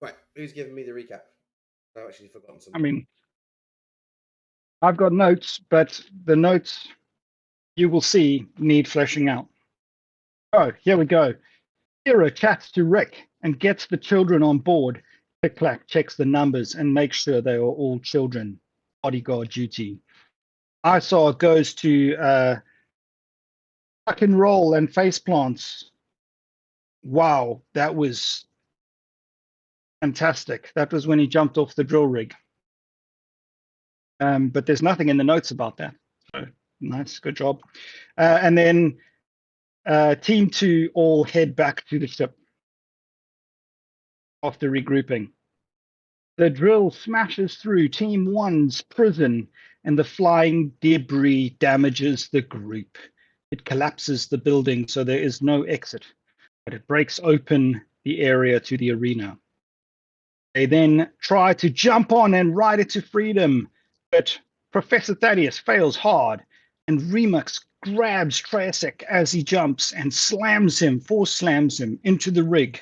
Right, who's giving me the recap? I've actually forgotten I something. mean, I've got notes, but the notes you will see need fleshing out. Oh, here we go. Kira chats to Rick and gets the children on board. Click-clack checks the numbers and makes sure they are all children. Bodyguard duty. Isar goes to rock and roll and face plants. Wow, that was fantastic. That was when he jumped off the drill rig. But there's nothing in the notes about that. So nice, good job. And then Team 2 all head back to the ship after regrouping. The drill smashes through Team 1's prison, and the flying debris damages the group. It collapses the building, so there is no exit, but it breaks open the area to the arena. They then try to jump on and ride it to freedom, but Professor Thaddeus fails hard, and Remux grabs Tracek as he jumps and force slams him into the rig.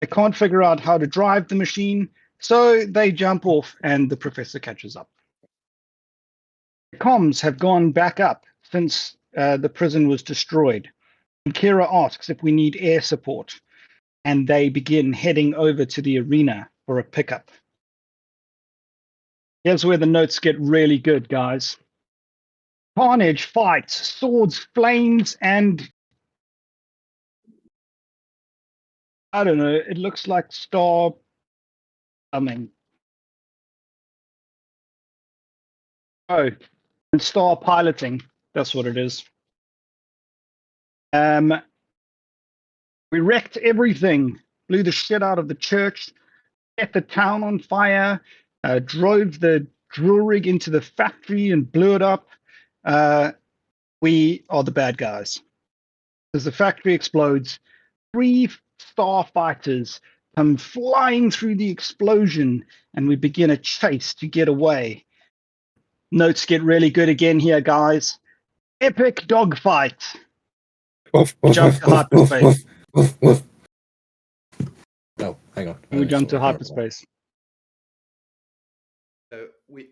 They can't figure out how to drive the machine, so they jump off and the professor catches up. The comms have gone back up since the prison was destroyed. And Kira asks if we need air support, and they begin heading over to the arena for a pickup. Here's where the notes get really good, guys. Carnage fights, swords, flames, and I don't know, it looks like star something. Oh, and star piloting. That's what it is. We wrecked everything, blew the shit out of the church, set the town on fire, drove the drill rig into the factory and blew it up. We are the bad guys. As the factory explodes, 3 starfighters come flying through the explosion, and we begin a chase to get away. Notes get really good again here, guys. Epic dogfight. Jump to hyperspace. Oh, hang on. We jump to hyperspace. So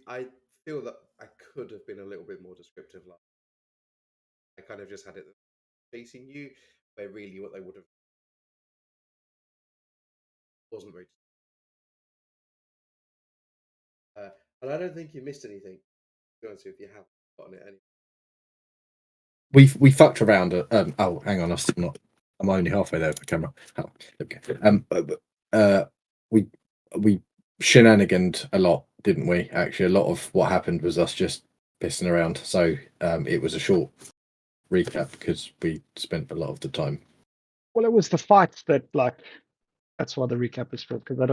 I feel that I could have been a little bit more descriptive. Like I kind of just had it facing you, where really what they would have wasn't very. And I don't think you missed anything. To be honest with you, have gotten it anyway. We fucked around. Oh, hang on. I'm only halfway there with the camera. Oh, okay. We shenaniganed a lot, didn't we? Actually, a lot of what happened was us just pissing around. So it was a short recap because we spent a lot of the time. Well, it was the fights that that's why the recap is short, because I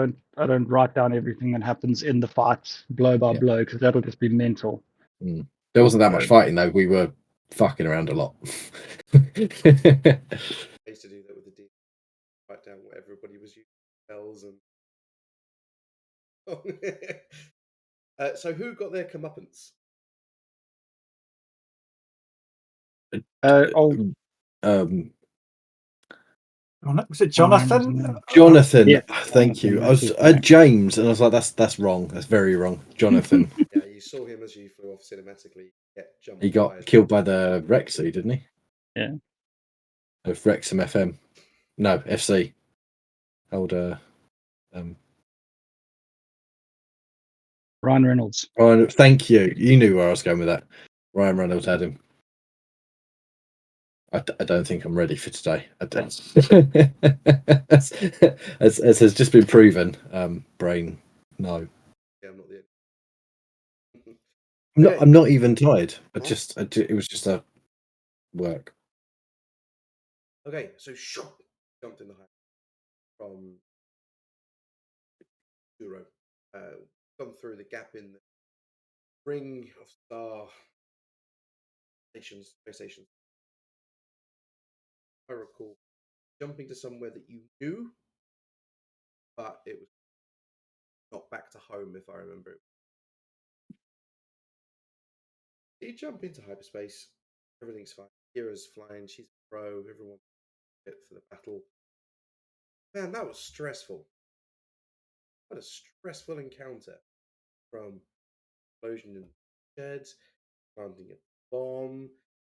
don't write down everything that happens in the fights blow by blow, because that'll just be mental. There wasn't that much fighting though. We were fucking around a lot. I used to do that with the D. Write down what everybody was using spells and. So who got their comeuppance? Was it Jonathan? Jonathan, Yeah. thank you. I was James, and I was like, that's wrong. That's very wrong. Jonathan. Yeah, you saw him as you flew off cinematically. He got killed by the Rexy, didn't he? Yeah. Of Wrexham FM. No, FC. Old Ryan Reynolds. Ryan, thank you. You knew where I was going with that. Ryan Reynolds had him. I don't think I'm ready for today. As has just been proven, brain, no. Yeah, I'm not the. I'm not even tired. It was just a work. Okay, so jumped in the height from Euro, gone through the gap in the ring of star stations, space stations. I recall jumping to somewhere that you knew, but it was not back to home, if I remember it. You jump into hyperspace, everything's fine. Kira's flying, she's a pro, everyone fit for the battle. Man, that was stressful. quite a stressful encounter, from explosion in sheds, planting a bomb,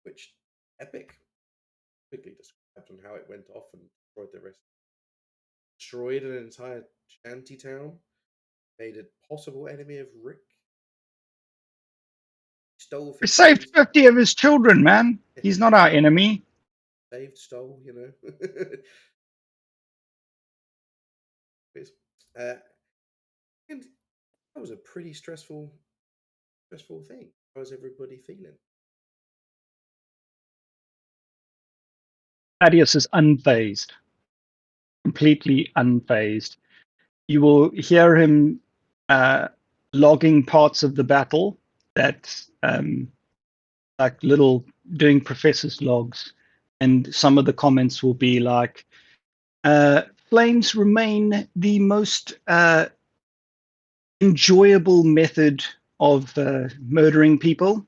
which Epic quickly described on how it went off and destroyed the rest. Destroyed an entire shanty town, made a possible enemy of Rick, stole We saved 50 50 of his children, man. He's not our enemy. saved, stole, uh, and that was a pretty stressful thing. How was everybody feeling? Thaddeus is unfazed, completely unfazed. You will hear him logging parts of the battle that like little doing professor's logs, and some of the comments will be like, flames remain the most enjoyable method of murdering people.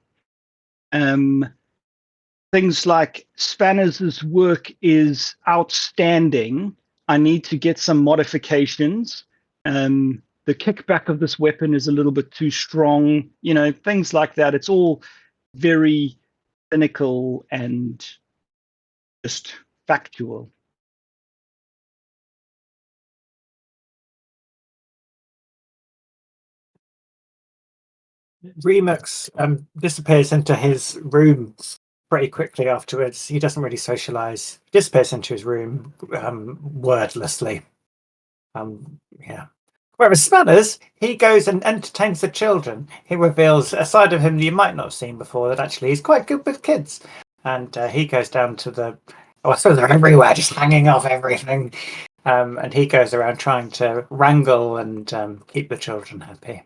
Things like Spanners' work is outstanding. I need to get some modifications. The kickback of this weapon is a little bit too strong. Things like that. It's all very cynical and just factual. Remix disappears into his room pretty quickly afterwards. He doesn't really socialize. He disappears into his room wordlessly. Yeah. Whereas Spanners, he goes and entertains the children. He reveals a side of him that you might not have seen before, that actually he's quite good with kids. And he goes down to the... Oh, I suppose they're everywhere, just hanging off everything. And he goes around trying to wrangle and keep the children happy.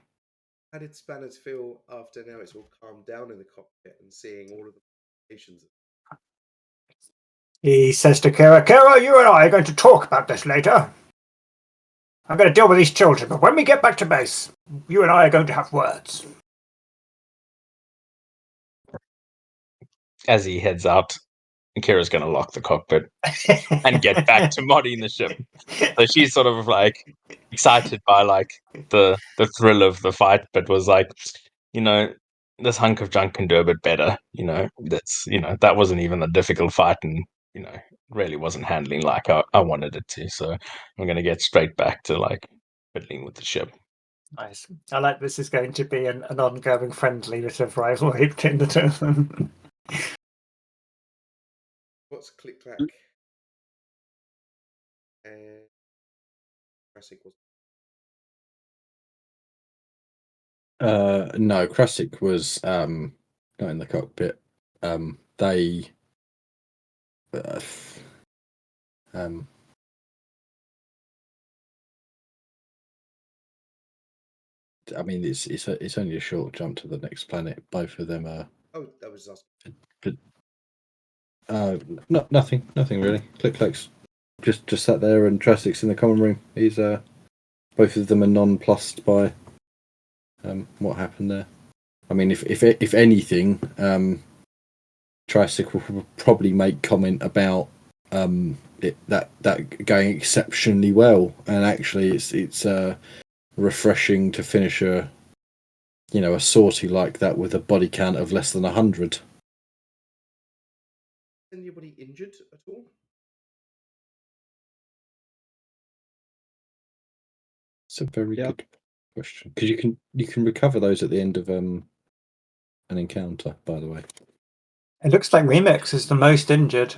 How did Spanners feel after now it's all calmed down in the cockpit and seeing all of the patients? He says to Kira, Kira, you and I are going to talk about this later. I'm going to deal with these children, but when we get back to base, you and I are going to have words. As he heads out, Kira's going to lock the cockpit and get back to modding the ship. So she's sort of like excited by like the thrill of the fight, but was like, this hunk of junk can do a bit better. That wasn't even a difficult fight, and really wasn't handling like I wanted it to. So I'm going to get straight back to like fiddling with the ship. Nice. I like this is going to be an ongoing friendly bit of rivalry between the two of them. What's Click Clack? And Classic was. No, Krasik was not in the cockpit. They I mean, it's only a short jump to the next planet. Both of them are. Oh, that was us. Nothing really. Click Clack's just sat there, and Trasik's in the common room. He's both of them are nonplussed by what happened there. I mean, if anything, Trasik will probably make comment about that going exceptionally well, and actually it's refreshing to finish a sortie like that with a body count of less than 100. Anybody injured at all? It's a very good question, because you can recover those at the end of an encounter. By the way, It looks like Remix is the most injured.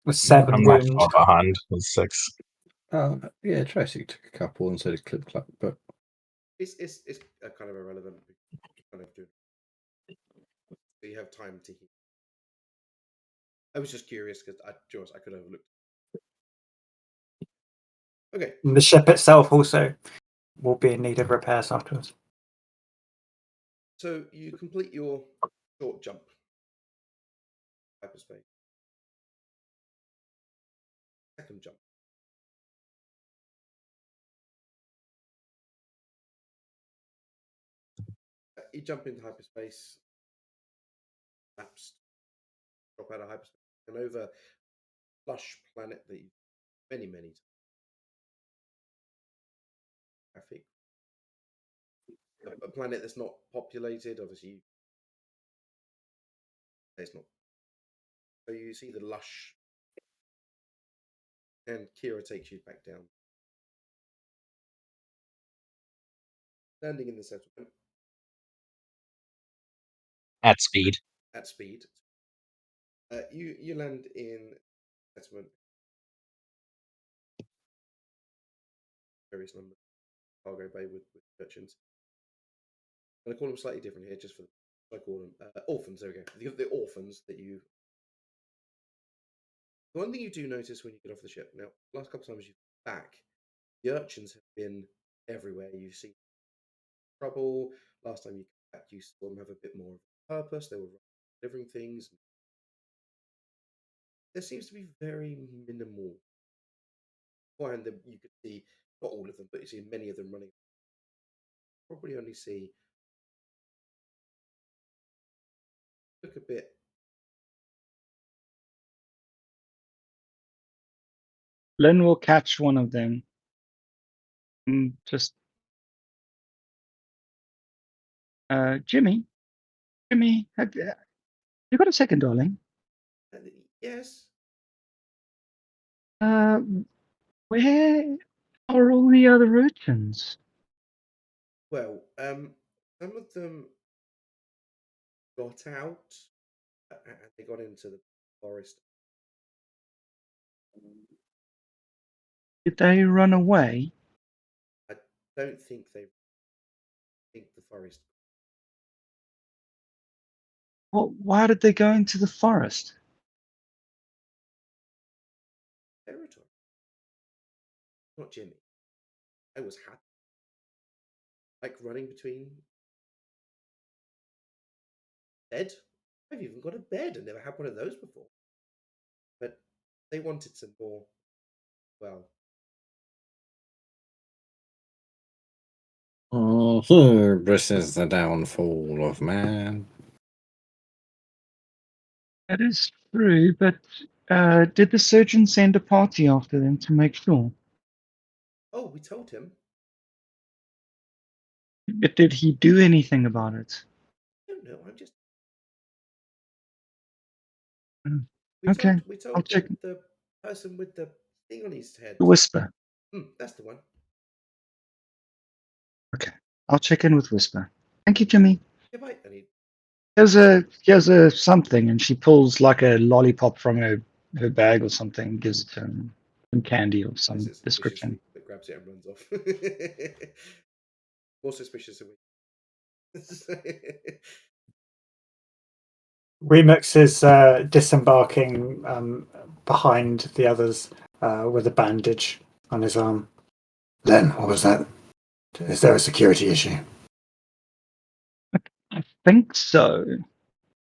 With 7 I'm not wounds. far behind with 6. yeah, Tracy took a couple and said Click Clack, but It's a kind of irrelevant. Kind of do. So you have time to heal. I was just curious because I could have looked. Okay. And the ship itself also will be in need of repairs afterwards. So you complete your short jump. Hyperspace. Second jump. You jump into hyperspace. Maps. Drop out of hyperspace. And over lush planet that you many, many times. Traffic. A planet that's not populated, obviously, it's not. So you see the lush, and Kira takes you back down. Landing in the settlement At speed. at speed. You land in settlement, various numbers, cargo bay with merchants. I'm going to call them slightly different here, just for I call them orphans. There we go. The orphans that you. The one thing you do notice when you get off the ship now, last couple of times you've been back, the urchins have been everywhere. You've seen trouble. Last time you came back, you saw them have a bit more of a purpose. They were delivering things. There seems to be very minimal. And you could see not all of them, but you see many of them running. Probably only see look a bit. Lynn will catch one of them. Just Jimmy, have you got a second, darling? Yes. Where are all the other urchins? Well, some of them got out and they got into the forest. Did they run away? I don't think they think the forest Well, why did they go into the forest? territory. Not Jimmy. I was happy, like running between bed. I've even got a bed. I never had one of those before. But they wanted some more. Well, Oh, this is the downfall of man. That is true, but did the surgeon send a party after them to make sure? oh, we told him. But did he do anything about it? I don't know. I'm just. Mm, Okay, We I'll told check the person with the thing on his head. the Whisper. That's the one. Okay, I'll check in with Whisper. Thank you, Jimmy. Yeah, right. And he Here's a something, and she pulls like a lollipop from her bag or something, gives it to him, some candy or says some it description. suspiciously, but grabs it and runs off. More suspicious than we. Remix is disembarking behind the others with a bandage on his arm. Len, what was that? Is there a security issue? I think so.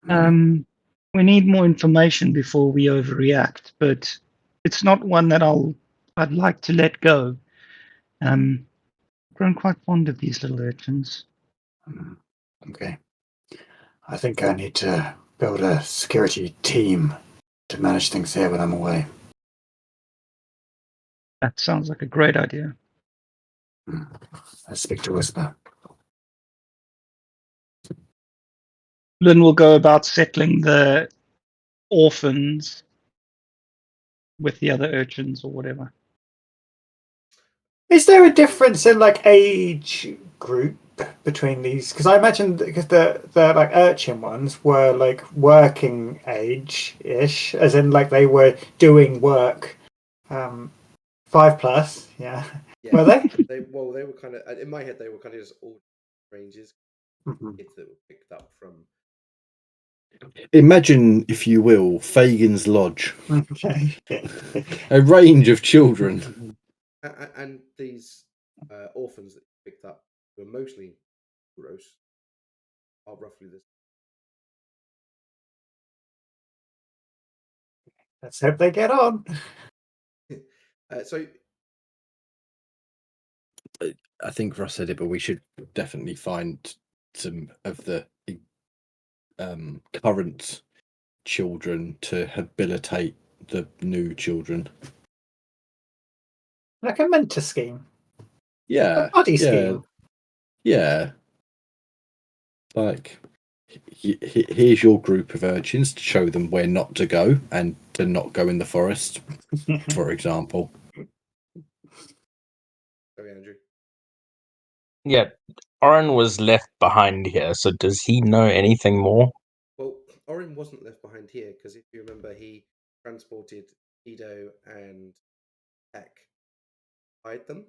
We need more information before we overreact, but it's not one that I'd like to let go. I've grown quite fond of these little urchins. Okay. I think I need to build a security team to manage things here when I'm away. That sounds like a great idea. Let's speak to Whisper. Lynn will go about settling the orphans with the other urchins or whatever. Is there a difference in like age group between these? Because I imagine because the like urchin ones were like working age ish, as in like they were doing work. 5+, yeah. Yeah, Were they? they were kind of in my head. They were kind of just all ranges, kids that were picked up from. Imagine, if you will, Fagin's Lodge. Okay. A range of children. And these orphans that you picked up were mostly gross, are roughly this. Let's hope they get on. So I think Ross said it, but we should definitely find some of the current children to habilitate the new children. Like a mentor scheme. Yeah. A buddy yeah. scheme. Yeah. Like, here's your group of urchins to show them where not to go and to not go in the forest, for example. Sorry, Andrew. Yeah, Oren was left behind here, so does he know anything more? Well, Orin wasn't left behind here because if you remember, he transported Edo and Peck, hide them.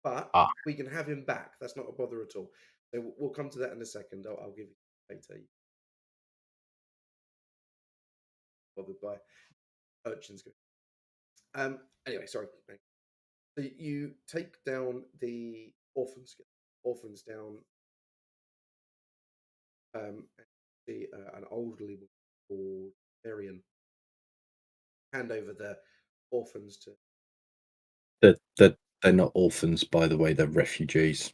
But Ah. we can have him back. That's not a bother at all. So we'll come to that in a second. I'll give you later. Bothered by urchins. Anyway, sorry. So you take down the orphans down. And see an elderly woman called Marion hand over the orphans to They're not orphans, by the way. They're refugees.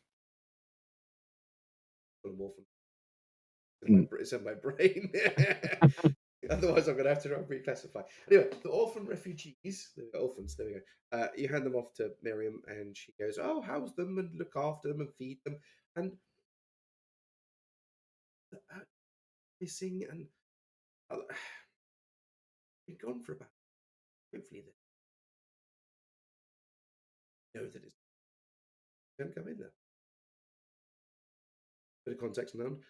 orphans. Mm. It's in my brain. Otherwise, I'm going to have to try and reclassify. Anyway, the orphan refugees, the orphans, there we go. You hand them off to Miriam, and she goes, "Oh, house them and look after them and feed them." And missing and been gone for about. Hopefully, they know that it's don't come in there. Bit of context known.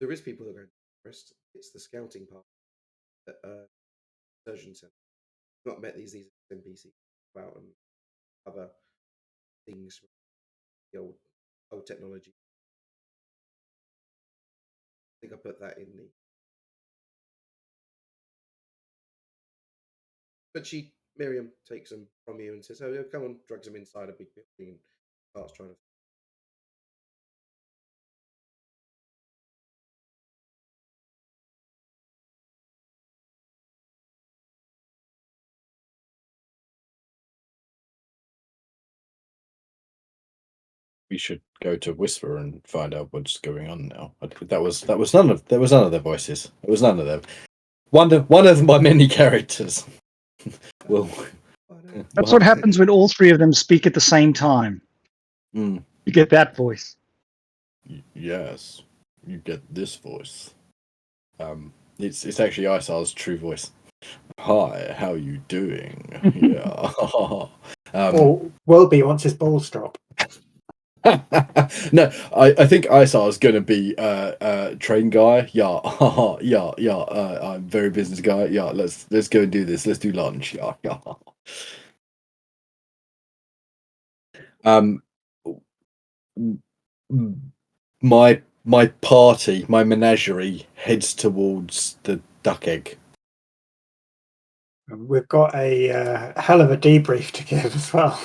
There is people that are going to forest. It's the scouting part that surgeon center. Not met these NPCs about and other things from the old technology. I think I put that in the. But Miriam takes them from you and says, "Oh, come on," drags them inside a big building and starts trying to. We should go to Whisper and find out what's going on now. That was none of their voices. It was none of them. One of my many characters. Well, That's what happens when all three of them speak at the same time. Mm. You get that voice. Yes, you get this voice. It's actually Isar's true voice. Hi, how you doing? Yeah. Or will be once his balls drop. No, I think Isar's gonna be train guy. Yeah, yeah, yeah. I'm very business guy. Yeah, let's go and do this. Let's do lunch. Yeah, yeah. Um, my party, my menagerie heads towards the duck egg. We've got a hell of a debrief to give as well.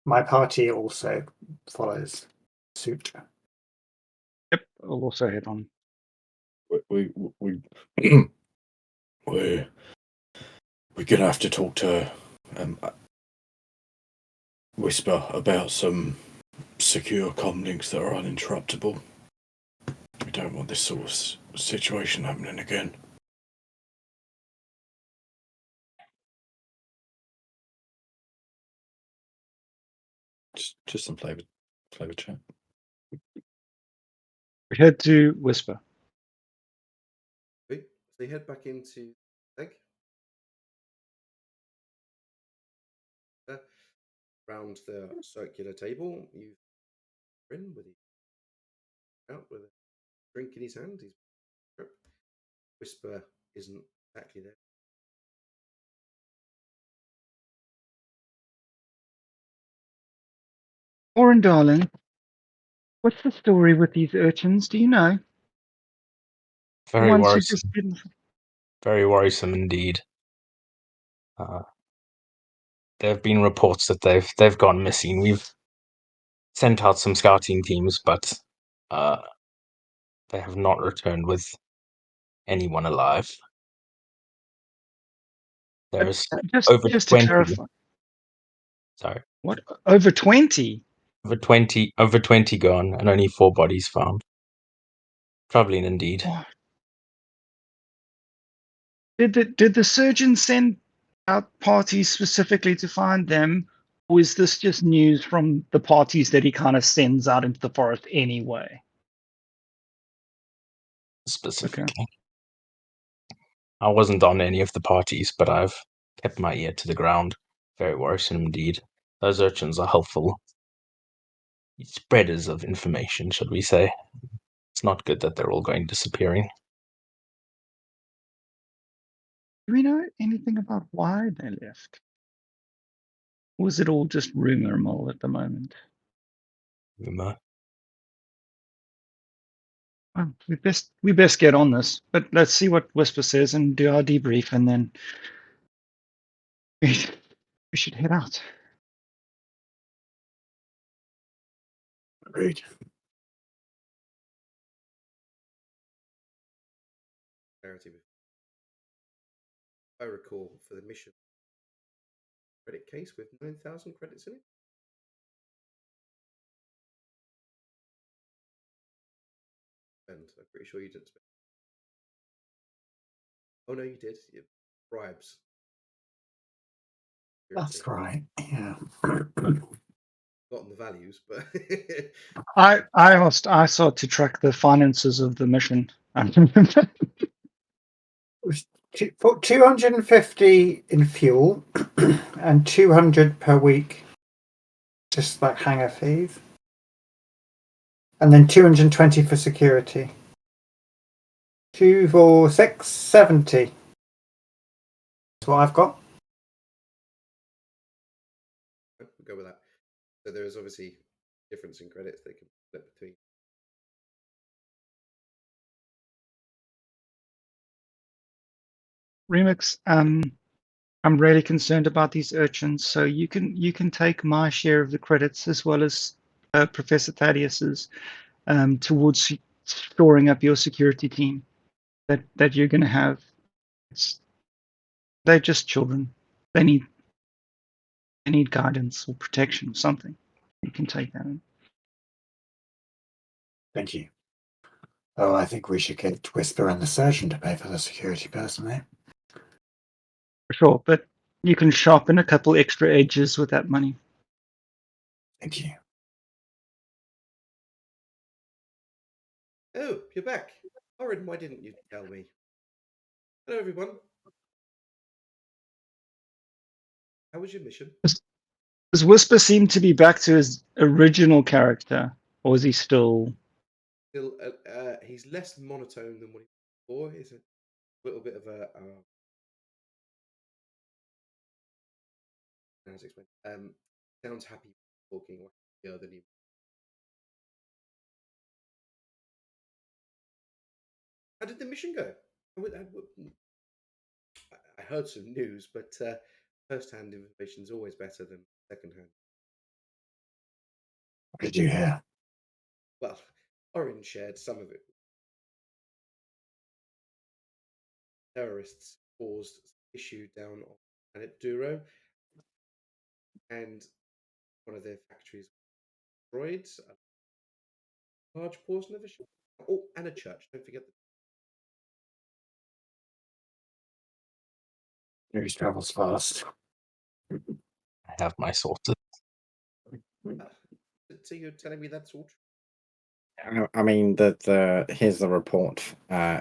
My party also follows suit. Yep, I'll also head on. We we're gonna have to talk to Whisper about some secure comlinks that are uninterruptible. We don't want this sort of situation happening again. Just some flavor chat. We head to Whisper. So you head back into egg. Round the circular table, you've been with out with a drink in his hand. He's Whisper isn't exactly there. Oren, darling, what's the story with these urchins? Do you know? The Very ones who worrisome. just didn't. Very worrisome indeed. There have been reports that they've gone missing. We've sent out some scouting teams, but they have not returned with anyone alive. There's over Just to 20. clarify, Sorry, what, over 20? over 20 gone, and only 4 bodies found. Troubling indeed. Oh. Did the surgeon send out parties specifically to find them, or is this just news from the parties that he kind of sends out into the forest anyway? specifically. I wasn't on any of the parties, but I've kept my ear to the ground. Very worrisome indeed. Those urchins are helpful spreaders of information, should we say. It's not good that they're all going disappearing. Do we know anything about why they left? Or is it all just rumor mill at the moment? Rumor. Well, we best get on this, but let's see what Whisper says and do our debrief, and then we should head out. Agreed. Clarity. I recall for the mission credit case with 9,000 credits in it. And I'm pretty sure you didn't spend. Oh no, you did. Bribes. That's right. Yeah. Not on the values, but I sought to track the finances of the mission. I remember. It was 250 in fuel and 200 per week, just like hangar fees. And then 220 for security. 2, 4, 6, 70. That's what I've got. we'll go with that. So there is obviously difference in credits they can split between. Remix, I'm really concerned about these urchins, so you can take my share of the credits as well as Professor Thaddeus's towards shoring up your security team that you're going to have. They're just children. They need guidance or protection or something. You can take that in. Thank you. Oh, I think we should get Whisper and the surgeon to pay for the security personally. For sure, but you can sharpen a couple extra edges with that money. Thank you. Oh, you're back. Orin, why didn't you tell me? Hello, everyone. How was your mission? Does Whisper seem to be back to his original character, or is he still? Still, he's less monotone than what he was before. He's a little bit of a how to explain? Sounds happy talking or happier than he. How did the mission go? I heard some news, but first-hand information is always better than second-hand. What did you hear? Well, Orin shared some of it. Terrorists caused issue down on planet Duro, and one of their factories was destroyed. A large portion of the ship. Oh, and a church. Don't forget News travels fast. I have my sources. so you're telling me that's all true? I mean, here's the report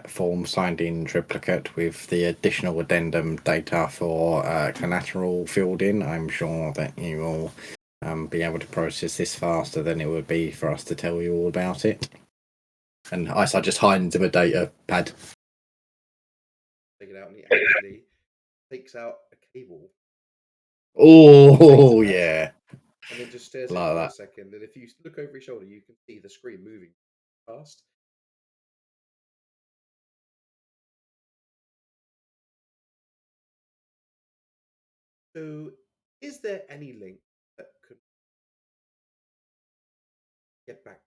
form signed in triplicate with the additional addendum data for collateral filled in. I'm sure that you will be able to process this faster than it would be for us to tell you all about it. And I just hands him a data pad. Take it out, and he actually takes out a cable. Oh yeah, And then just stares at like it for a that. second. And if you look over his shoulder, you can see the screen moving fast. So, is there any link that could get back to?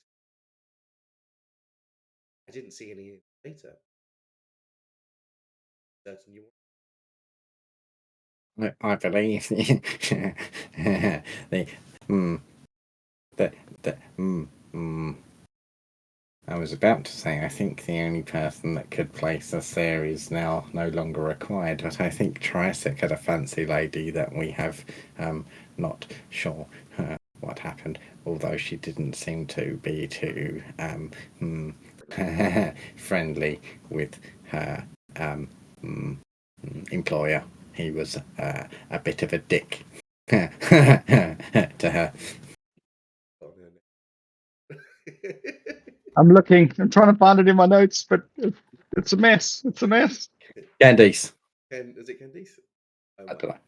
I didn't see any data. Certain you want. I believe the the I was about to say, I think the only person that could place us there is now no longer required, but I think Triassic had a fancy lady that we have not sure what happened, although she didn't seem to be too friendly with her employer. He was a bit of a dick to her. Oh, no, no. I'm looking. I'm trying to find it in my notes, but it's a mess. It's a mess. Candice. Is it Candice? Oh, I wow. don't know.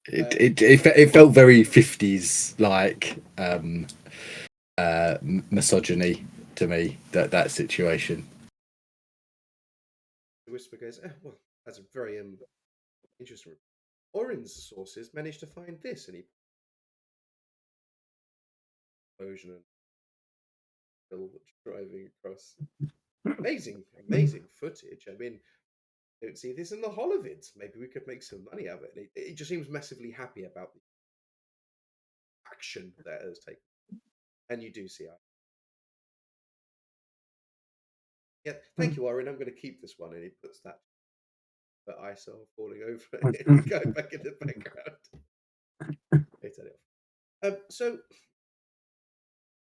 It felt very 50s like misogyny to me, that situation. The whisper goes, well, that's a very interesting. Orin's sources managed to find this, and he explosion and Bill driving across. Amazing footage. I mean, don't see this in the Holovids. Maybe we could make some money out of it. It just seems massively happy about the action that has taken. And you do see it. Yeah, thank you, Orin. I'm going to keep this one. And he puts that ice falling over and go back in the background. So,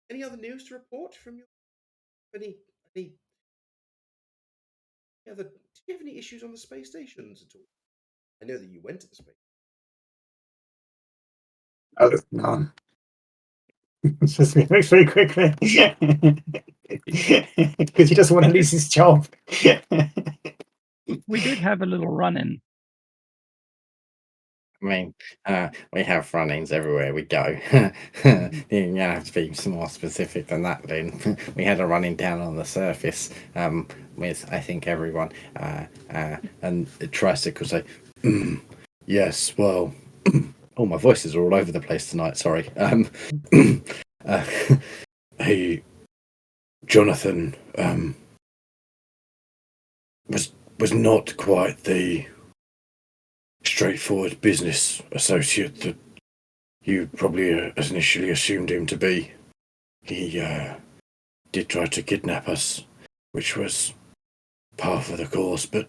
any other news to report from you? Any other? Did you have any issues on the space stations at all? I know that you went to the space. Oh, none. It's just me very quickly because he doesn't want to lose his job. We did have a little run-in. I mean, we have run-ins everywhere we go. You have to be more specific than that, then. We had a run-in down on the surface with, I think, everyone. And Tricycle say, yes, well... Oh, my voices are all over the place tonight, sorry. Hey, Jonathan was not quite the straightforward business associate that you probably initially assumed him to be. He did try to kidnap us, which was par for the course, but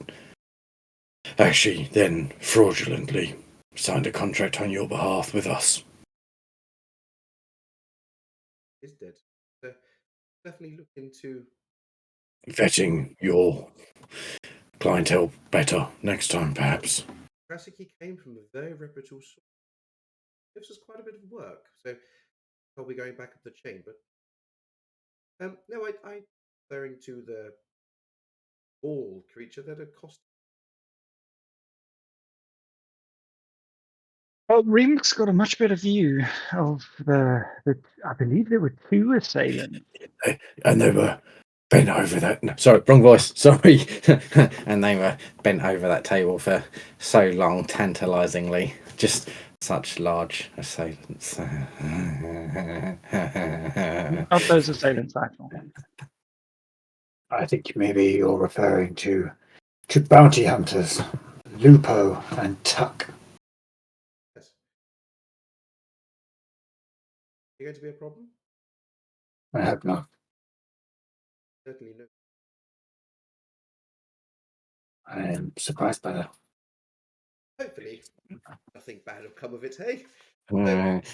actually then fraudulently signed a contract on your behalf with us. Is dead. So definitely look into Vetting your clientele better next time, perhaps. Jurassic. He came from a very reputable source. This was quite a bit of work, so I'll be going back up the chain. But no, I referring to the ball creature that had cost. Well, Reem's got a much better view of the. I believe there were two assailants. And they were bent over that. No, sorry, wrong voice. Sorry. And they were bent over that table for so long, tantalisingly. Just such large assailants. Not those assailants, I thought. I think maybe you're referring to bounty hunters, Lupo and Tuck. Yes. Are going to be a problem? I hope not. Certainly no. I am surprised by that. Hopefully, nothing bad will come of it. Hey.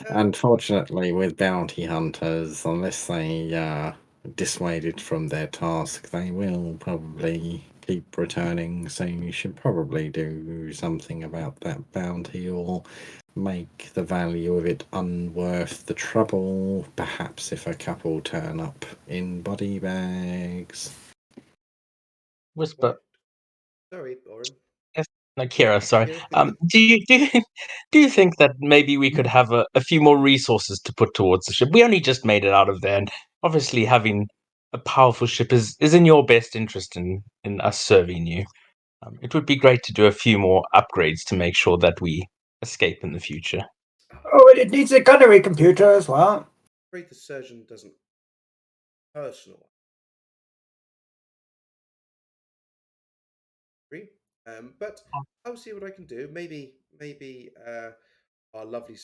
Unfortunately, with bounty hunters, unless they dissuaded from their task, they will probably keep returning. So you should probably do something about that bounty, or make the value of it unworth the trouble. Perhaps if a couple turn up in body bags. Whisper. Sorry, Oren. Yes, no, Kira, sorry. Yeah. Do you think that maybe we could have a few more resources to put towards the ship? We only just made it out of there, and obviously having a powerful ship is in your best interest in us serving you. It would be great to do a few more upgrades to make sure that we escape in the future. Oh, and it needs a gunnery computer as well. Afraid the surgeon doesn't personal. Agree. But I'll see what I can do. Maybe our lovely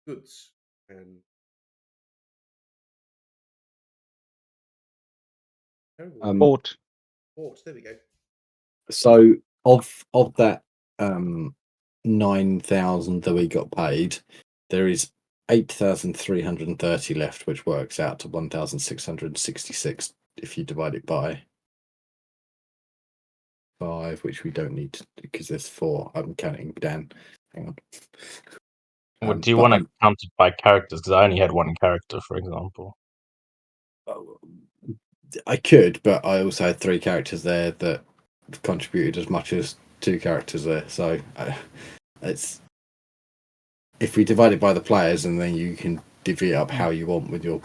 goods and Terrible. Port. Port. There we go. So of that 9,000 that we got paid, there is 8,330 left, which works out to 1,666 if you divide it by 5, which we don't need because there's 4. I'm counting Dan. Hang on. Do you want to count it by characters? Because I only had one character, for example. I could, but I also had 3 characters there that contributed as much as 2 characters there. So it's if we divide it by the players, and then you can divvy it up how you want with your.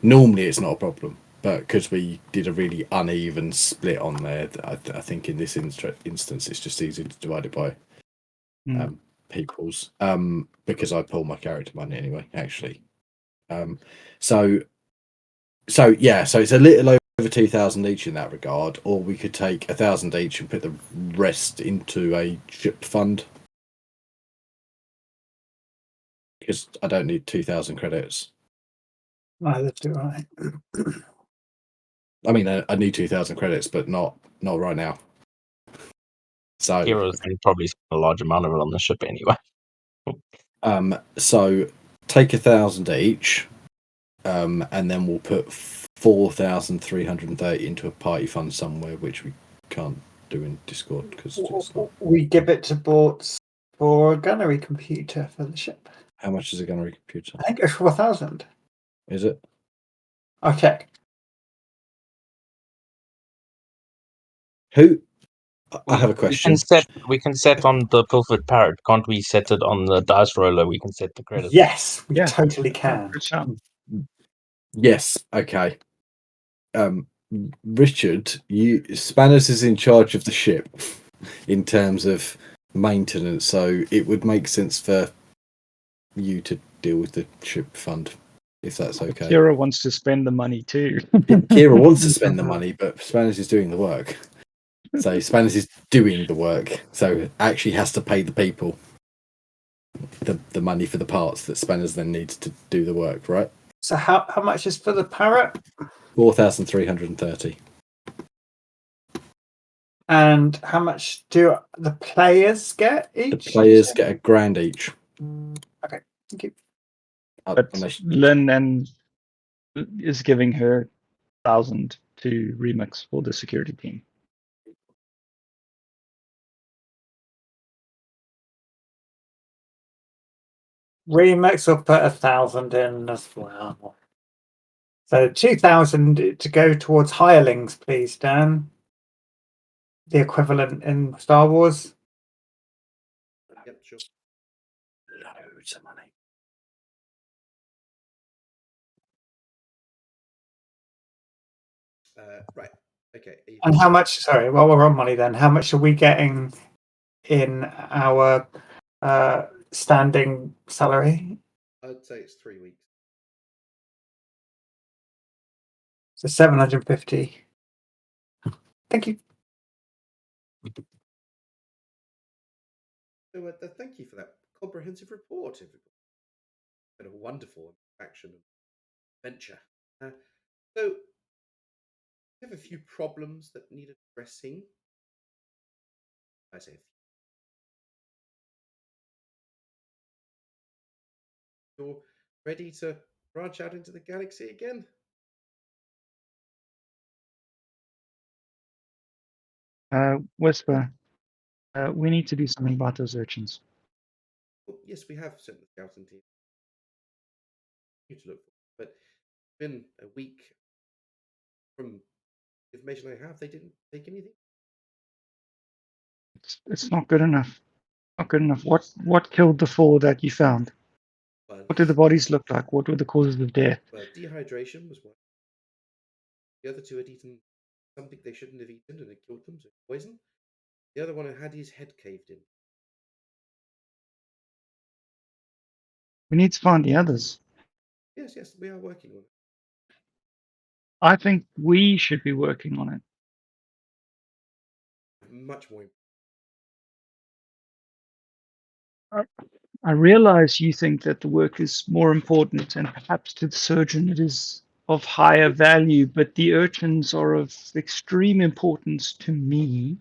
Normally, it's not a problem, but because we did a really uneven split on there, I think in this instance, it's just easy to divide it by people's. Because I pull my character money anyway. Actually, so yeah, so it's a little over 2,000 each in that regard, or we could take 1,000 each and put the rest into a ship fund. Because I don't need 2,000 credits. Neither do I. I mean, I need 2,000 credits, but not right now. So Heroes can probably spend a large amount of it on the ship anyway. So take 1,000 each, and then we'll put 4,330 into a party fund somewhere, which we can't do in Discord because it's not. We give it to Borts for a gunnery computer for the ship. How much is a gunnery computer? I think it's 4,000. Is it? I'll check. Who? I have a question. We can set on the Pilfered Parrot. Can't we set it on the dice roller? We can set the credits. Yes, we Yeah. totally can. Good shout. Yes. Okay. Richard, Spanners is in charge of the ship in terms of maintenance, so it would make sense for you to deal with the ship fund, if that's okay. Kira wants to spend the money too. Kira wants to spend the money, but Spanners is doing the work. So Spanners is doing the work, so actually has to pay the people the money for the parts that Spanners then needs to do the work, right? So how much is for the parrot? 4,330. And how much do the players get each? The players get $1,000 each. Okay, thank you. But Lynn is giving her 1,000 to Remix for the security team. Remix will put 1,000 in as well. So 2,000 to go towards hirelings, please, Dan. The equivalent in Star Wars. Yep, sure. Loads of money. Right. Okay. And how much? Sorry, while we're on money, then how much are we getting in our standing salary? I'd say it's 3 weeks. So 750. Thank you. So thank you for that comprehensive report, everybody. Been a wonderful action and adventure. So we have a few problems that need addressing. I say a few. You're ready to branch out into the galaxy again? Whisper, we need to do something about those urchins. Well, yes, we have sent the scouting team you to look for, but it's been a week from the information I have. They didn't take anything. It's not good enough. Not good enough. What killed the 4 that you found? Well, What did the bodies look like? What were the causes of death? well, dehydration was one. The other 2 had eaten something they shouldn't have eaten, and it killed them, so poison. The other one had his head caved in. We need to find the others. Yes, we are working on it. I think we should be working on it. Much more. I realize you think that the work is more important, and perhaps to the surgeon it is of higher value, but the urchins are of extreme importance to me.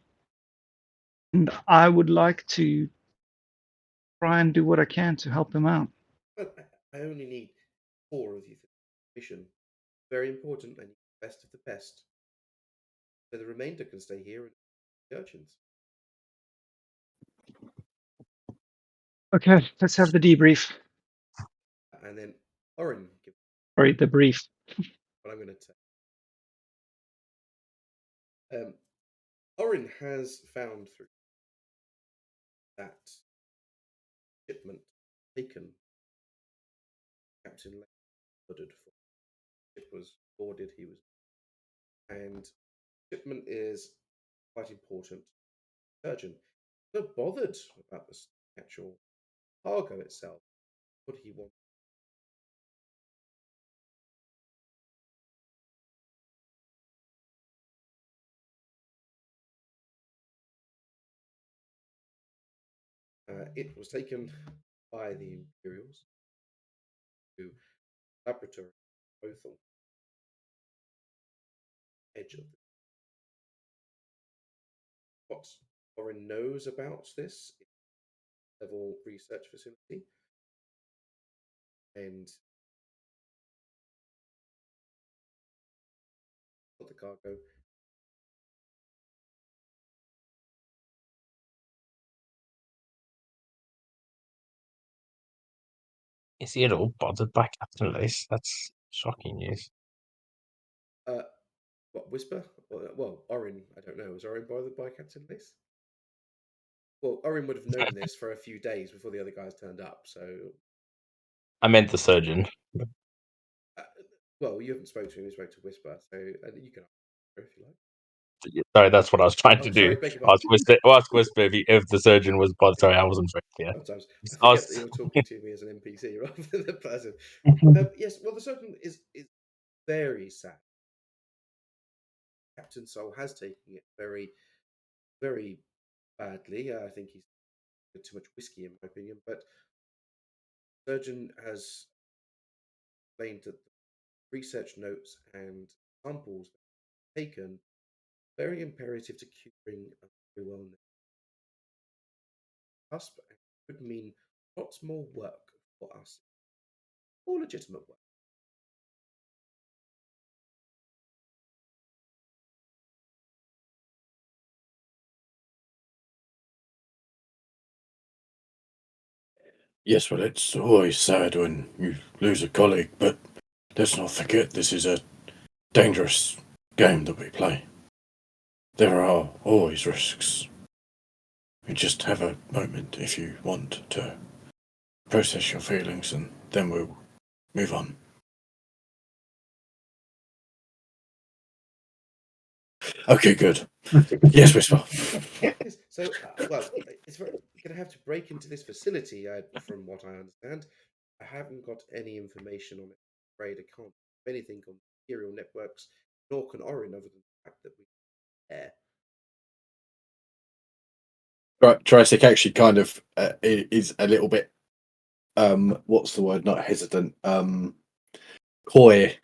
And I would like to try and do what I can to help them out. But I only need 4 of you for the mission. Very important. I need the best of the best. So the remainder can stay here and the urchins. Okay, let's have the debrief. And then Orin, give Sorry, the brief. what I'm going to tell. Orin has found through that shipment taken Captain Lane ordered for. It was boarded. He was, and shipment is quite important. Surgeon, not bothered about the actual cargo itself. What he wants. It was taken by the Imperials to laboratory Lothal, edge of the. What Orin knows about this level research facility, and the cargo. Is he at all bothered by Captain Lace? That's shocking news. What Whisper? Well, Orin. I don't know. Was Orin bothered by Captain Lace? Well, Orin would have known this for a few days before the other guys turned up. So, I meant the surgeon. well, you haven't spoken to him. You spoke to Whisper, so you can ask her if you like. Sorry, that's what I was trying to Oh, do. sorry, beg your pardon. Ask Whisper if the surgeon was bothered. Sorry, I wasn't very clear. Sometimes I I forget that was- you're talking to me as an NPC rather than a person. Yes, well, the surgeon is very sad. Captain Soul has taken it very, very badly. I think he's had too much whiskey, in my opinion. But surgeon has explained that the research notes and samples taken very imperative to curing a very well known cusp and could mean lots more work for us, or legitimate work. Yes, well, it's always sad when you lose a colleague, but let's not forget this is a dangerous game that we play. There are always risks. You just have a moment if you want to process your feelings, and then we'll move on. Okay, good. Yes, Whisper. Yes, so, well, it's going to have to break into this facility, from what I understand. I haven't got any information on it. I'm afraid I can't do anything on Imperial networks, nor can Orin, other than the fact that we there. Right, Tricyc actually kind of is a little bit, what's the word? Not hesitant, coy,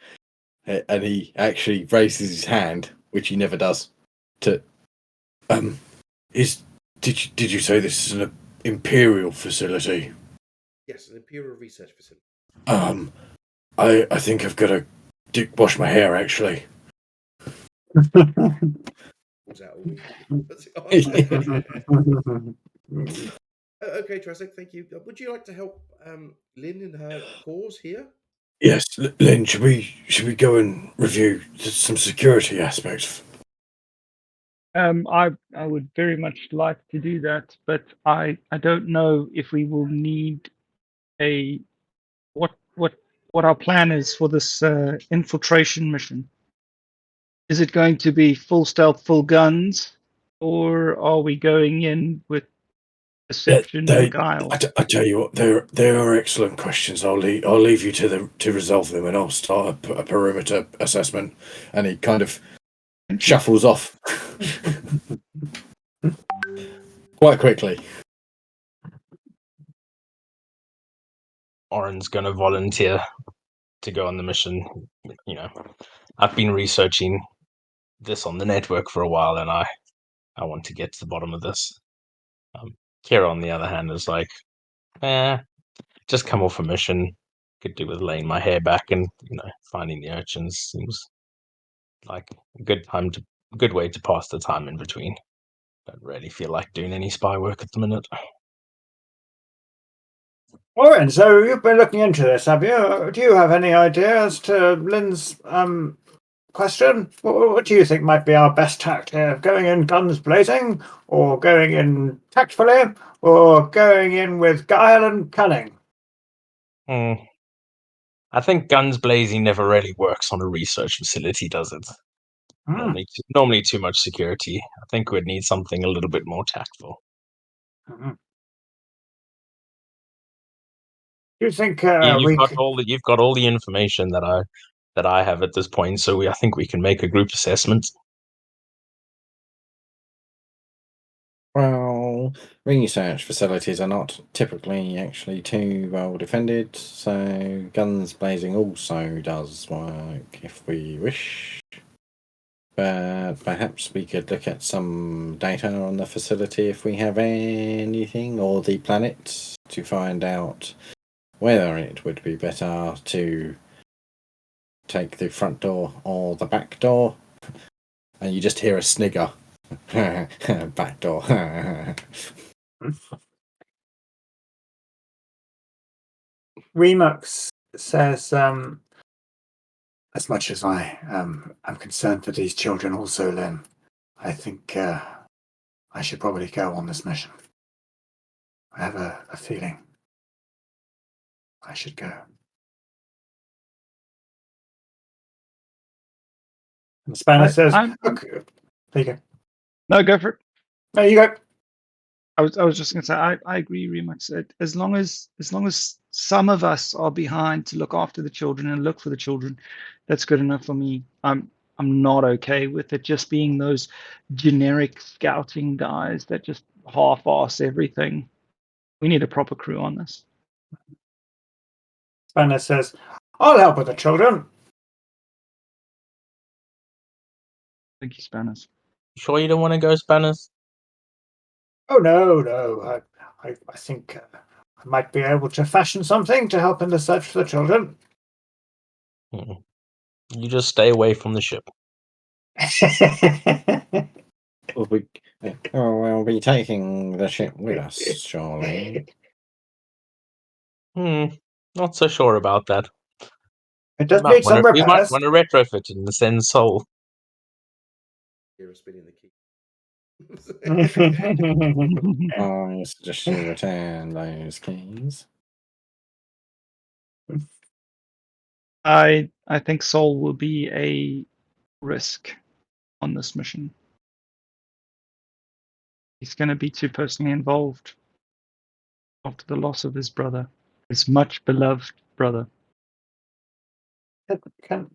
and he actually raises his hand, which he never does. To is did you say this is an imperial facility? Yes, an Imperial research facility. I think I've got to wash my hair actually. Pulls out a wig. Puts it on. Okay, Tresic, thank you. Would you like to help Lynn in her cause here? Yes, Lynn, should we go and review some security aspects? I would very much like to do that, but I don't know if we will need a what our plan is for this infiltration mission. Is it going to be full stealth, full guns, or are we going in with deception and guile? I tell you what, they are excellent questions. I'll leave you to resolve them, and I'll start a perimeter assessment. And he kind of shuffles off quite quickly. Orin's going to volunteer to go on the mission. You know, I've been researching this on the network for a while, and I want to get to the bottom of this. Kira, on the other hand, is like, just come off a mission. Could do with laying my hair back and finding the urchins. Seems like a good way to pass the time in between. Don't really feel like doing any spy work at the minute. Warren, so you've been looking into this, have you? Do you have any idea as to Lynn's question? What do you think might be our best tact here? Going in guns blazing, or going in tactfully, or going in with guile and cunning? I think guns blazing never really works on a research facility, does it? Normally too much security. I think we'd need something a little bit more tactful. Do you think You've got all the information that I have at this point, so I think we can make a group assessment. Well, research facilities are not typically actually too well defended, so guns blazing also does work if we wish. But perhaps we could look at some data on the facility if we have anything, or the planet, to find out whether it would be better to take the front door or the back door. And you just hear a snigger. Back door. Remux says, as much as I am concerned for these children also, Lynn, I think I should probably go on this mission. I have a feeling I should go. And Spanner says, okay, there you go. No, go for it. There you go. I was just going to say I agree, Remix. As long as some of us are behind to look after the children and look for the children, that's good enough for me. I'm not okay with it just being those generic scouting guys that just half-ass everything. We need a proper crew on this. Spanner says, I'll help with the children. Thank you, Spanners. Sure you don't want to go, Spanners? Oh, no. I think I might be able to fashion something to help in the search for the children. You just stay away from the ship. We'll be taking the ship with us, surely. Not so sure about that. It does need some We might repairs. want to retrofit it and send Soul. You're spinning the key. I suggest you return those keys. I think Sol will be a risk on this mission. He's going to be too personally involved after the loss of his brother, his much beloved brother. Can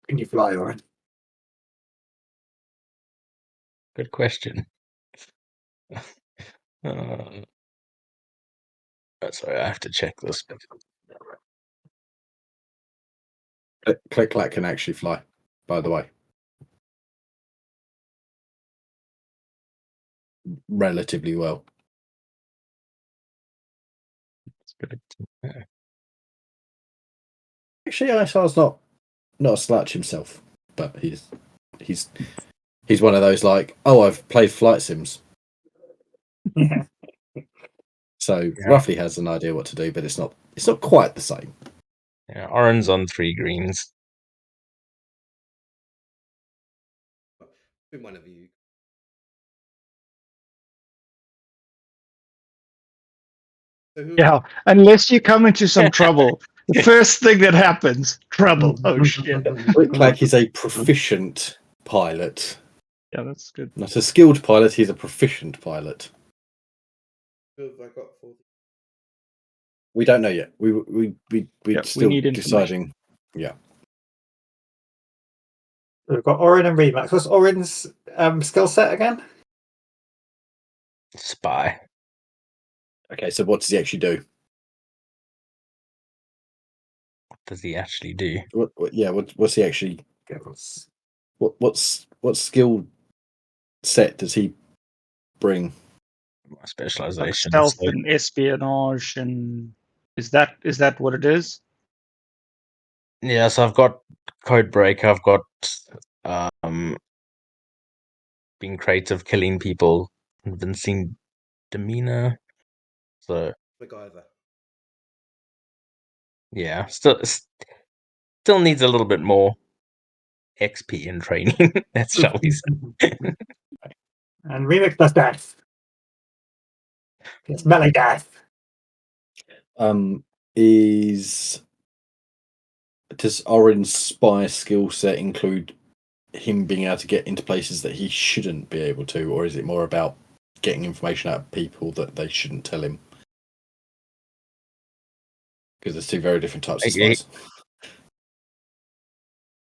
you fly, Oren? Good question. Sorry, I have to check this. Click Clack can actually fly, by the way. Relatively well. It's good. Actually, ISR's not a slouch himself, but he's one of those like, oh, I've played flight sims. Yeah. So roughly has an idea what to do, but it's not quite the same. Yeah, orange on 3 greens. Been one of you. Yeah, unless you come into some trouble. The first thing that happens, trouble. Oh, shit. Click Clack is a proficient pilot. Yeah, that's good. Not a skilled pilot, he's a proficient pilot. Who have I got for? We don't know yet. We're still need deciding. Yeah. We've got Oren and Remax. What's Oren's skill set again? Spy. Okay, so what does he actually do? does he actually do? What's he actually? Skills. What skill set does he bring? My Like specialization. stealth So, and espionage, and is that what it is? yeah, so I've got code breaker. I've got being creative, killing people, convincing demeanor. So MacGyver. yeah, still needs a little bit more XP and training. That's shall we say. And Remix does death. It's melee death. Is does Orin's spy skill set include him being able to get into places that he shouldn't be able to, or is it more about getting information out of people that they shouldn't tell him? Because there's two very different types of Okay. spies.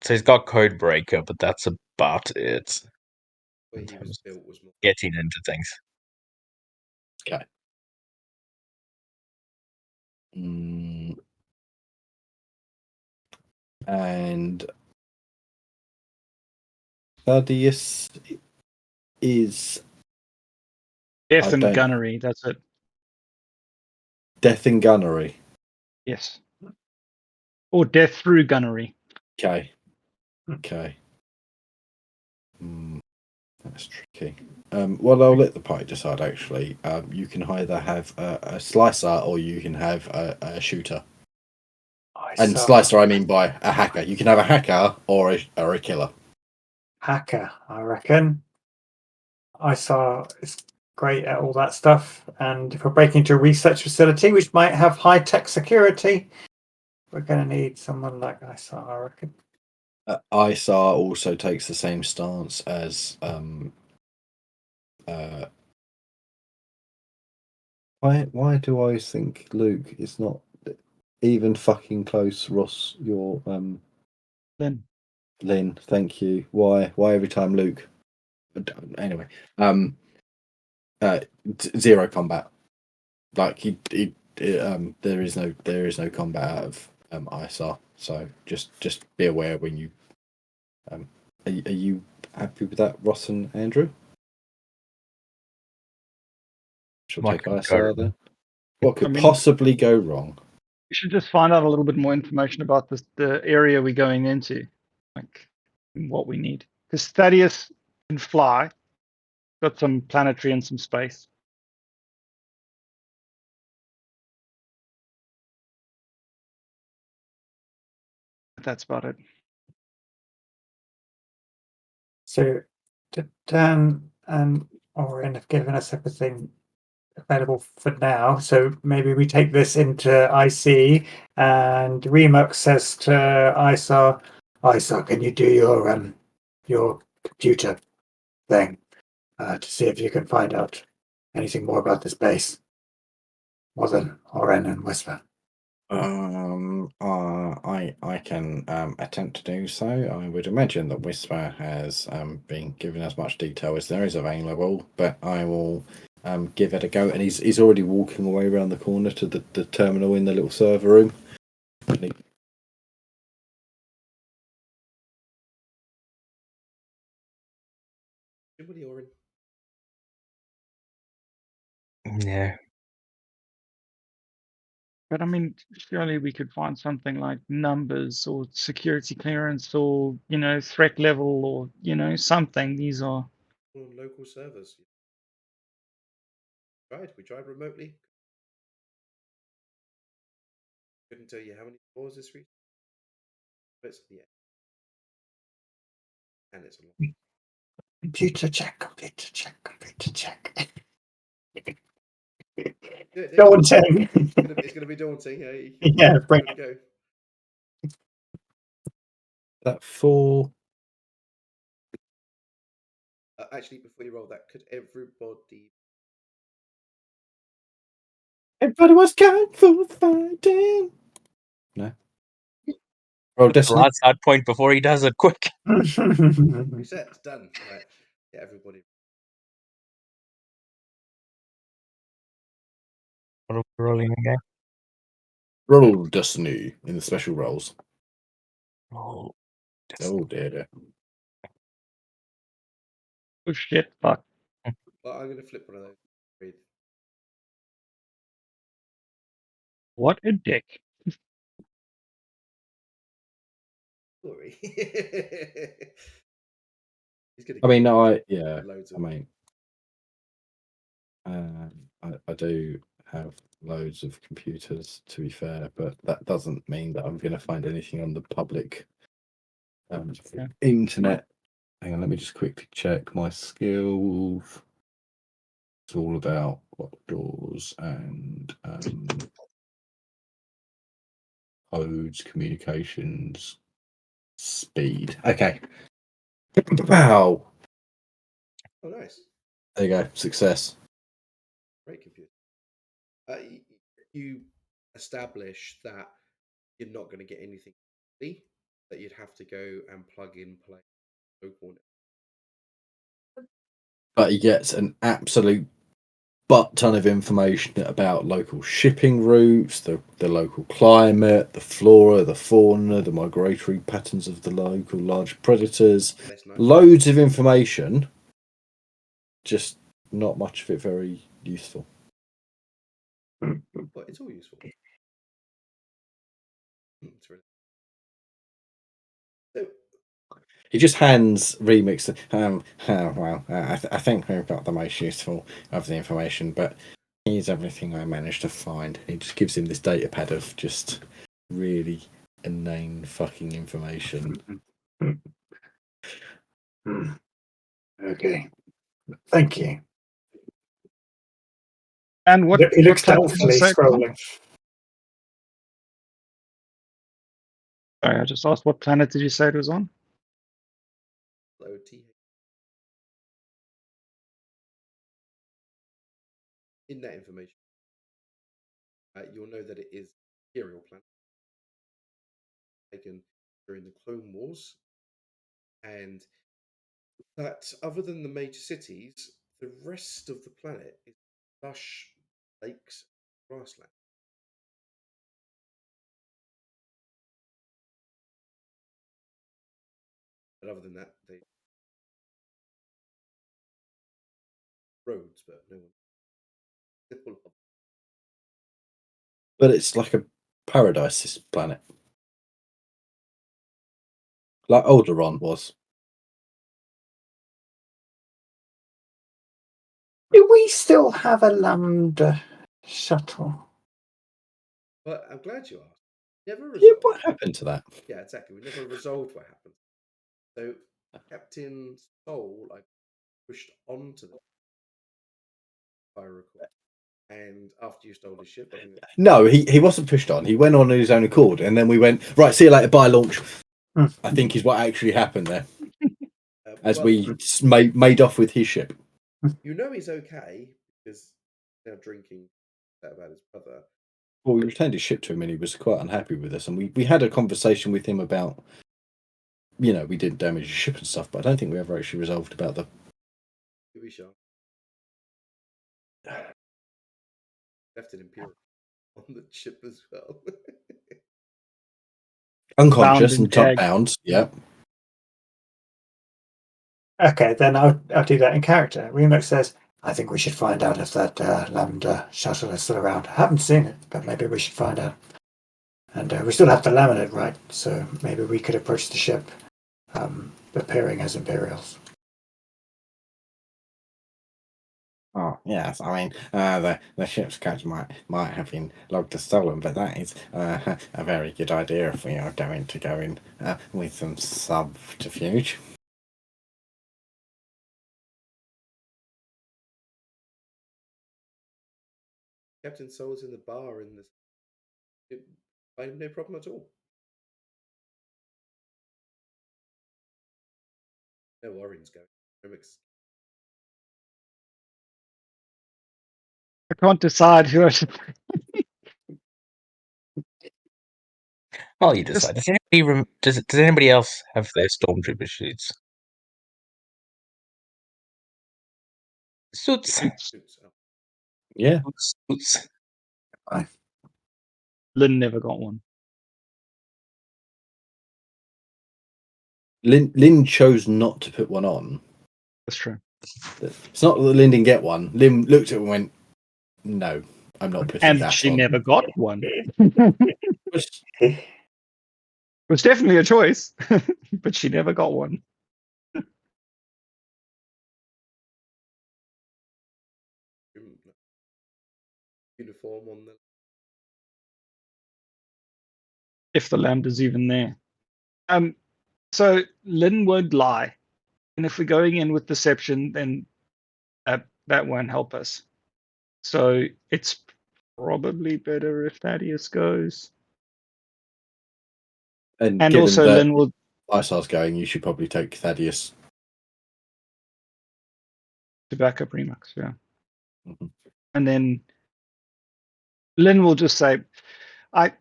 So he's got code breaker, but that's about it Where in he was terms of built was more. getting into things. Okay. And Thaddeus is Death I and don't gunnery. That's it. death and gunnery. Yes. Or death through gunnery. Okay. That's tricky. Well, I'll let the party decide. Actually, you can either have a slicer or you can have a shooter. And slicer, I mean by a hacker. You can have a hacker or a killer. Hacker, I reckon. I saw it's great at all that stuff. And if we're breaking into a research facility, which might have high-tech security, we're going to need someone like ISAR, I reckon. ISAR also takes the same stance as why do I always think Luke is not even fucking close? Ross, you're Then Lynn, thank you. Why every time Luke? Anyway, zero combat. Like there is no combat out of ISR. So just be aware when you. Are you happy with that, Ross and Andrew? She'll What take could go ISR wrong? then. What could I mean, possibly go wrong? we should just find out a little bit more information about the area we're going into, like what we need. Because Thaddeus can fly, got some planetary and some space. That's about it. So Dan and Oren have given us everything available for now. So maybe we take this into IC and Remux says to ISAR, ISAR, can you do your computer thing to see if you can find out anything more about this base? More than Oren and Whisper. I can attempt to do so. I would imagine that Whisper has been given as much detail as there is available, but I will give it a go. And he's already walking away around the corner to the terminal in the little server room. Everybody or in. Yeah. But I mean, surely we could find something like numbers or security clearance or, threat level or, something. These are. On local servers. We tried remotely. Couldn't tell you how many floors this reached. But it's yeah. And it's a lot. Computer check, computer check, computer check. Do it. Daunting. It's gonna be daunting. Yeah, bring it. Go. That four. Actually, before you roll that, could everybody? Everybody was kung fu fighting. No. Roll Put the destiny. lights out point before he does it. Quick. Reset. Done. Right. Yeah, everybody. What are we rolling again? Roll destiny in the special rolls. Oh, Oh dear. Oh shit! Fuck. Well, I'm going to flip one of those. With What a dick. Glory. He's going to I get mean, yeah. loads I of. mean, I do have loads of computers, to be fair, but that doesn't mean that I'm going to find anything on the public Yeah. internet. Hang on, let me just quickly check my skills. It's all about what doors and codes, communications, speed. Okay. Wow. Oh, nice. There you go. Success. Great computer. You establish that you're not going to get anything easily, that you'd have to go and plug in play local. But he gets an absolute butt ton of information about local shipping routes, the local climate, the flora, the fauna, the migratory patterns of the local large predators. That's nice. Loads of information, just not much of it very useful. But it's all useful. It's really... So, He just hands Remix. Well, I think we've got the most useful of the information, but here's everything I managed to find. He just gives him this data pad of just really inane fucking information. Okay. Thank you. And what He looks planet did you doubtfully say it was on? scrolling. Sorry, I just asked what planet did you say it was on? low T. In that information, you'll know that it is Imperial planet taken during the Clone Wars, and that other than the major cities, the rest of the planet is lush lakes, grassland. But other than that, they roads, but no one. But it's like a paradise, this planet. Like Alderaan was. Do we still have a Lambda shuttle? But I'm glad you asked. Never Yeah, resolved. what happened to that? Yeah, exactly. We never resolved what happened. So Captain Soul, I pushed onto the fire record, and after you stole his ship, I think No, he wasn't pushed on. He went on his own accord, and then we went, right, see you later, bye, launch. I think is what actually happened there. As well, we made off with his ship. you know he's okay because he's now drinking that about his brother. Well, we returned his ship to him and he was quite unhappy with us. And we had a conversation with him about, we didn't damage his ship and stuff, but I don't think we ever actually resolved about the... To be sure. Left an Imperial on the ship as well. Unconscious in and top tag. bound, yeah. Okay, then I'll do that in character. Remix says, I think we should find out if that Lambda shuttle is still around. I haven't seen it, but maybe we should find out. And we still have the laminate, right? So maybe we could approach the ship appearing as Imperials. Oh yes, I mean the ship's coach might have been logged as stolen, but that is a very good idea if we are going to go in with some subterfuge. Captain Soul's in the bar in this. I have no problem at all. No Warren's going. Remix. I can't decide who I should. Well, you decide. Does anybody else have their stormtrooper suits? Suits. Suits. Oh, Yeah, Suits. Lynn never got one. Lynn chose not to put one on. That's true. It's not that Lynn didn't get one. Lynn looked at it and went, "No, I'm not putting And that she on." never got one. It was definitely a choice, but she never got one. Uniform on the. If the land is even there. So Lynn won't lie. And if we're going in with deception, then that won't help us. So it's probably better if Thaddeus goes. And And given also that Lynn will Isar's going, you should probably take Thaddeus. to back up Remux, yeah. Mm-hmm. And then Lynn will just say, I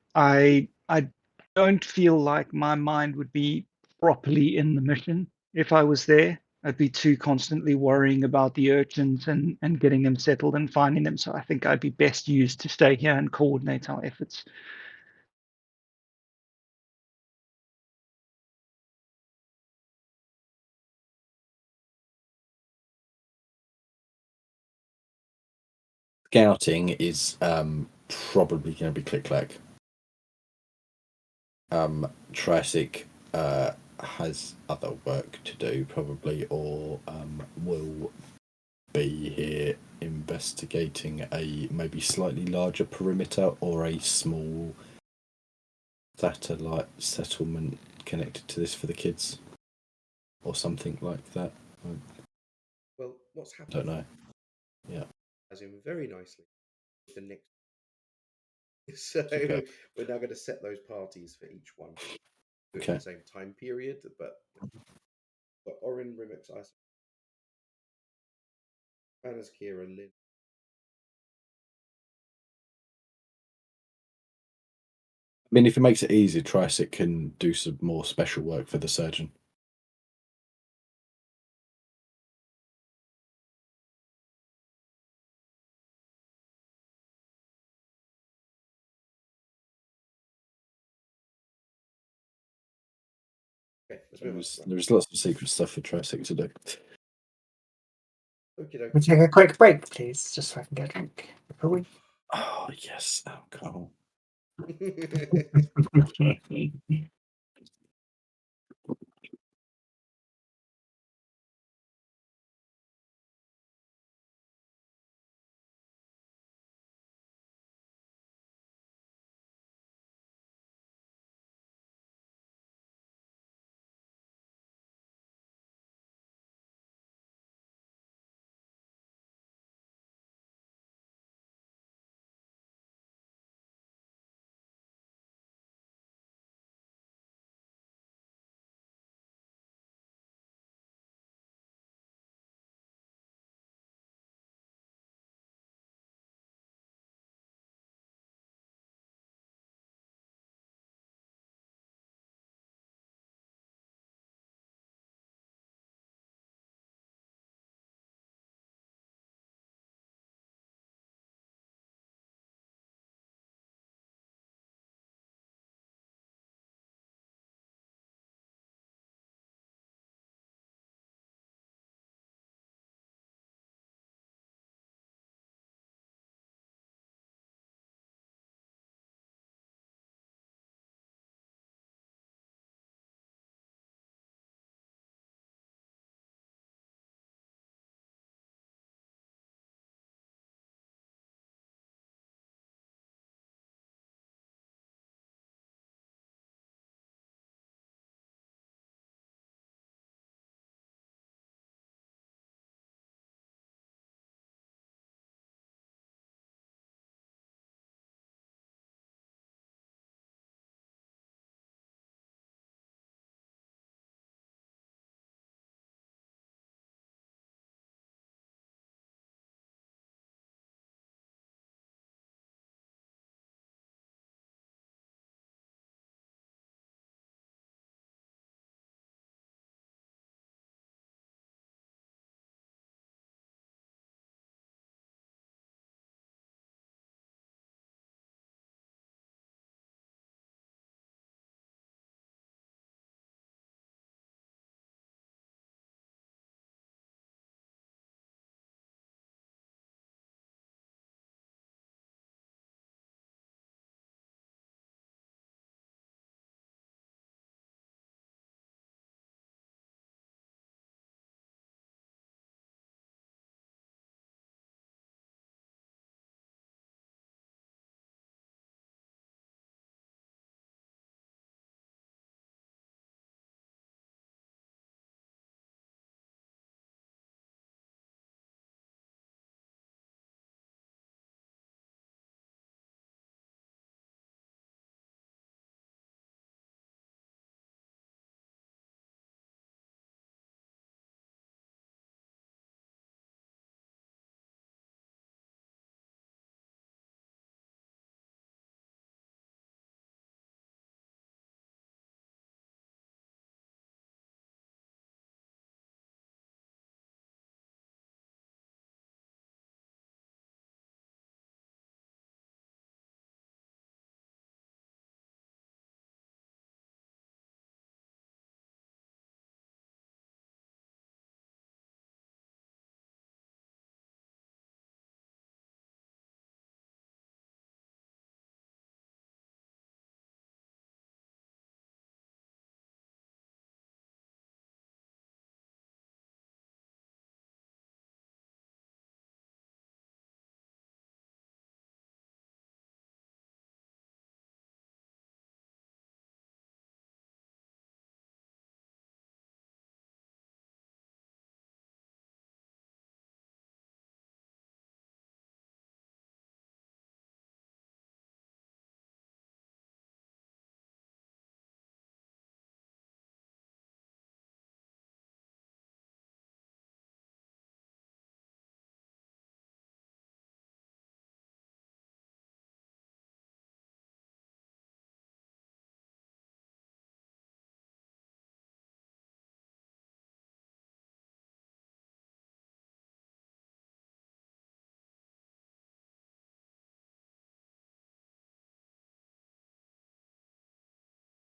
don't feel like my mind would be properly in the mission if I was there. I'd be too constantly worrying about the urchins and getting them settled and finding them. So I think I'd be best used to stay here and coordinate our efforts. Scouting is probably going to be click-clack. Triassic has other work to do, probably, or will be here investigating a maybe slightly larger perimeter or a small satellite settlement connected to this for the kids, or something like that. Well, what's happened? Don't know. Yeah. As in very nicely with the next. So Okay. we're now going to set those parties for each one. Do it in Okay. the same time period, but Orin, Remix, Ice, Banners, Kira, Lynn. I mean, if it makes it easy, Triassic can do some more special work for the surgeon. Okay, let's move on. There's lots of secret stuff for Triassic to do. Okey-dokey. We'll take a quick break, please, just so I can get a drink before we. Oh yes, alcohol.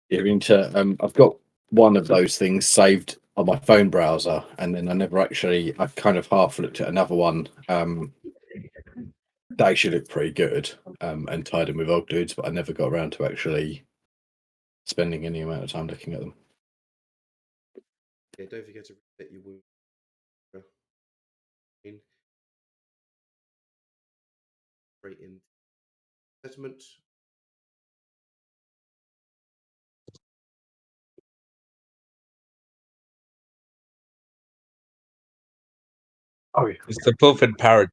You're into. I've got one of those things saved on my phone browser, and then I kind of half looked at another one. They actually look pretty good, and tied in with old dudes, but I never got around to actually spending any amount of time looking at them. Yeah, don't forget to reset your wound. Straight in settlement. Oh, yeah. Is the pilfered parrot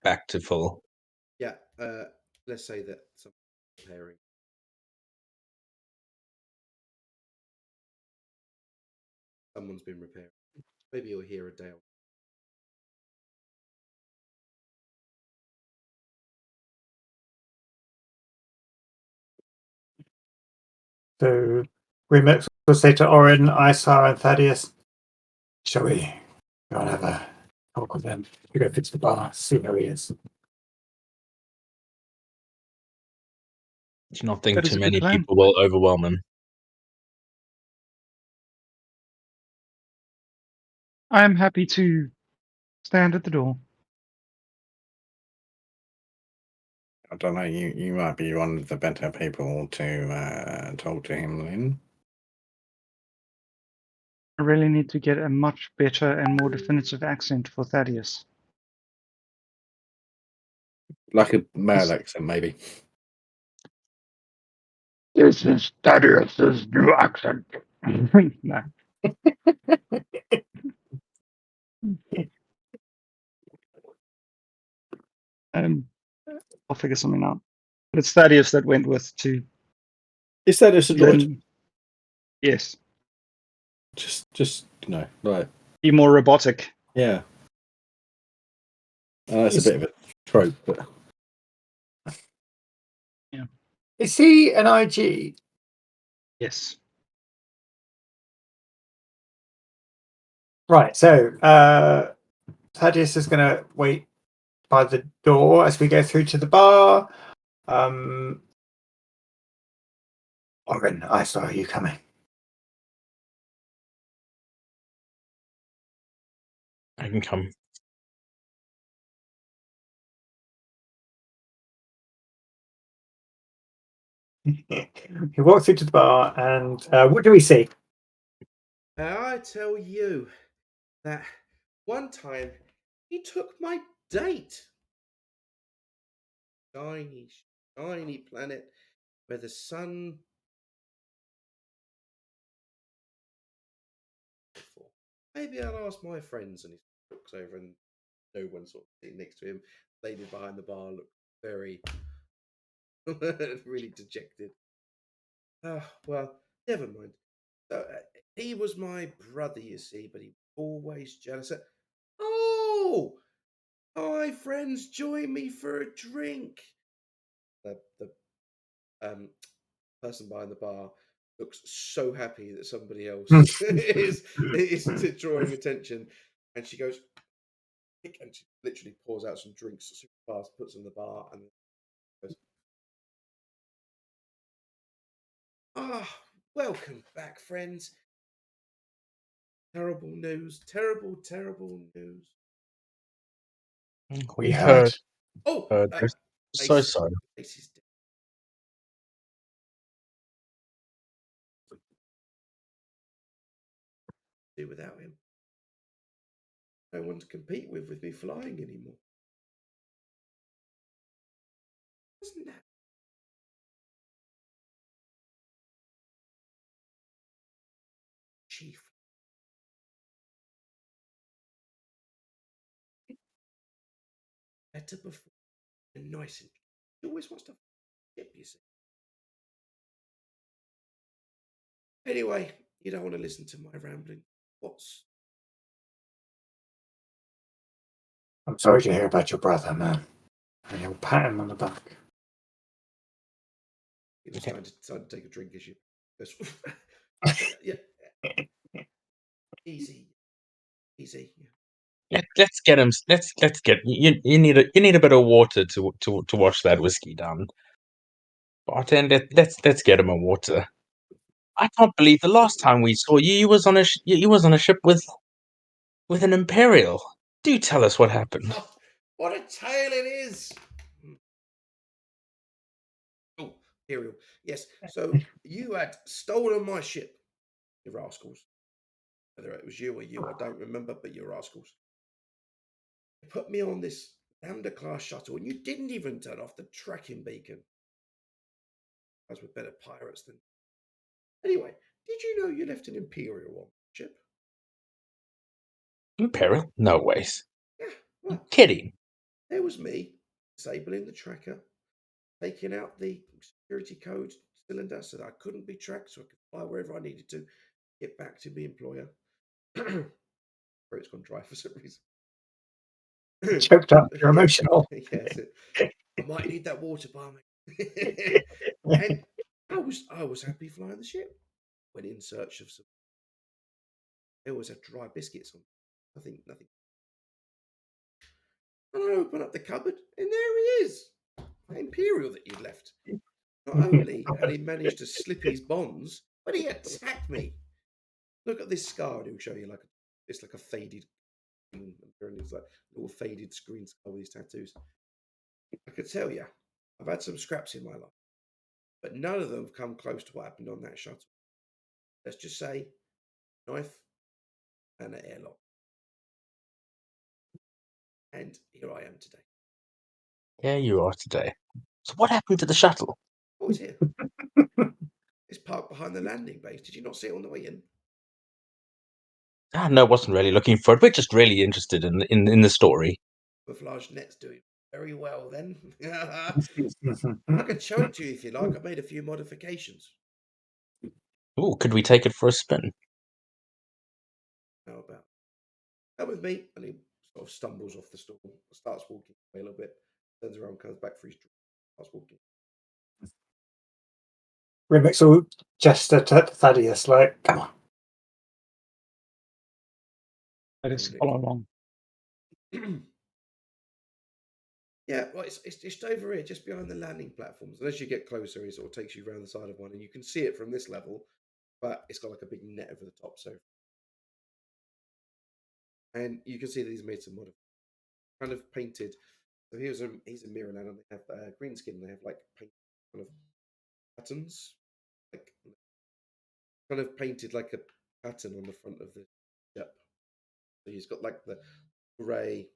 back to full? Yeah, let's say that some repairing. Someone's been repairing. Maybe you'll hear a day. So Remix will say to Orin, Isar, and Thaddeus, shall we go and have a talk with them? We go fix the bar, see how he is. Do you not think That is too a good many plan. people will overwhelm him? I am happy to stand at the door. I don't know. You might be one of the better people to talk to him, Lynn. I really need to get a much better and more definitive accent for Thaddeus. Like a male accent, maybe. This is Thaddeus's new accent. No. I'll figure something out. But it's Thaddeus that went with to Is that a droid? Lynn. Yes. Just right. Be more robotic. Yeah. That's a bit of a trope, but Is he an IG? Yes. Right, so Thaddeus is going to wait by the door as we go through to the bar. Orin, I saw you coming. I can come. He walks through to the bar, and what do we see? I tell you that one time he took my date. Shiny, shiny planet where the sun. Maybe I'll ask my friends, and he looks over, and no one's sort of sitting next to him. Lady behind the bar looked very, really dejected. Well, never mind. He was my brother, you see, but he was always jealous. Oh, hi, friends, join me for a drink. The person behind the bar looks so happy that somebody else is drawing attention, and she goes, and she literally pours out some drinks super fast, puts them in the bar, and goes, welcome back, friends. Terrible news, terrible news. We heard. Oh, We're so sorry. Ace is dead. Do without him. No one to compete with me flying anymore. Isn't that chief? Better before and nice and he always wants to ship, you see. Anyway, you don't want to listen to my rambling. I'm sorry to hear about your brother, man. And he'll pat him on the back. He was trying to take a drink as you. Yeah. Easy. Let's get him. Let's get. You need a bit of water to wash that whiskey down. Bartender, let's get him a water. I can't believe the last time we saw you, you was on a ship with an Imperial. Do tell us what happened. Oh, what a tale it is! Oh, Imperial. Yes, so you had stolen my ship, you rascals. Whether it was you or you, I don't remember, but you rascals. You put me on this Lambda-class shuttle, and you didn't even turn off the tracking beacon. As we're better pirates than... Anyway, did you know you left an Imperial on the ship? Imperial? No ways. Yeah, You well, kidding? there was me, disabling the tracker, taking out the security code cylinder so that I couldn't be tracked, so I could fly wherever I needed to, get back to the employer. Where it's gone dry for some reason. Choked up. You're Yeah, emotional. yes. I might need that water, barman. And I was happy flying the ship. Went in search of some. They always have dry biscuits on. Nothing. And I open up the cupboard, and there he is, the Imperial that you'd left. Not only had he managed to slip his bonds, but he attacked me. Look at this scar. He'll show you it's like a faded, and it's like a little faded screen scar with his tattoos. I could tell you, I've had some scraps in my life, but none of them have come close to what happened on that shuttle. Let's just say, knife and an airlock. And here I am today. Yeah, you are today. So what happened to the shuttle? Oh, it's here. It's parked behind the landing base. Did you not see it on the way in? No, wasn't really looking for it. We're just really interested in the story. Camouflage net's doing very well then. I could show it to you if you like. I've made a few modifications. Ooh, could we take it for a spin? How about? Come with me. And he sort of stumbles off the stool, starts walking away a little bit, turns around, comes back for his drink, starts walking. Remix will gesture to Thaddeus like, come on. I just follow along. Yeah, well, it's just over here, just behind the landing platforms. And as you get closer, it sort of takes you around the side of one, and you can see it from this level, but it's got like a big net over the top. So, and you can see that he's made some kind of painted. So he's a mirror now, and they have green skin. They have like paint kind of patterns, like kind of painted like a pattern on the front of the ship. So he's got like the grey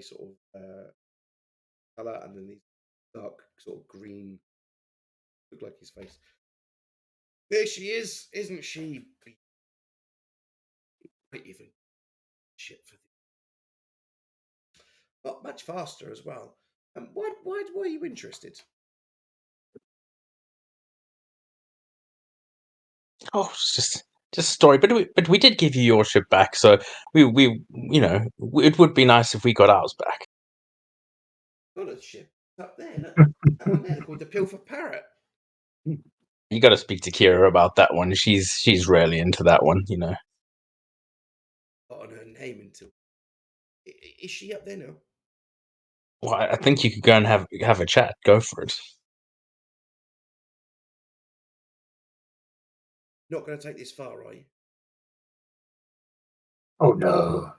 sort of color, and then these dark sort of green look like his face. There she is, isn't she? Might even ship for not much faster as well. Why were you interested? Oh, it's just a story. But we did give you your ship back, so we it would be nice if we got ours back. Not a ship. It's up there. Look. That one there. They're called the Pilfer Parrot. You got to speak to Kira about that one. She's really into that one, you know. Got on her name until. Is she up there now? Well, I think you could go and have a chat. Go for it. Not going to take this far, are you? Oh, no.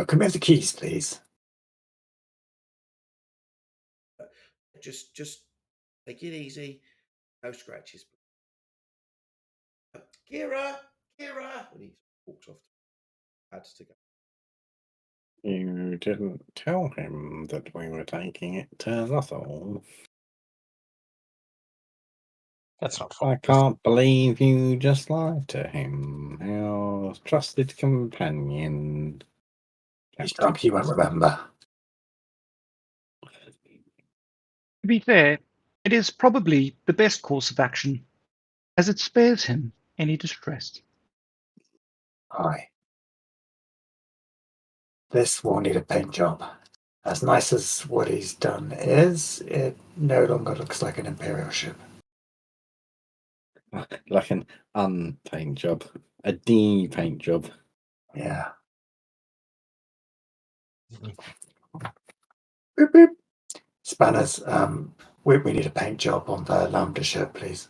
Come here the keys, please. Just take it easy. No scratches. Kira! And he walks off. Had to go. You didn't tell him that we were taking it to Lothal. That's not I fair. can't believe you just lied to him. Your trusted companion. He's drunk, he won't remember. To be fair, it is probably the best course of action, as it spares him any distress. Aye. This won't need a paint job. As nice as what he's done is, it no longer looks like an Imperial ship. Like an unpaint job. A D paint job. Yeah. Mhm. Boop, boop. Spanners, We need a paint job on the Lambda ship, please.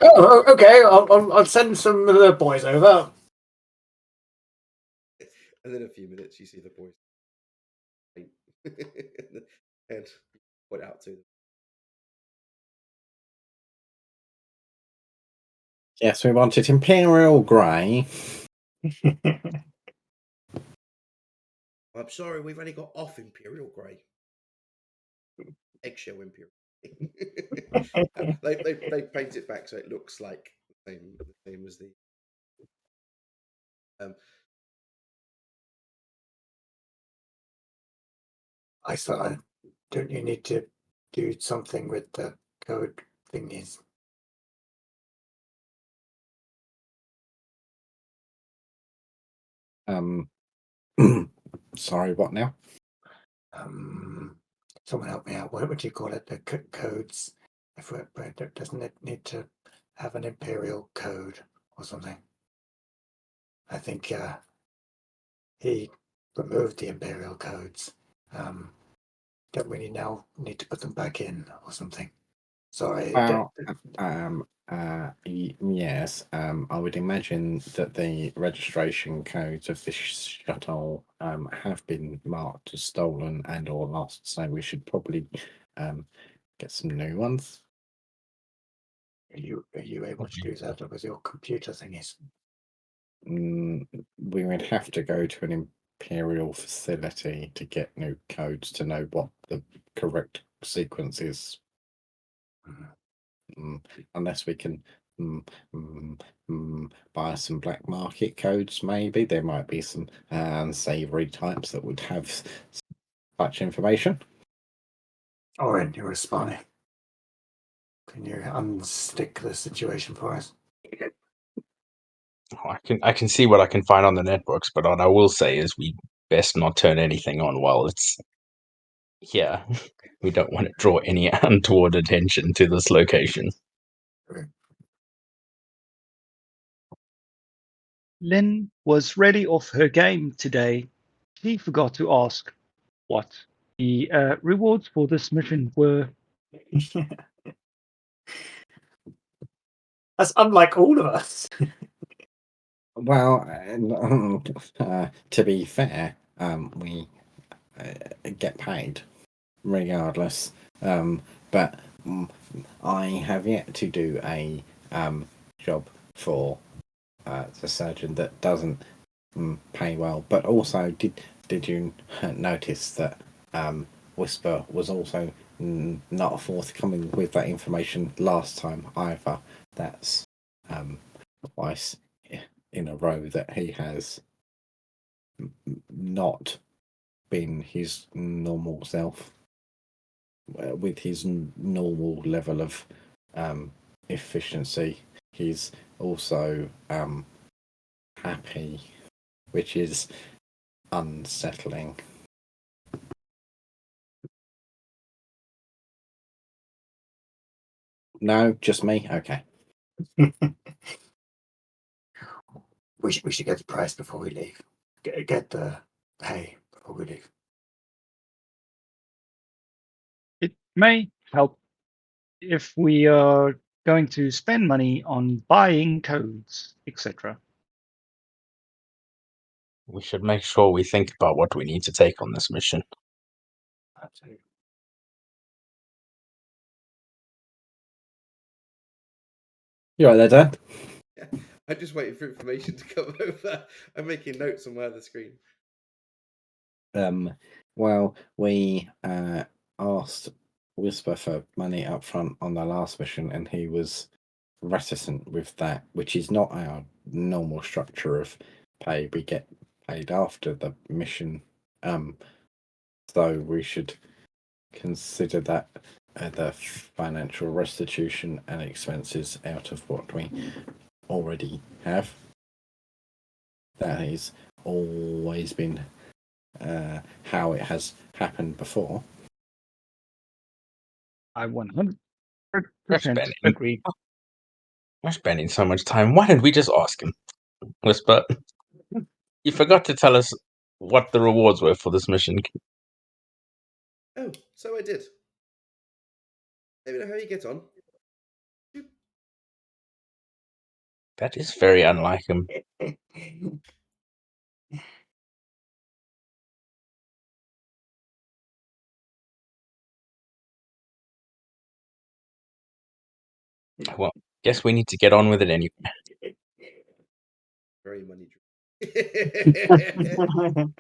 Oh, okay. I'll send some of the boys over. And in a few minutes, you see the boys and point out to them. Yes, we wanted Imperial Grey. I'm sorry, we've only got off Imperial Grey. Eggshell Imperial. They paint it back so it looks like the same as the. I thought, don't you need to do something with the code thingies? Sorry, what now? Someone help me out. What would you call it? The codes. If doesn't it need to have an imperial code or something? I think he removed the imperial codes. Don't we now need to put them back in or something? Sorry. Well, yes. I would imagine that the registration codes of this shuttle have been marked as stolen and or lost, so we should probably get some new ones. Are you able to do that with your computer thingies? We would have to go to an imperial facility to get new codes to know what the correct sequence is. Unless we can buy some black market codes, maybe there might be some unsavory types that would have such information. Oren, you're a spy. Can you unstick the situation for us? I can see what I can find on the networks, but what I will say is we best not turn anything on while it's here. We don't want to draw any untoward attention to this location. Lynn was ready off her game today. She forgot to ask what the rewards for this mission were. That's unlike all of us. Well, to be fair, we get paid regardless. But I have yet to do a job for the surgeon that doesn't pay well. But also, did you notice that Whisper was also not forthcoming with that information last time either? That's twice in a row that he has not been his normal self with his normal level of efficiency. He's also happy, which is unsettling. No, just me? Okay. We should get the price before we leave. Get the pay before we leave. It may help if we are going to spend money on buying codes, etc. We should make sure we think about what we need to take on this mission. Absolutely. You right there, Dan? Yeah, I'm just waiting for information to come over. I'm making notes on my other screen. Well, we asked Whisper for money up front on the last mission, and he was reticent with that, which is not our normal structure of pay. We get paid after the mission, so we should consider that the financial restitution and expenses out of what we already have. That has always been how it has happened before. I 100% spending. agree. We're spending so much time. Why didn't we just ask him? Whisper. You forgot to tell us what the rewards were for this mission. Oh, so I did. Let me know how you get on. That is very unlike him. Well, guess we need to get on with it anyway. Very money driven.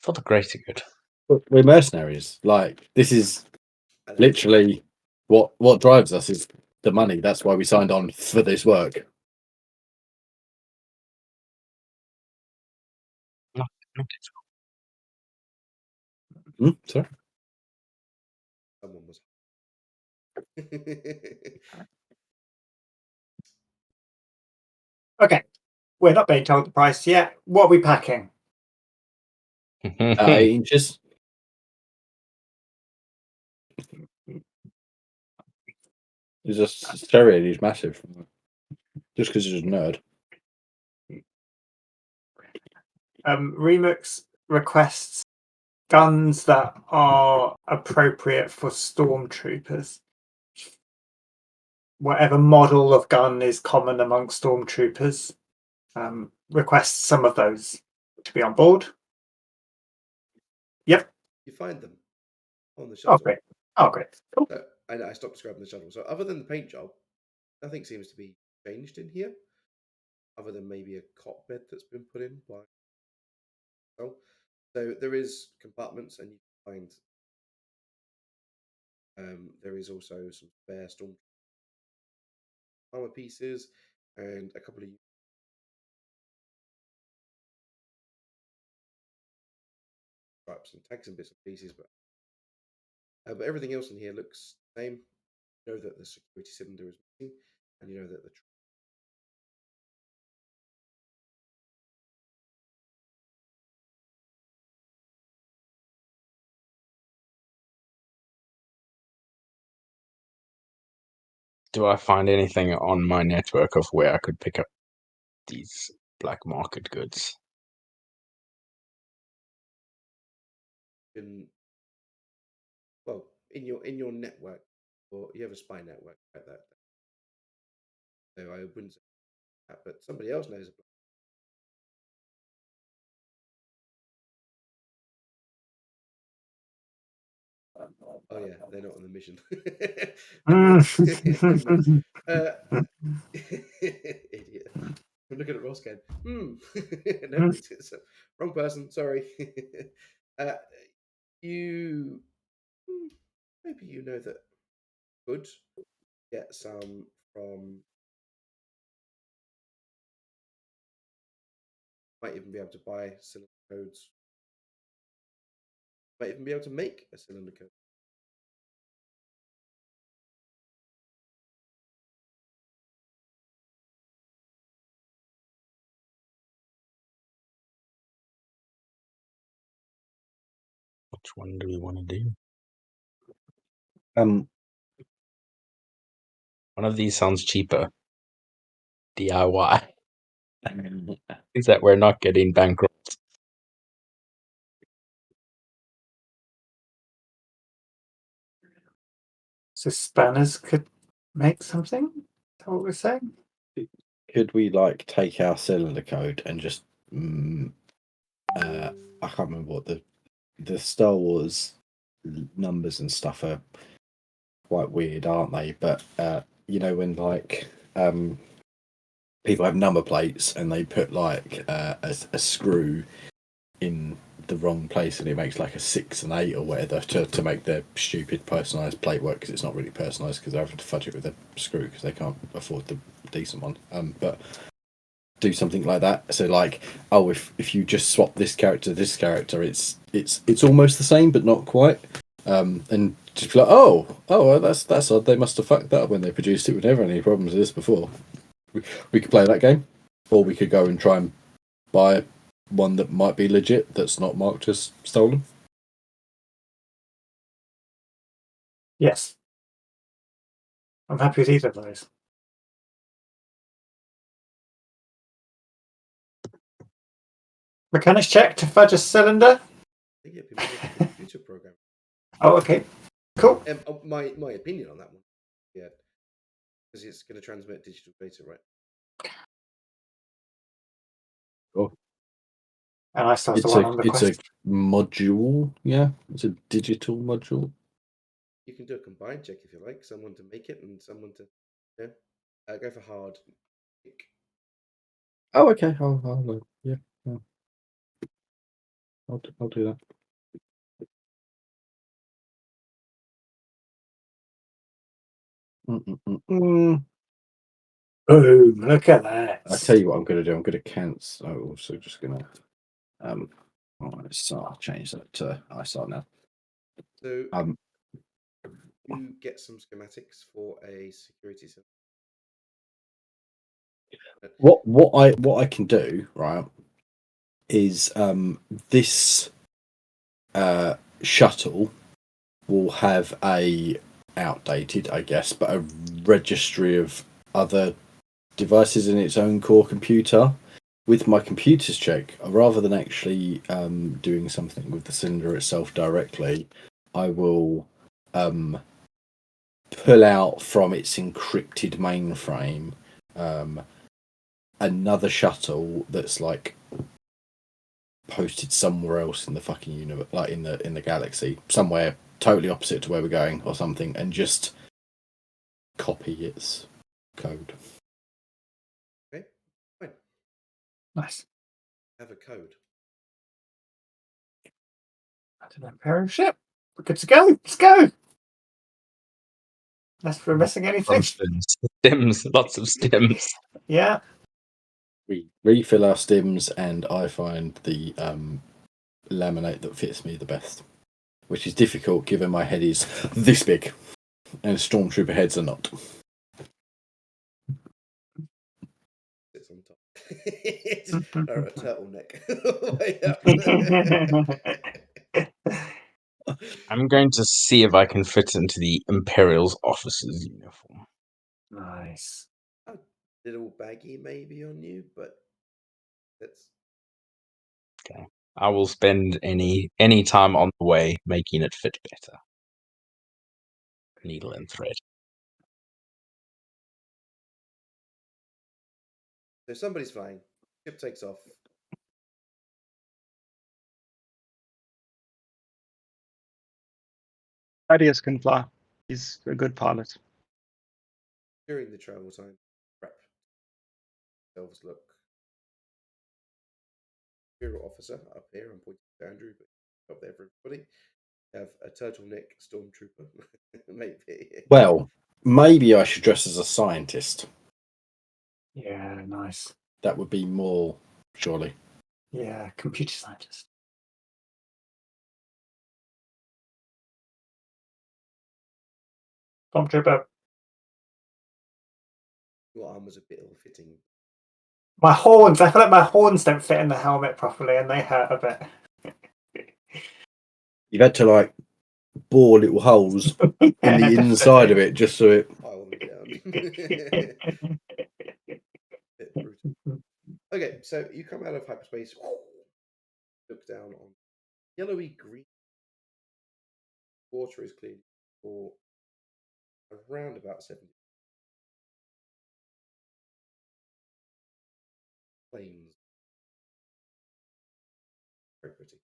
For the greater good. We're mercenaries. Like, this is literally what drives us is the money. That's why we signed on for this work. Sorry. Someone was. Okay, we're not being told the price yet. What are we packing? 8 inches. He's just terrier. He's massive. Just because he's a nerd. Remix requests guns that are appropriate for stormtroopers. Whatever model of gun is common among stormtroopers, requests some of those to be on board. Yep. You find them on the Oh, shuttle. great. Oh, great. Cool. So, I stopped describing the shuttle. So other than the paint job, nothing seems to be changed in here, other than maybe a cot bed that's been put in by. So there is compartments, and you find there is also some spare storm armor pieces and a couple of stripes and tags and bits and pieces, but everything else in here looks the same. You know that the security cylinder is missing, and you know that the Do I find anything on my network of where I could pick up these black market goods? well, in your network, or you have a spy network like that. So I wouldn't say that, but somebody else knows about. Oh yeah, they're not on the mission. Never mind. Idiot. I'm looking at Ross again. No, it's wrong person. Sorry. uh, you maybe you know that could get some from. Might even be able to buy cylinder codes. Might even be able to make a cylinder code. Which one do we want to do? Um, One of these sounds cheaper. DIY. Is that we're not getting bankrupt? So spanners could make something? Is that what we're saying? could we like take our cylinder code and just I can't remember what the Star Wars numbers and stuff are quite weird, aren't they? But you know, when like people have number plates and they put like a screw in the wrong place and it makes like a 6 and 8 or whatever to make their stupid personalized plate work, because it's not really personalized because they're having to fudge it with a screw because they can't afford the decent one. But do something like that. So like, oh, if you just swap this character to this character, it's almost the same but not quite. And just be like, oh, well, that's odd. They must have fucked that up when they produced it. We never had any problems with this before. We could play that game, or we could go and try and buy one that might be legit that's not marked as stolen. Yes. I'm happy with either of those. Mechanics check to fudge a cylinder. I think it'd be more of a computer program. Oh, okay. Cool. My opinion on that one, yeah, because it's going to transmit digital data, right? And I still have the one on the It's a quest. module, yeah. It's a digital module. You can do a combined check if you like. Someone to make it and someone to, yeah. Go for hard. Oh, okay. Yeah. I'll do that. Boom! Look at that. I tell you what I'm going to do. I'm going to cancel. I'm also just going to I'll change that to ISAR now. So you get some schematics for a security system. What I can do, right, is this shuttle will have a outdated, I guess, but a registry of other devices in its own core computer. With my computers check, rather than actually doing something with the cylinder itself directly, I will pull out from its encrypted mainframe another shuttle that's like posted somewhere else in the fucking universe, like in the galaxy, somewhere totally opposite to where we're going or something, and just copy its code. Okay, fine. Nice. Have a code. That's an Imperial ship. We're good to go. Let's go. Unless we're missing anything. Stims, lots of stims. Yeah. We refill our stims, and I find the laminate that fits me the best, which is difficult given my head is this big, and stormtrooper heads are not. Sits on top. It's a turtleneck. Way up. I'm going to see if I can fit into the Imperial's officer's uniform. Nice. A little baggy maybe on you, but that's Okay. I will spend any time on the way making it fit better. Needle and thread. so somebody's flying. Ship takes off. Thaddeus can fly. He's a good pilot. During the travel time, prep. Themselves look. Imperial officer up here. I'm pointing to Andrew, but up there for everybody. Have a turtleneck stormtrooper, maybe. Well, maybe I should dress as a scientist. Yeah, nice. That would be more, surely. Yeah, computer scientist. Stormtrooper. Your arm was a bit ill-fitting. My horns. I feel like my horns don't fit in the helmet properly, and they hurt a bit. You've had to like bore little holes in the inside of it just so it. Pile them down. Bit brutal. Okay, so you come out of hyperspace, look down on yellowy green. Water is clean for around about 70 planes. Very pretty.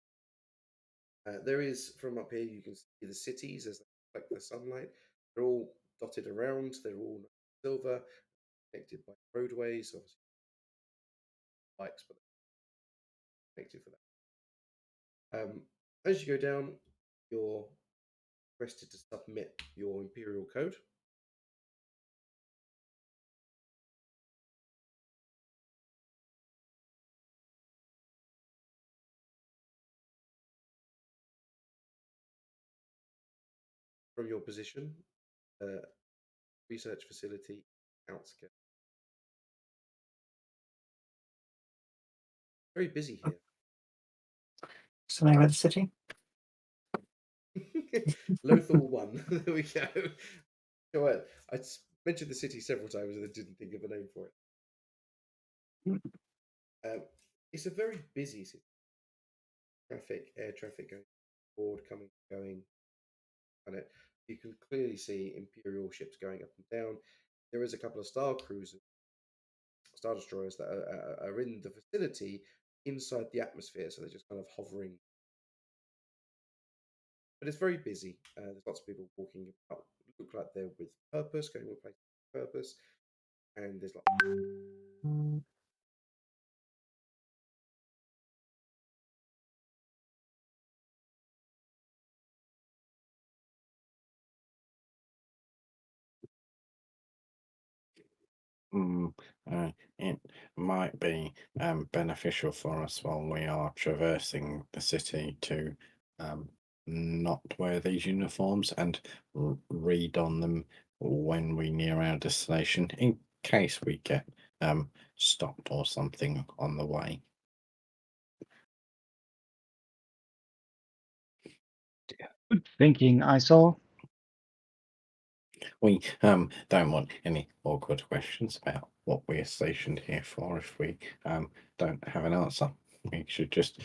There is, from up here, you can see the cities as they reflect the sunlight. They're all dotted around. They're all silver, connected by roadways, obviously bikes, but connected for that. As you go down, you're requested to submit your imperial code. From your position, research facility, outskirts. Very busy here. What's the name of the city? Lothal 1. There we go. So, I mentioned the city several times and I didn't think of a name for it. It's a very busy city. traffic, air traffic going forward, coming, going. And you can clearly see Imperial ships going up and down. There is a couple of Star Cruisers, Star Destroyers that are in the vicinity inside the atmosphere, so they're just kind of hovering. But it's very busy. There's lots of people walking about, look like they're with purpose, going with place with purpose, and there's like It might be beneficial for us while we are traversing the city to not wear these uniforms and read on them when we near our destination in case we get stopped or something on the way. Good thinking, I saw. We don't want any awkward questions about what we're stationed here for if we don't have an answer. We should just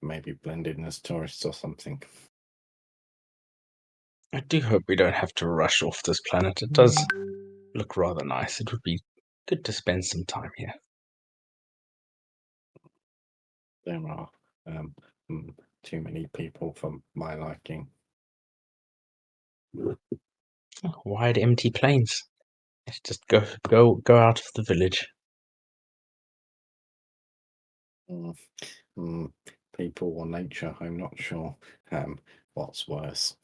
maybe blend in as tourists or something. I do hope we don't have to rush off this planet. It does look rather nice. It would be good to spend some time here. There are too many people for my liking. Wide, empty plains. Let's just go out of the village. People or nature, I'm not sure what's worse.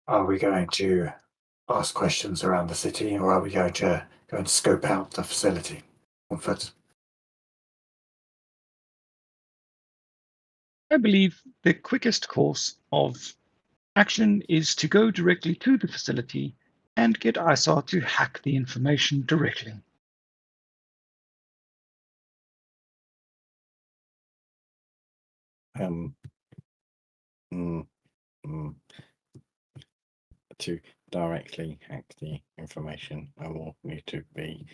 Are we going to ask questions around the city, or are we going to go and scope out the facility on foot? I believe the quickest course of action is to go directly to the facility and get ISAR to hack the information directly. Um, mm, mm, to directly hack the information, I will need to be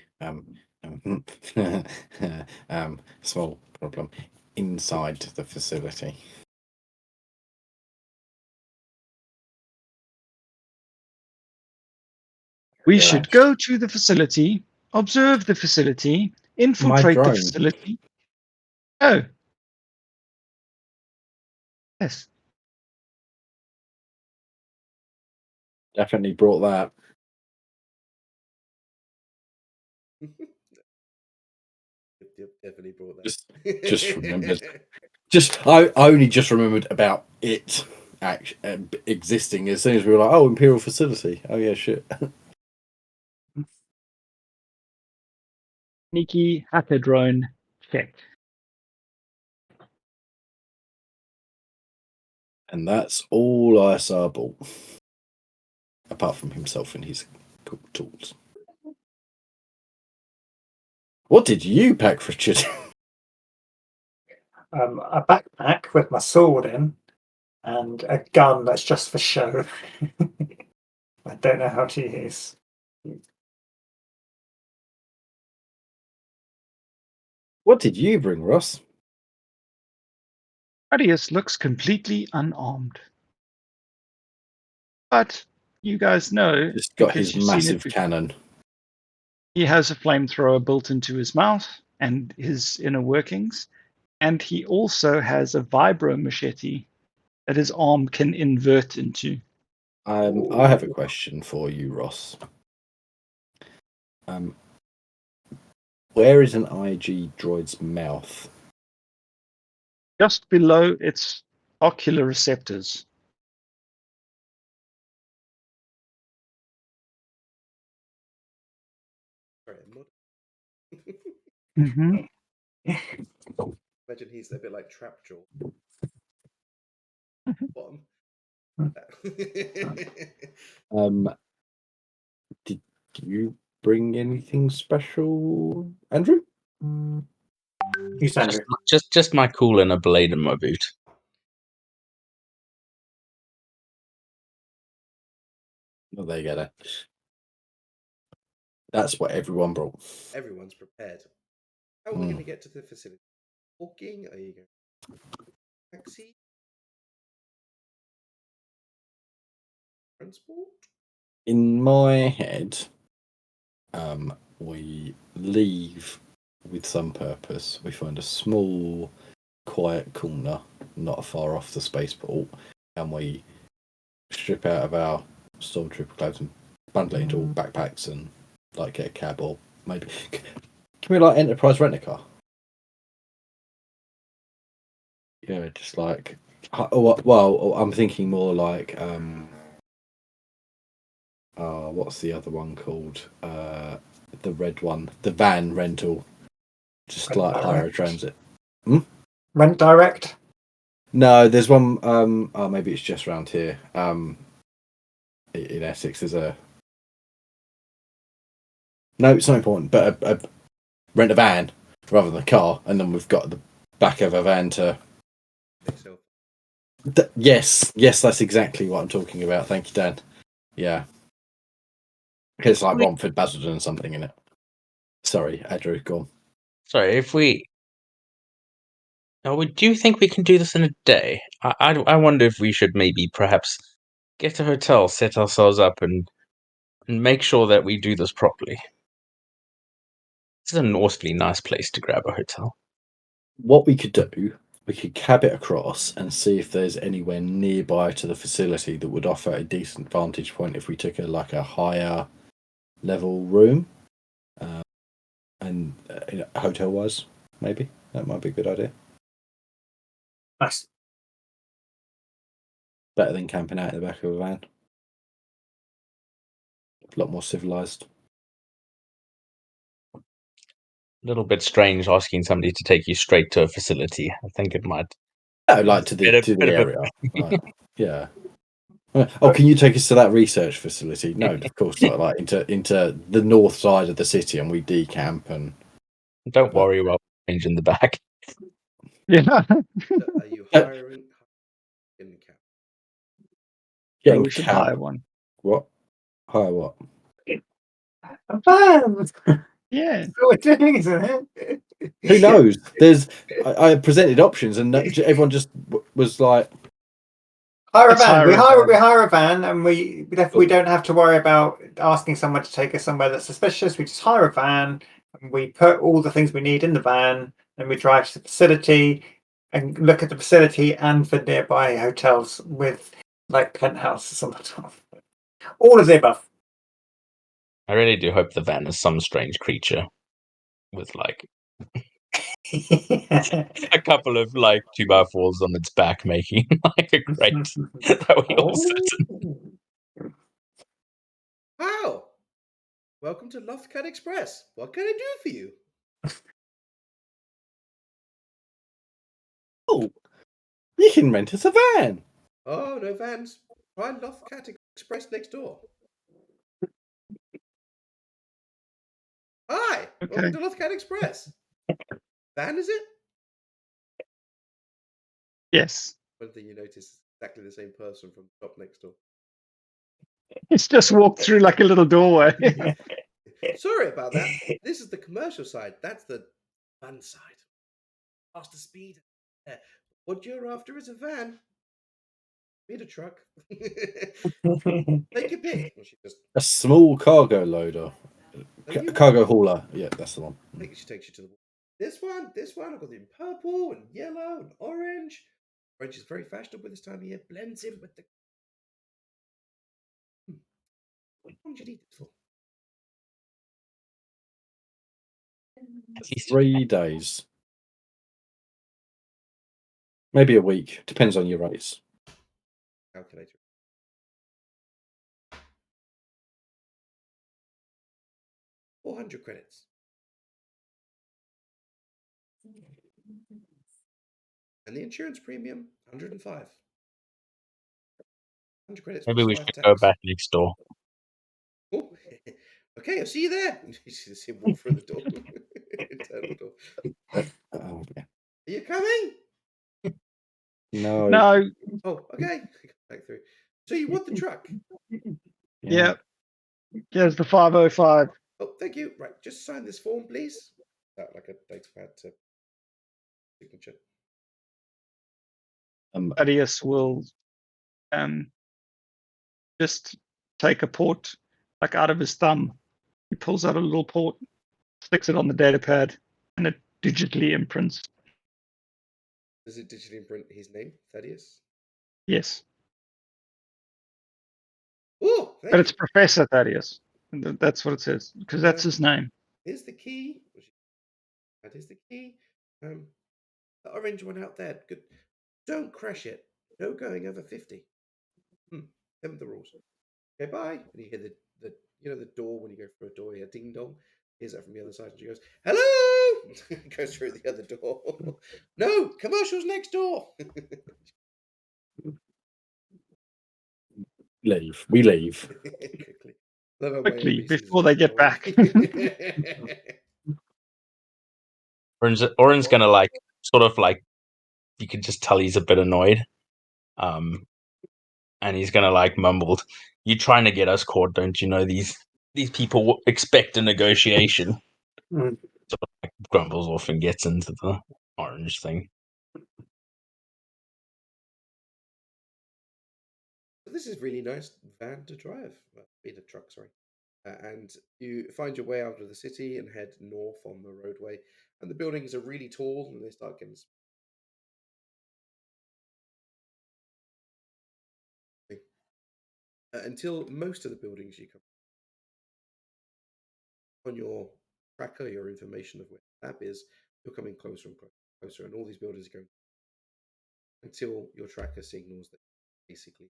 small problem inside the facility. We Yeah, should go to the facility, observe the facility, infiltrate the drone. facility. Oh. Yes. Definitely brought that. definitely brought that. Just remembered. I only just remembered about it existing as soon as we were like, oh, Imperial facility. Oh yeah, shit. Sneaky hacker drone check. And that's all ISR bought, apart from himself and his cool tools. What did you pack, Richard? a backpack with my sword in and a gun that's just for show. I don't know how to use. What did you bring, Ross? Radius looks completely unarmed. But you guys know, Just got because his you've seen it massive before, cannon. he has a flamethrower built into his mouth and his inner workings. And he also has a vibro machete that his arm can invert into. I have a question for you, Ross. Where is an IG droid's mouth? Just below its ocular receptors. Sorry, mod. Mm-hmm. Imagine he's a bit like Trapjaw. Bottom. Did you bring anything special, Andrew? Who's Andrew? Just my cool and a blade in my boot. Well, there you go. That's what everyone brought. Everyone's prepared. How are we going to get to the facility? Walking? Are you going taxi? Transport? In my head, we leave with some purpose. We find a small, quiet corner, not far off the spaceport, and we strip out of our stormtrooper clothes and bundle it into all backpacks and like get a cab or maybe can we like Enterprise rent a car? Yeah, just like well, I'm thinking more like what's the other one called? The red one, the van rental. Just Rent like hire a direct. transit. Rent direct. No, there's one. Oh, maybe it's just around here. In Essex, there's a. No, it's not important. But a rent a van rather than a car, and then we've got the back of a van to. So, Yes, that's exactly what I'm talking about. Thank you, Dan. Yeah, it's like Romford, Basildon, and something in it. Sorry, Andrew, go on. Sorry, if we. Do you think we can do this in a day? I wonder if we should maybe perhaps get a hotel, set ourselves up, and make sure that we do this properly. This is an awfully nice place to grab a hotel. What we could do, we could cab it across and see if there's anywhere nearby to the facility that would offer a decent vantage point if we took a higher level room, and hotel wise, maybe that might be a good idea. Nice. Better than camping out in the back of a van. A lot more civilized. A little bit strange asking somebody to take you straight to a facility. I think it might. Oh, like to the Bit of a- area. Like, yeah. Oh, can you take us to that research facility? No, of course not. Like into the north side of the city, and we decamp and. Don't worry about change in the back. Yeah. are you hiring in the cab? Getting We should cab. hire one. What? Hire what? A van. Yeah. That's what we're doing, isn't it? Who knows? There's. I presented options, and everyone just was like, Hire a Let's van. hire We a hire van. we hire a van, and we don't have to worry about asking someone to take us somewhere that's suspicious. We just hire a van, and we put all the things we need in the van, and we drive to the facility and look at the facility and the nearby hotels with like penthouses on the top. All of the above. I really do hope the van is some strange creature with like a couple of like 2x4s on its back, making like a crate that we all sit in. Wow! Welcome to Lothcat Express. What can I do for you? "Oh, you can rent us a van." Oh, no vans. Try Lothcat Express next door. Hi! Okay. Welcome to Lothcat Express. Van, is it? Yes. One thing you notice is exactly the same person from the shop next door. It's just walked through like a little doorway. Sorry about that. This is the commercial side. That's the fun side. Faster speed. Yeah. What you're after is a van. Need a truck. Take your pick. Well, she just A small cargo loader, cargo hauler. Yeah, that's the one. she takes you to the this one. I've got it in purple and yellow and orange. Orange is very fashionable this time of year. Blends in with the. What long do you need it for? At least 3 days, maybe a week. Depends on your race. Calculator. 400 credits. And the insurance premium, 105. 100 credits maybe plus we 5 should go tax. back next door. Oh, okay, I'll see you there. You see him walk through the door, internal door. Oh, yeah. Are you coming? No. No. Oh, okay. Back through. So you want the truck? Yeah. There's the 505. Oh, thank you. Right, just sign this form, please. That like a data pad to signature. Thaddeus will just take a port like out of his thumb. He pulls out a little port, sticks it on the data pad, and it digitally imprints. Does it digitally imprint his name, Thaddeus? Yes. Oh, But thank it's you. Professor Thaddeus. That's what it says, because that's his name. Here's the key. That is the key. The orange one out there. Good. Don't crash it. No going over 50. Them the rules. Okay, bye. And you hear the the door when you go through a door, you hear ding dong. Hears that from the other side, and she goes, "Hello!" Goes through the other door. No, commercials next door. Leave. We leave. Quickly. Love how my Quickly, NPCs are before just they get annoying. back. Orin's gonna like sort of like, you can just tell he's a bit annoyed. And he's gonna like mumble, "You trying to get us caught, don't you know these people expect a negotiation." Mm. So like, grumbles off and gets into the orange thing. This is really nice van to drive. Well, be the truck, sorry. And you find your way out of the city and head north on the roadway. And the buildings are really tall, and they start getting until most of the buildings you come on your tracker, your information of where the map is, you're coming closer and closer, and all these buildings are going until your tracker signals that basically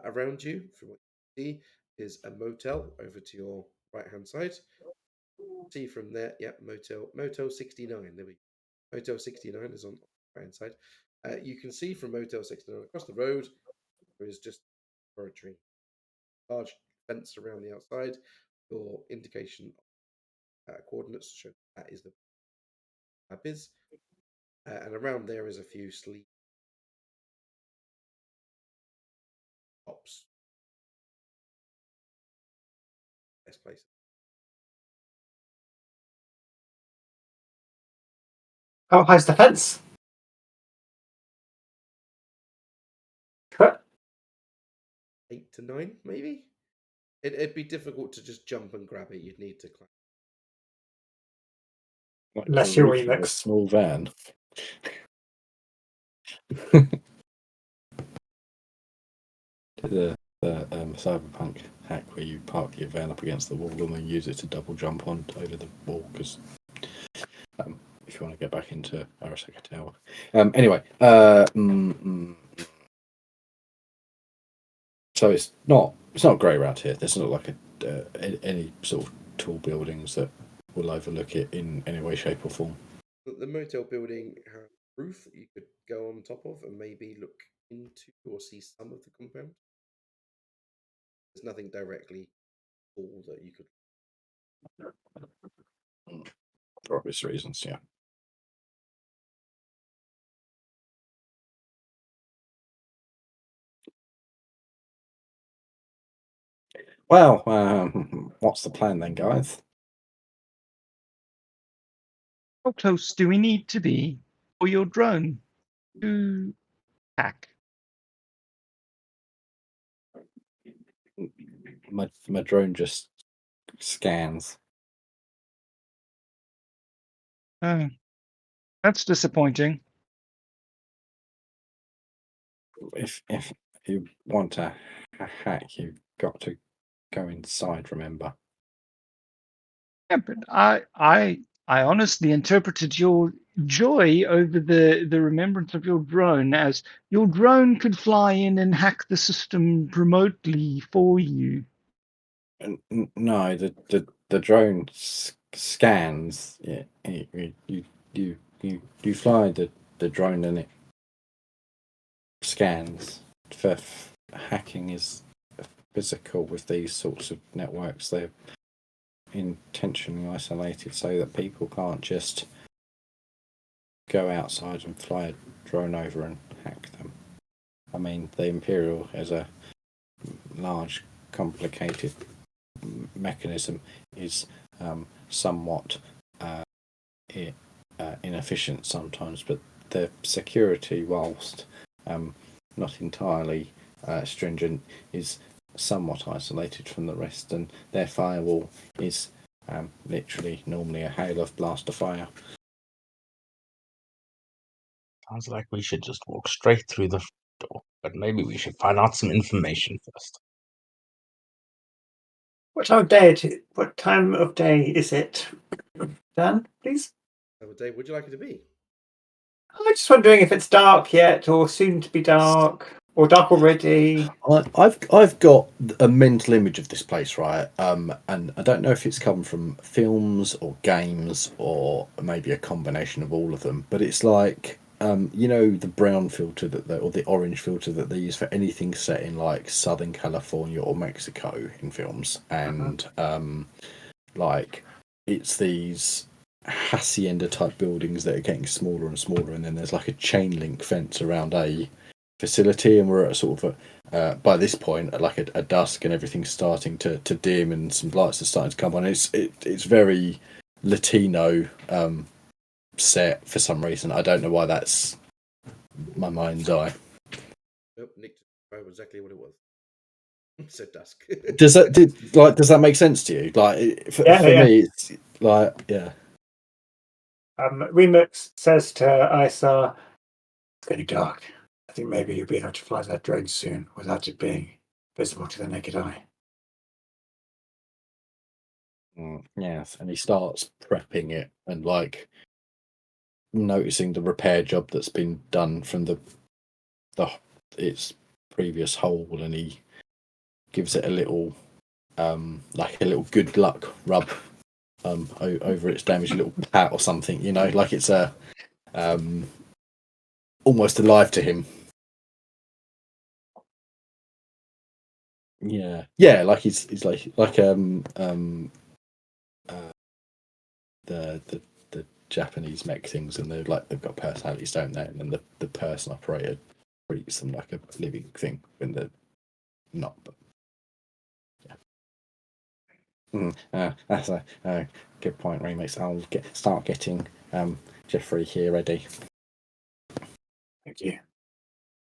around you, from what you see, is a motel over to your right hand side. See from there, yeah, Motel 69. There we go. Motel 69 is on the right hand side. You can see from Motel 69 across the road, there is just a laboratory, large fence around the outside. Your indication coordinates show that is the lab is. And around there is a few sleep shops. Best place. How high's the fence? 8 to 9, maybe? It'd be difficult to just jump and grab it. You'd need to climb. Like Unless the you're roof of a remix. small van. the cyberpunk hack where you park your van up against the wall and then use it to double jump on over the wall, because if you want to get back into Arasaka Tower. Anyway, so it's not great around here. There's not like any sort of tall buildings that will overlook it in any way, shape, or form. The motel building has a roof that you could go on top of and maybe look into or see some of the compound. There's nothing directly tall that you could. For obvious reasons, yeah. Well, what's the plan then, guys? How close do we need to be for your drone to hack? My drone just scans. Oh, that's disappointing. If you want to hack, you've got to go inside. Remember. Yeah, but I honestly interpreted your joy over the remembrance of your drone as your drone could fly in and hack the system remotely for you. No, the drone scans. Yeah, you fly the drone and it scans. For hacking is physical with these sorts of networks. They're intentionally isolated so that people can't just go outside and fly a drone over and hack them. I mean, the Imperial has a large, complicated mechanism is somewhat inefficient sometimes, but their security, whilst not entirely stringent, is somewhat isolated from the rest, and their firewall is literally normally a hail of blaster fire. Sounds like we should just walk straight through the door, but maybe we should find out some information first. What time of day is it? Dan, please. Dave, would you like it to be? I'm just wondering if it's dark yet, or soon to be dark, or dark already. I've got a mental image of this place, right? And I don't know if it's come from films or games or maybe a combination of all of them. But it's like the brown filter or the orange filter that they use for anything set in like Southern California or Mexico in films, and like it's these hacienda type buildings that are getting smaller and smaller, and then there's like a chain link fence around a facility, and we're at sort of by this point at like a dusk, and everything's starting to dim, and some lights are starting to come on. It's very Latino set for some reason. I don't know why that's my mind's eye. Nope, Nick described exactly what it was. So dusk. Does that make sense to you? Like for me, it's like Remix says to Isa, "It's getting dark. I think maybe you'll be able to fly that drone soon without it being visible to the naked eye." Yes, and he starts prepping it and like noticing the repair job that's been done from the its previous hole, and he gives it a little like a little good luck rub over its damage, a little pat or something, like it's a almost alive to him. Yeah, like he's like the Japanese mech things, and they've got personalities, don't they? And then the person operator treats them like a living thing when they're not. But yeah, that's a good point, Remix. I'll start getting Jeffrey here ready. Thank you.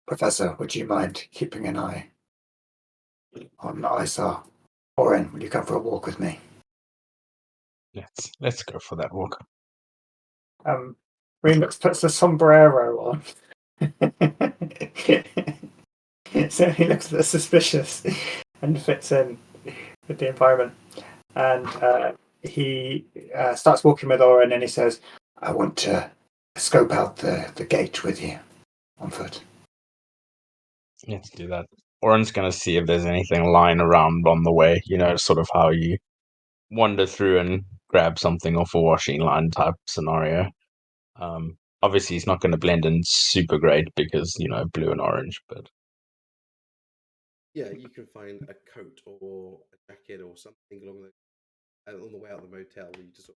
Professor, would you mind keeping an eye on Isa? Oren, will you come for a walk with me? Let's go for that walk. Remix puts the sombrero on. So he looks a bit suspicious and fits in with the environment. And he starts walking with Oren, and he says, "I want to scope out the gate with you on foot." Let's do that. Oren's going to see if there's anything lying around on the way, sort of how you wander through and grab something off a washing line type scenario. Obviously, he's not going to blend in super great because, blue and orange, but yeah, you can find a coat or a jacket or something on the way out of the motel. You just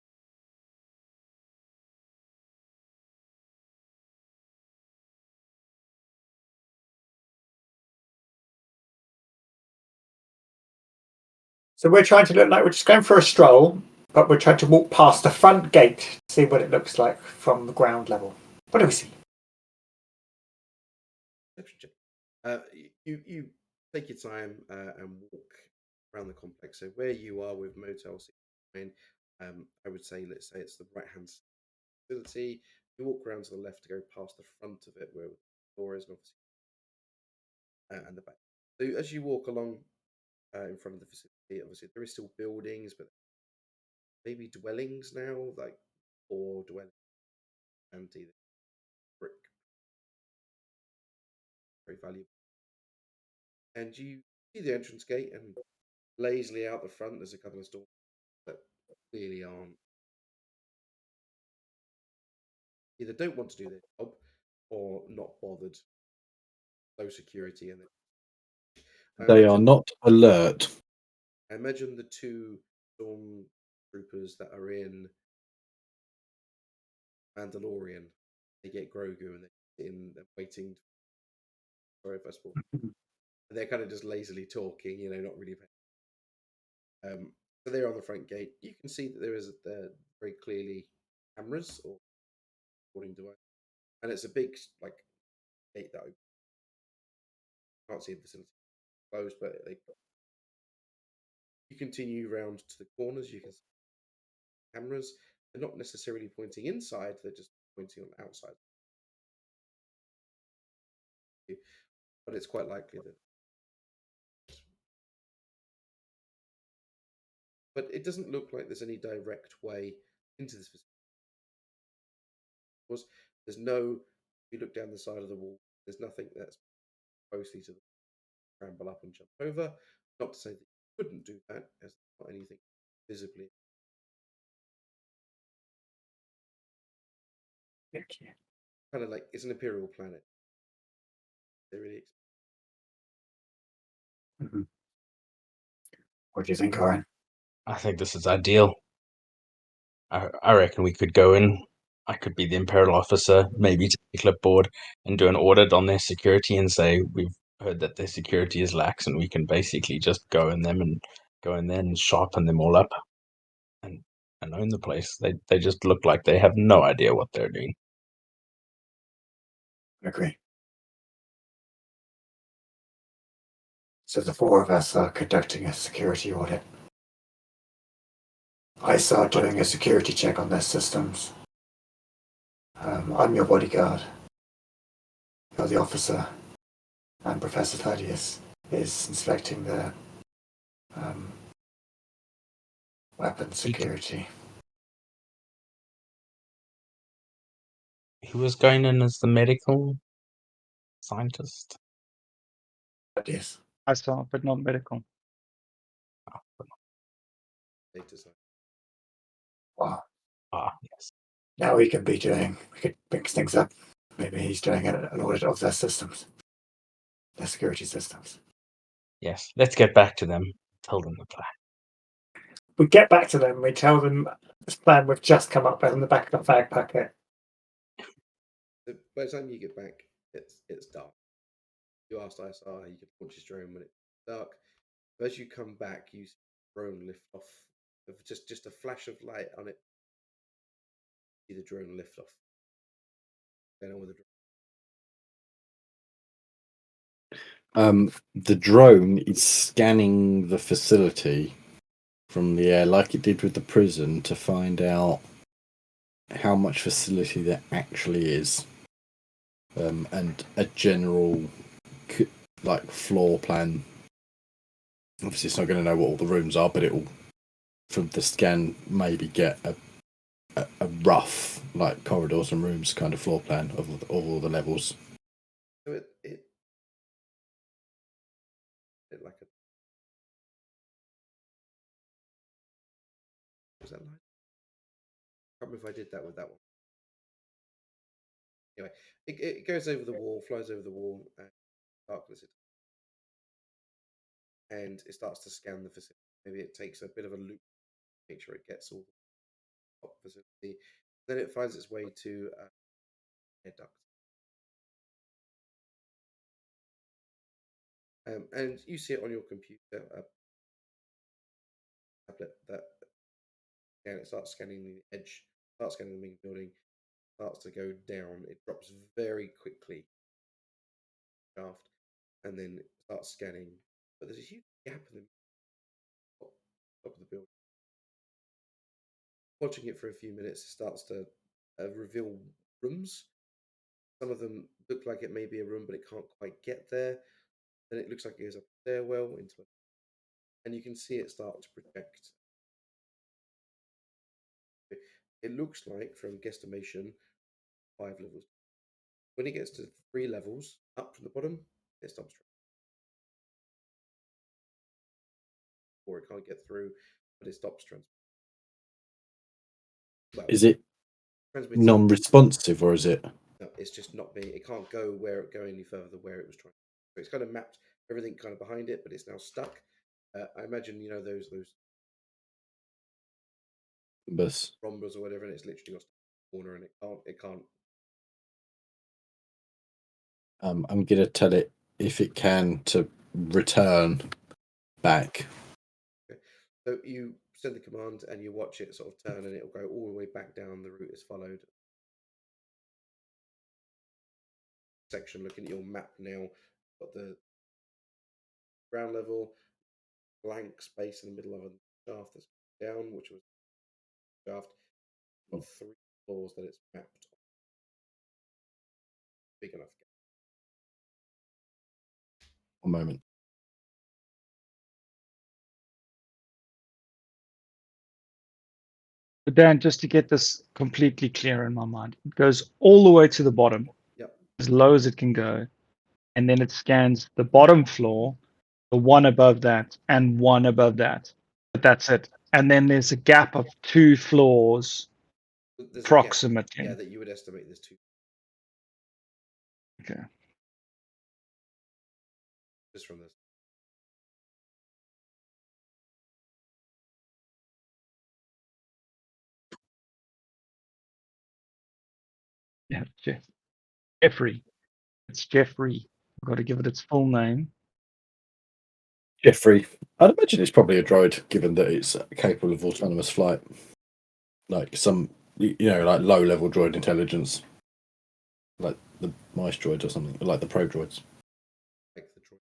So we're trying to look like we're just going for a stroll, but we're trying to walk past the front gate to see what it looks like from the ground level. What do we see? perception check. You take your time and walk around the complex. So where you are with Motel 69, I would say, let's say it's the right hand facility. You walk around to the left to go past the front of it, where the door is, and obviously, and the back. So as you walk along in front of the facility, obviously there is still buildings, but maybe dwellings now, like 4 dwellings, and either brick, very valuable. And you see the entrance gate, and lazily out the front, there's a couple of stores that clearly aren't either don't want to do their job or not bothered. Low security, and They are not alert. I imagine the 2 storm troopers that are in Mandalorian. They get Grogu and they're waiting. Sorry if I spoil. They're kind of just lazily talking, not really. So they're on the front gate. You can see that there is very clearly cameras or recording device, and it's a big like gate that opens. Can't see the facility closed, but you continue round to the corners. You can see cameras. They're not necessarily pointing inside; they're just pointing on the outside. But it's quite likely that. But it doesn't look like there's any direct way into this facility. Of course, there's no. If you look down the side of the wall, there's nothing that's closely to the scramble up and jump over. Not to say that you couldn't do that, as there's not anything visibly. Okay. Kind of like it's an imperial planet. They're really. Mhm. What do you think, Corin? I think this is ideal. I reckon we could go in. I could be the imperial officer, maybe take a clipboard and do an audit on their security and say we've heard that their security is lax, and we can basically just go in there and sharpen them all up and own the place. They just look like they have no idea what they're doing. I agree. So the four of us are conducting a security audit. I start doing a security check on their systems. I'm your bodyguard. You're the officer. And Professor Thaddeus is inspecting the weapon security. He was going in as the medical scientist. Thaddeus. I saw, but not medical. Data science. Wow. Yes. Now we could mix things up. Maybe he's doing an audit of their systems, their security systems. Yes. Let's get back to them. Tell them the plan. We get back to them. We tell them this plan we've just come up with in the back of the fag packet. So by the time you get back, it's dark. You asked ISR, you can launch his drone when it's dark. But as you come back, you see the drone lift off. With just a flash of light on it. See the drone lift off. Going on with the drone. The drone is scanning the facility from the air like it did with the prison to find out how much facility there actually is, and a general like floor plan. Obviously, it's not going to know what all the rooms are, but it'll, from the scan, maybe get a rough like corridors and rooms kind of floor plan of all the levels. So it like a. Was that light? I can't remember if I did that with that one. Anyway, it goes over the wall, flies over the wall, and darkness. And it starts to scan the facility. Maybe it takes a bit of a loop, make sure it gets all the top facility. Then it finds its way to air duct. And you see it on your computer, tablet, that again it starts scanning the edge, starts scanning the main building, starts to go down. It drops very quickly, shaft, and then it starts scanning. But there's a huge gap in the top of the building. Watching it for a few minutes, it starts to reveal rooms. Some of them look like it may be a room, but it can't quite get there. Then it looks like it goes up a stairwell into a, and you can see it start to project. It looks like, from guesstimation, 5 levels. When it gets to 3 levels up from the bottom, it stops. Or it can't get through, but it stops Is it transmitting. non-responsive, or is it? No, it's just not being. It can't go any further where it was trying. So it's kind of mapped everything kind of behind it, but it's now stuck. I imagine those Bus. rhombus or whatever, and it's literally got a corner, and it can't. I'm gonna tell it, if it can, to return back. Okay. So you send the command and you watch it sort of turn, and it'll go all the way back down the route it's followed. Section, looking at your map now, got the ground level, blank space in the middle of a shaft that's down, which was shaft. Got 3 floors that it's mapped on. Big enough. One moment. But Dan, just to get this completely clear in my mind, it goes all the way to the bottom, Yep. as low as it can go, and then it scans the bottom floor, the one above that, and one above that. But that's it. And then there's a gap of 2 floors There's approximately. a gap, that you would estimate there's 2. Okay. Just from this. Yeah, Jeffrey. It's Jeffrey. I've got to give it its full name. Jeffrey. I'd imagine it's probably a droid, given that it's capable of autonomous flight. Like some, like low-level droid intelligence, like the mice droids or something, like the pro droids. Like the droid.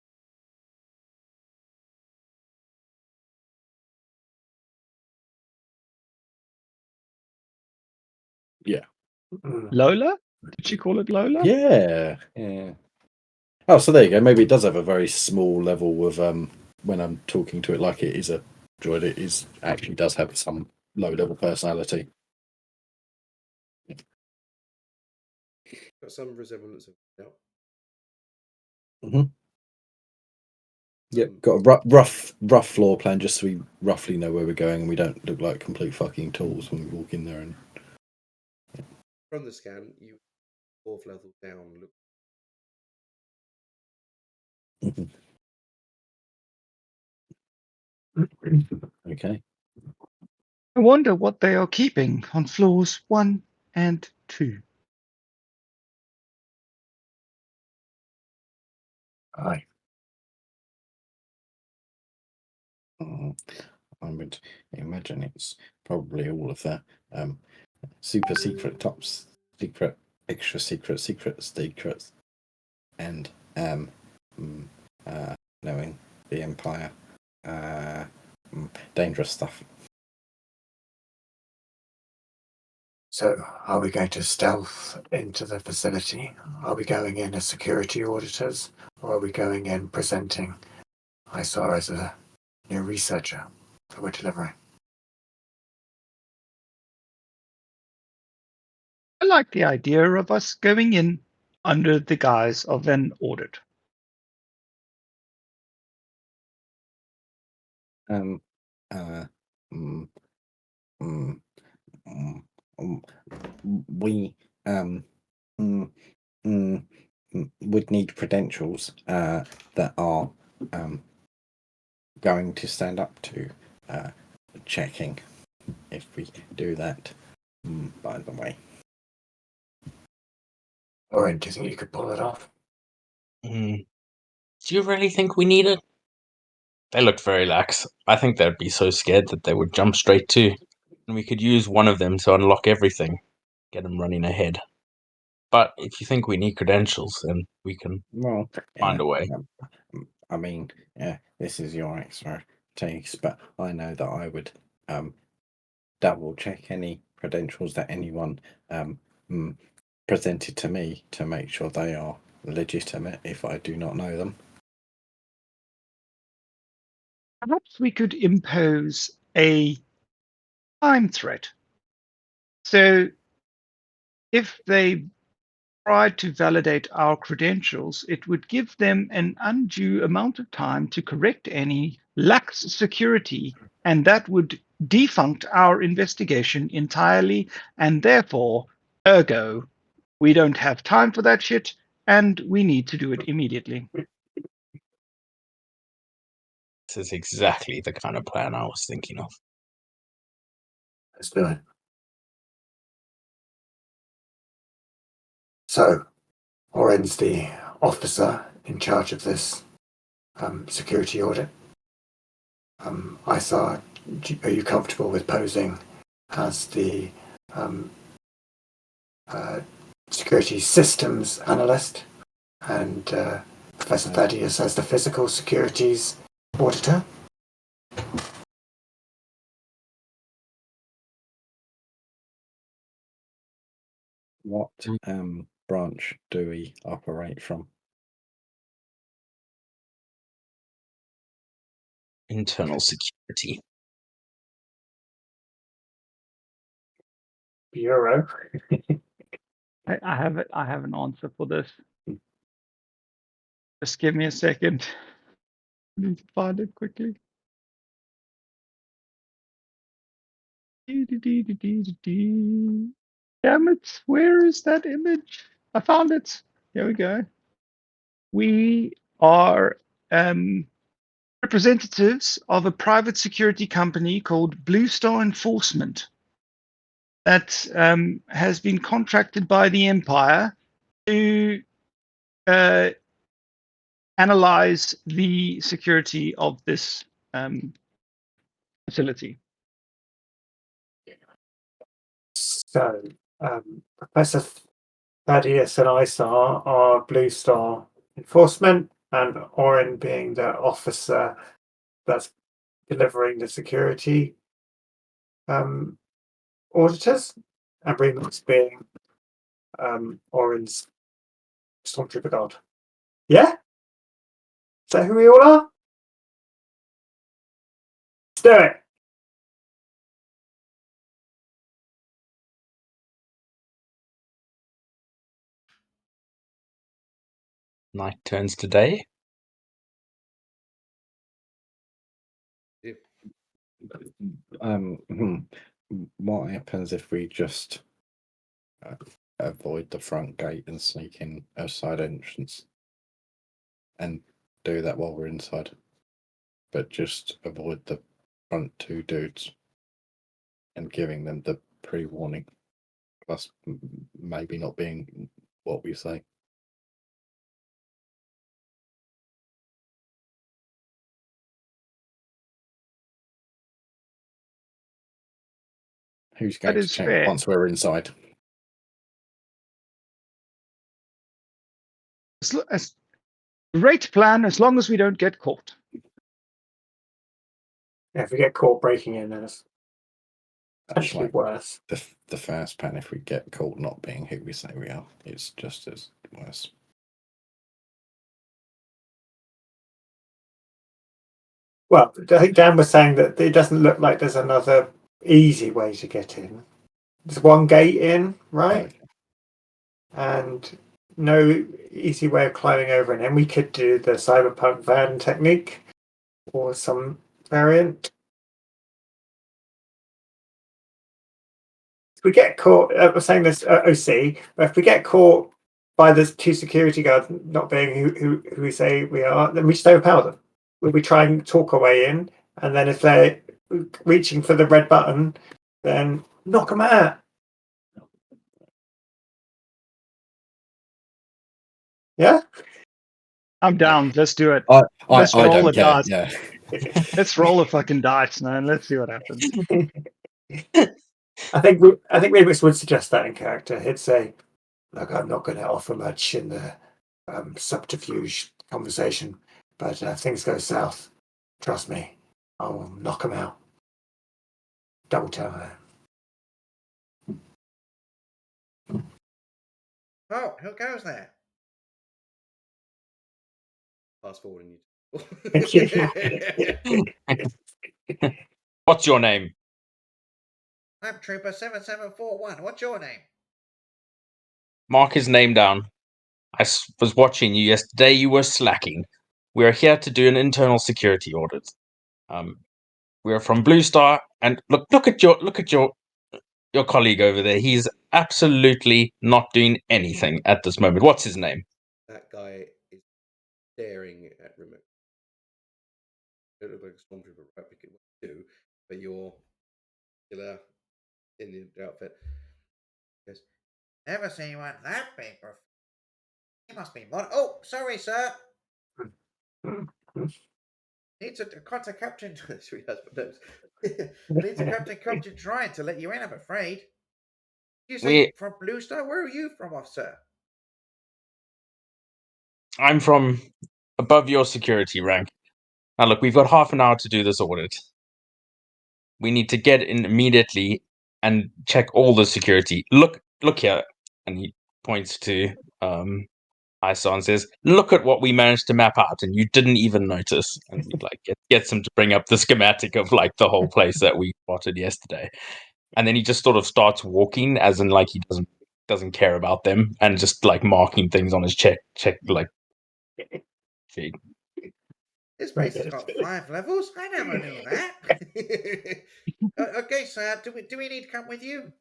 Yeah. Lola? Did she call it Lola? Yeah. Oh, so there you go. Maybe it does have a very small level of when I'm talking to it like it is a droid, it actually does have some low-level personality. Got some resemblance of. Yep. Mm-hmm. Yep, got a rough floor plan just so we roughly know where we're going and we don't look like complete fucking tools when we walk in there. And from the scan, you 4th level down. Look. Okay. I wonder what they are keeping on floors 1 and 2. Aye. I would imagine it's probably all of the super secret, top secret, extra secret, secrets, and knowing the Empire, dangerous stuff. So, are we going to stealth into the facility? Are we going in as security auditors? Or are we going in presenting ISAR as a new researcher that we're delivering? I like the idea of us going in under the guise of an audit. Um, uh, mm, mm, mm, mm, we mm, mm, would need credentials that are going to stand up to checking if we do that. By the way, Or do you think you could pull it off? Do you really think we need it? They looked very lax. I think they'd be so scared that they would jump straight to, and we could use one of them to unlock everything, get them running ahead. But if you think we need credentials, then we can well, find a way. I mean, this is your expertise, but I know that I would double check any credentials that anyone presented to me to make sure they are legitimate if I do not know them. Perhaps we could impose a time threat. So if they tried to validate our credentials, it would give them an undue amount of time to correct any lax security, and that would defunct our investigation entirely, and therefore, ergo, we don't have time for that shit, and we need to do it immediately. This is exactly the kind of plan I was thinking of. Let's do it. So, Oren's the officer in charge of this security audit. ISAR are you comfortable with posing as the security systems analyst and Professor Thaddeus as the physical securities auditor? What branch do we operate from? Internal security. Bureau. I have it. I have an answer for this. Just give me a second. I need to find it quickly. Damn it! Where is that image? I found it. Here we go. We are representatives of a private security company called Blue Star Enforcement that has been contracted by the Empire to analyze the security of this facility. So, Professor Thaddeus and Isar are Blue Star Enforcement, and Orin being the officer that's delivering the security auditors, and Remix being Orin's Stormtrooper Guard. Yeah? Is that who we all are? Let's do it! Night turns to day. What happens if we just avoid the front gate and sneak in a side entrance and do that while we're inside, but just avoid the front two dudes and giving them the pre-warning, plus maybe not being what we say? Who's going That to is check fair. once we're inside? As great plan, as long as we don't get caught. Yeah, if we get caught breaking in, then it's That's actually like worse. the first plan. If we get caught not being who we say we are, it's just as worse. Well, I think Dan was saying that it doesn't look like there's another easy way to get in. There's one gate in, right? Okay. And no easy way of climbing over. And then we could do the cyberpunk van technique or some variant. If we get caught, I was saying this OC, but if we get caught by the two security guards not being who we say we are, then we just overpower them. We try and talk our way in, and then if they're reaching for the red button, then knock them out. Yeah? I'm down. Let's do it. I Let's roll don't the care. dice. Yeah. Let's roll the fucking dice, man. Let's see what happens. I think Remix would suggest that in character. He'd say, "Look, I'm not going to offer much in the subterfuge conversation, but if things go south, trust me, I'll knock them out. Double tell her." Oh, who goes there? Fast forwarding you. What's your name? I'm Trooper 7741. What's your name? Mark his name down. Was watching you yesterday. You were slacking. We are here to do an internal security audit. We are from Blue Star, and look at your colleague over there. He's absolutely not doing anything at this moment. What's his name? That guy is staring at remote. It look like a stormtrooper replicate what you do, but you're killer Indian outfit. Goes, never seen one that big before. He must be mod. Oh, sorry, sir. Needs a contact Captain. Sweet husband knows. Needs a Captain Trying to let you in, I'm afraid. You say We from Blue Star? Where are you from, officer? I'm from above your security rank. Now look, we've got half an hour to do this audit. We need to get in immediately and check all the security. Look here. And he points to ISO and says, look at what we managed to map out, and you didn't even notice. And he like gets him to bring up the schematic of like the whole place that we spotted yesterday. And then he just sort of starts walking, as in like he doesn't care about them, and just like marking things on his check like sheet. This place has got 5 levels. I never knew that. Okay, sir. Do we need to come with you?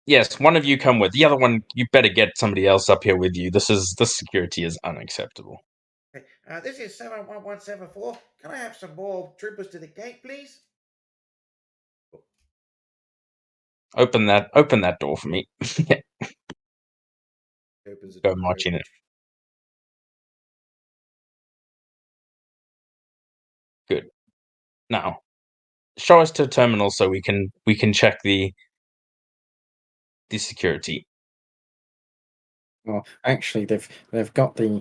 Yes, one of you come with. The other one, you better get somebody else up here with you. This security is unacceptable. Okay, this is 71174. Can I have some more troopers to the gate, please? Open that door for me. He opens the Go door very marching it. Good. Now, show us to the terminal so we can check the security. Well, actually, they've got the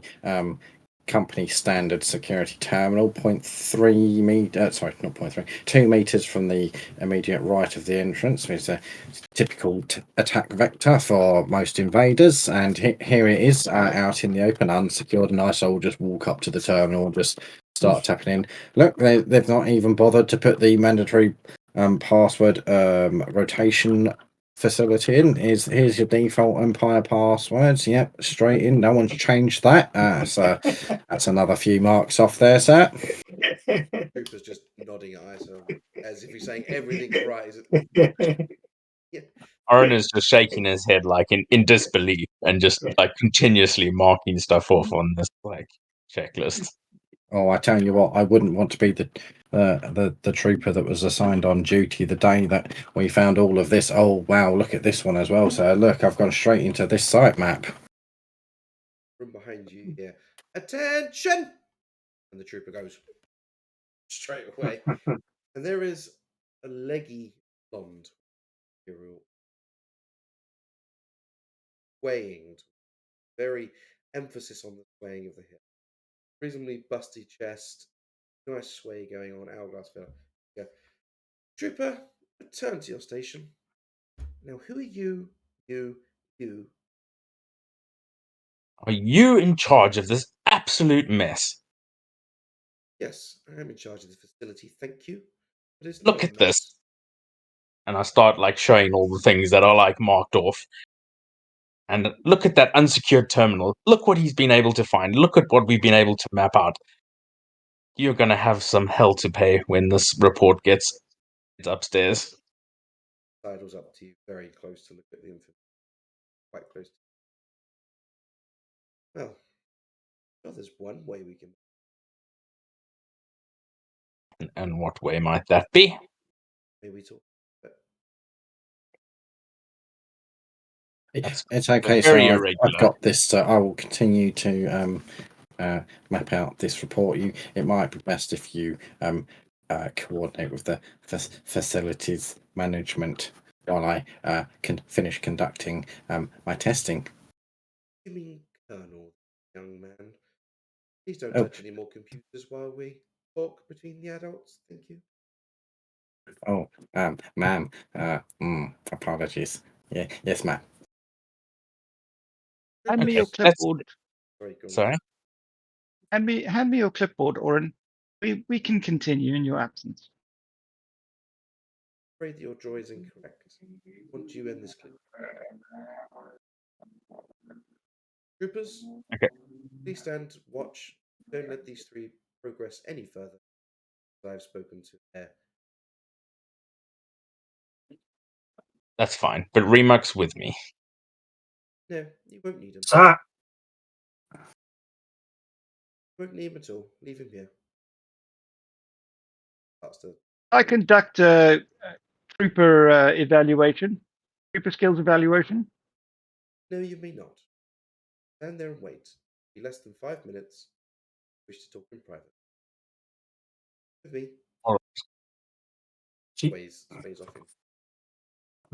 company standard security terminal, 0.3 meter. Sorry, not 0.3, 2 meters from the immediate right of the entrance. It's a typical attack vector for most invaders, and here it is out in the open, unsecured. And ISO will just walk up to the terminal and just start tapping in. Look, they've not even bothered to put the mandatory password rotation facility in. Here's your default Empire passwords. Yep, straight in. No one's changed that. So that's another few marks off there, sir. Trooper's just nodding at ISO as if he's saying everything's right. Yeah. Aaron is just shaking his head like in disbelief and just like continuously marking stuff off on this like checklist. Oh, I tell you what, I wouldn't want to be the trooper that was assigned on duty the day that we found all of this. Oh wow, look at this one as well, sir. Look, I've gone straight into this site map. From behind you here. Attention! And the trooper goes straight away. And there is a leggy blonde hero swaying, very emphasis on the swaying of the hip. Reasonably busty chest, nice sway going on, hourglass fella. Yeah. Trooper, return to your station. Now, who are you? You. Are you in charge of this absolute mess? Yes, I am in charge of the facility, thank you. But it's not Look a at this. mess. And I start like showing all the things that are like marked off. And look at that unsecured terminal. Look what he's been able to find. Look at what we've been able to map out. You're going to have some hell to pay when this report gets upstairs. Sidles up to you, very close to look at the information. Quite close. Well, there's one way we can. And what way might that be? Maybe talk. But That's It's okay, very sir. I've irregular. got this. So I will continue to map out this report. It might be best if you coordinate with the facilities management while I can finish conducting my testing. you mean Colonel, young man? Please don't Oh, touch any more computers while we talk between the adults. Thank you. oh, ma'am. Apologies. Yeah, yes, ma'am. Hand me Okay, your clipboard. Sorry, go on. sorry. Hand me your clipboard, Oren. We can continue in your absence. Afraid that your droid is incorrect. Want you in this clip? Troopers, Okay. please stand, watch. Don't let these three progress any further. I've spoken to Air. That's fine. But Remux with me. No, you won't need him. Sir, Won't need him at all. Leave him here. Starts to. I conduct a trooper evaluation, trooper skills evaluation. No, you may not. Stand there and wait. Be less than 5 minutes. Wish to talk in private. With me. She Sways off him.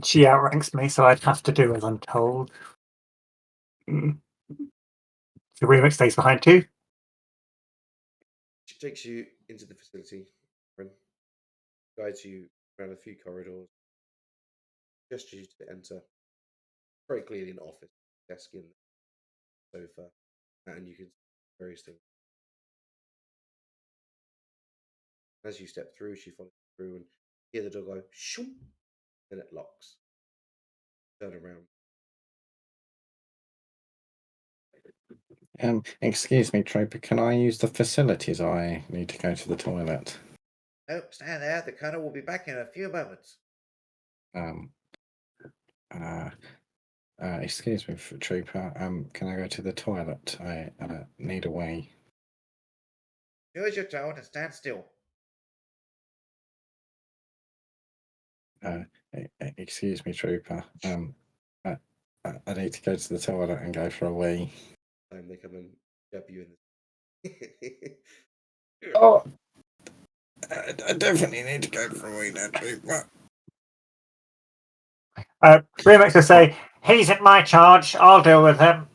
she outranks me, so I'd have to do as I'm told. The remix stays behind too. She takes you into the facility, and guides you around a few corridors, gestures you to enter. Very clearly an office, desk and sofa, and you can see various things. As you step through, she follows you through and hear the door go shoom, and it locks. Turn around. Excuse me, Trooper, can I use the facilities? I need to go to the toilet. Oh, stand there. The colonel will be back in a few moments. Um, excuse me, Trooper. Can I go to the toilet? I need a wee. Do as you're told and stand still. Excuse me, Trooper. I need to go to the toilet and go for a wee. And they come and jab you in the. Oh, I definitely need to go for a wee now, Trooper. Remix will say, "He's in my charge. I'll deal with him.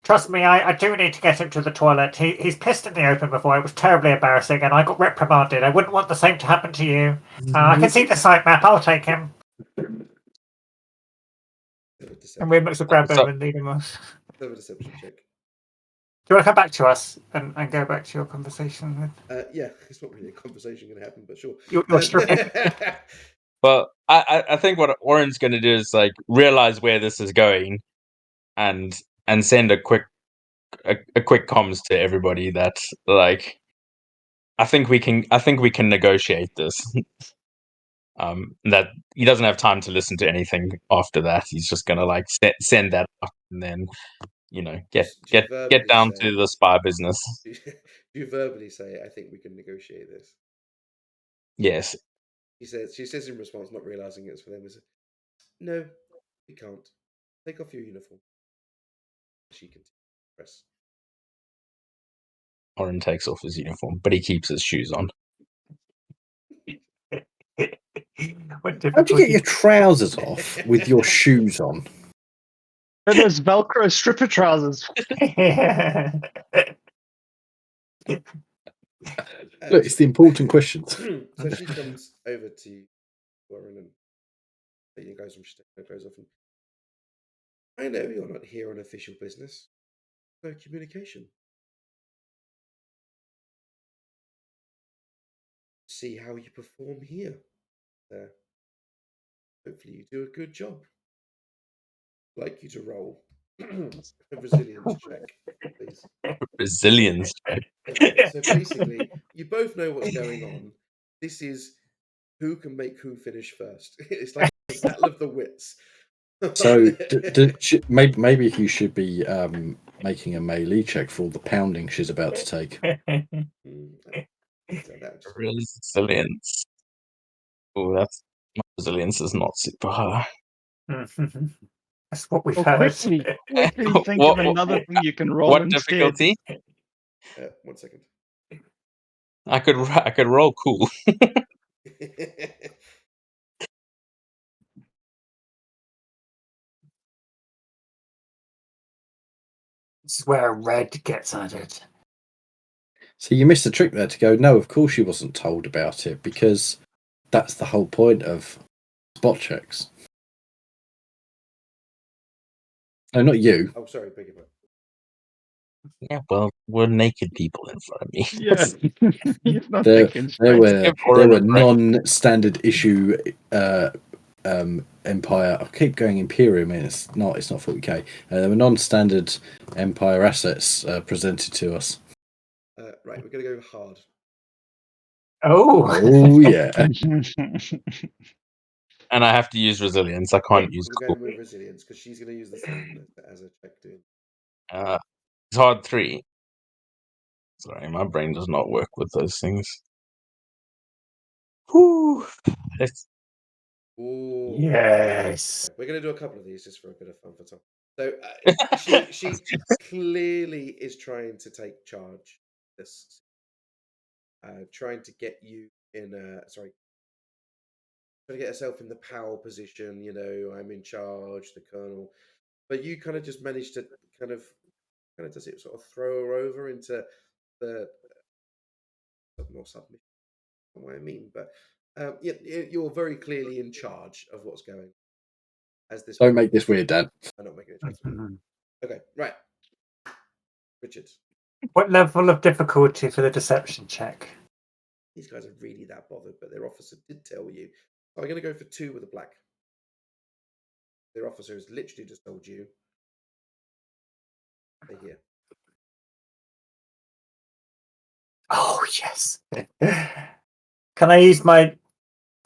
Trust me, I do need to get him to the toilet. He's pissed in the open before. It was terribly embarrassing, and I got reprimanded. I wouldn't want the same to happen to you. I can see the site map. I'll take him." And Remix will grab him and lead him off. Have a deception check. Do you want to come back to us and go back to your conversation with? Yeah, it's not really a conversation going to happen, but sure. You're straight. But I think what Oren's going to do is like realize where this is going, and send a quick comms to everybody that like I think we can negotiate this. That he doesn't have time to listen to anything after that. He's just going to like send that up and then get down to the spy business. Do you verbally say, "I think we can negotiate this"? Yes. She says in response, not realizing it's for them, is, "No, we can't. Take off your uniform." She continues to press. Oren takes off his uniform, but he keeps his shoes on. How'd you get your trousers off with your shoes on? They're those Velcro stripper trousers. Look, it's the important questions. So she comes over to Warren and you guys from her clothes off. And I know you're not here on official business. No communication. See how you perform here. Hopefully you do a good job. I'd like you to roll a resilience check, please. Resilience check. Okay, so basically, you both know what's going on. This is who can make who finish first. It's like a battle of the wits. So maybe you should be making a melee check for all the pounding she's about to take. Resilience. Oh, that's my resilience is not super high. That's what we've Well, heard. quickly think of another thing you can roll What instead. difficulty? 1 second. I could roll cool. This is where a red gets added. So you missed the trick there to go, no, of course she wasn't told about it, because that's the whole point of spot checks. No, not you. Oh, sorry, beg your pardon. Yeah, well, we're naked people in front of me. Yeah, he's not There thinking straight. were non-standard issue Empire. I keep going Imperium, and it's not 40k. There were non-standard Empire assets presented to us. Right, we're going to go hard. Oh yeah. And I have to use resilience. I can't use We're cool. going with resilience because she's going to use the same as a check doing. It's hard 3. Sorry, my brain does not work with those things. Whew. Ooh. Yes. We're going to do a couple of these just for a bit of fun for Tom. So she clearly is trying to take charge. This, trying to get you in trying to get herself in the power position. You know, I'm in charge, the colonel. But you kind of just managed to kind of does it sort of throw her over into the more submission. What I mean, but you're very clearly in charge of what's going on as this. Don't make this weird, Dad. I'm not making a choice. Mhm. Okay, right, Richard. What level of difficulty for the deception check? These guys are really that bothered, but their officer did tell you. So I'm going to go for 2 with a black. Their officer has literally just told you. Stay here. Oh, yes. Can I use my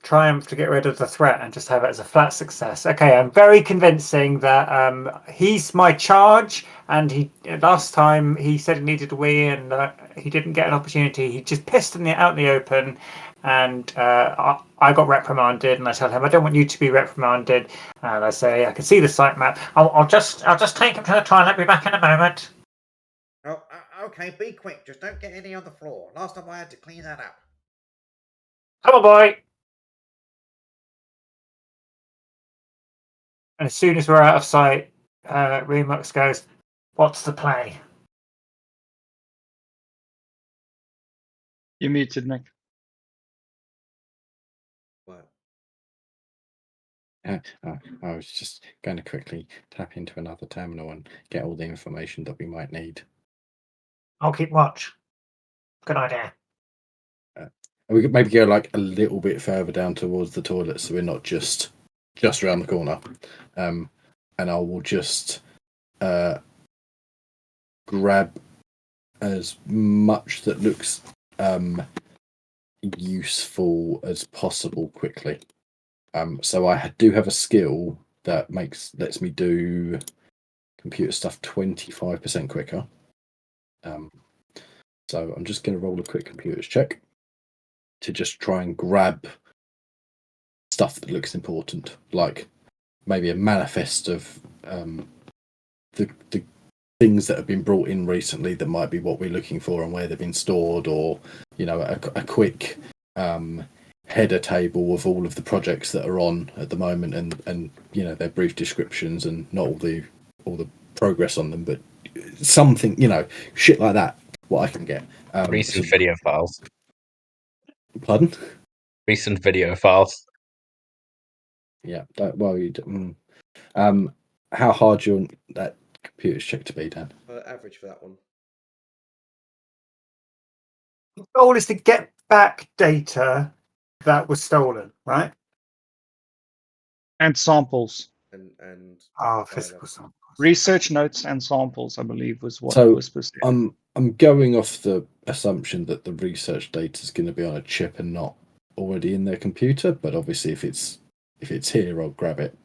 triumph to get rid of the threat and just have it as a flat success? Okay, I'm very convincing that he's my charge, and he last time he said he needed a wee and he didn't get an opportunity. He just pissed out in the open, and I got reprimanded, and I tell him I don't want you to be reprimanded, and I say I can see the site map. I'll just take him to the toilet. I'll be back in a moment. Oh, okay, be quick. Just don't get any on the floor. Last time I had to clean that up. Come on, boy. And as soon as we're out of sight, Remux goes, "What's the play?" You muted, Nick. Wow. I was just going to quickly tap into another terminal and get all the information that we might need. I'll keep watch. Good idea. We could maybe go like a little bit further down towards the toilet, so we're not just around the corner. And I will just grab as much that looks useful as possible quickly. So I do have a skill that lets me do computer stuff 25% quicker. So I'm just going to roll a quick computers check to just try and grab stuff that looks important, like maybe a manifest of the things that have been brought in recently that might be what we're looking for and where they've been stored, or a quick header table of all of the projects that are on at the moment, and their brief descriptions and not all the progress on them, but something, shit like that, what I can get. Recent video files. Pardon? Recent video files. Yeah. How hard you want that computer's check to be, Dan? Average for that one. The goal is to get back data that was stolen, right? And samples. And Physical samples. Research notes and samples, I believe, was what So, was specific. I'm going off the assumption that the research data is going to be on a chip and not already in their computer. But obviously, if it's here, I'll grab it.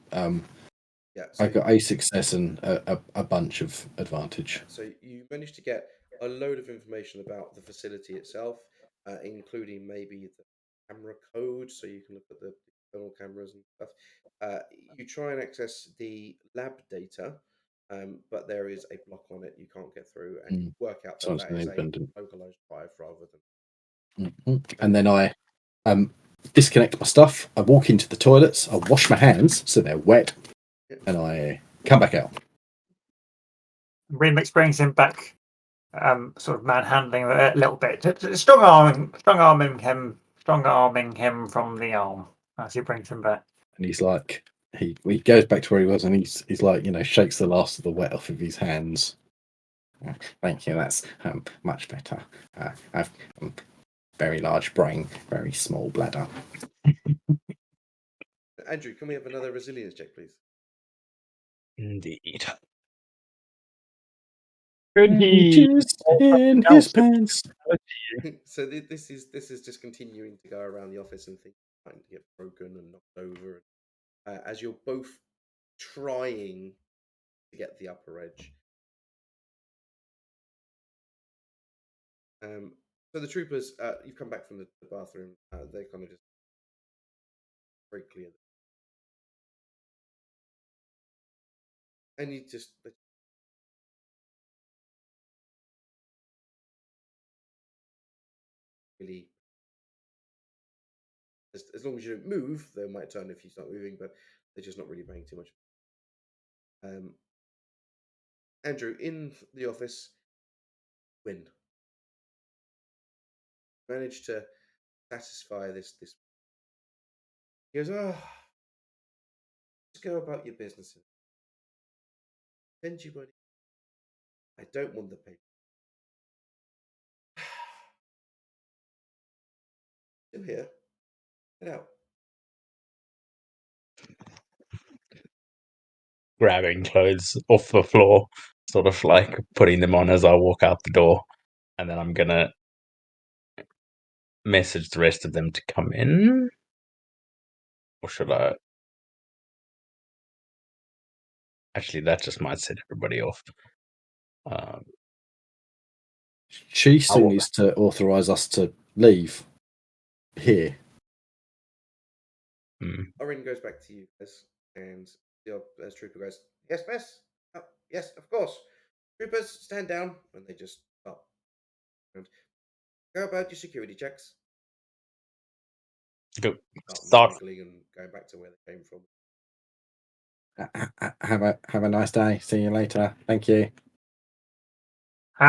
yeah, I got a success and a bunch of advantage. So you managed to get a load of information about the facility itself, including maybe the camera code, so you can look at the external cameras and stuff. You try and access the lab data, but there is a block on it. You can't get through, and you work out that Sounds that is a independent. localized drive rather than. And then I disconnect my stuff. I walk into the toilets. I wash my hands so they're wet, and I come back out. Remix brings him back, sort of manhandling a little bit, strong arming him from the arm as he brings him back. And he's like, he goes back to where he was, and he's like, shakes the last of the wet off of his hands. Thank you. That's much better. I've very large brain, very small bladder. Andrew, can we have another resilience check, please? Indeed. Could he Just in his pants. So this is just continuing to go around the office and things starting to get broken and knocked over, as you're both trying to get the upper edge. So the troopers, you've come back from the bathroom. They're kind of just very clear, and you just really. As long as you don't move, they might turn if you start moving, but they're just not really paying too much. Andrew, in the office, win. Managed to satisfy this. He goes, oh, just go about your business. Send you money. I don't want the paper. Still here. Get out. Grabbing clothes off the floor, sort of like putting them on as I walk out the door, and then I'm gonna message the rest of them to come in. Or should I? Actually, that just might set everybody off. She still will- needs to authorise us to leave here. Orin goes back to you guys, and the trooper goes, yes, miss? Oh, yes, of course. Troopers, stand down. And they just stop. And go about your security checks. Go Start start. mingling and going back to where they came from. Have a nice day. See you later. Thank you.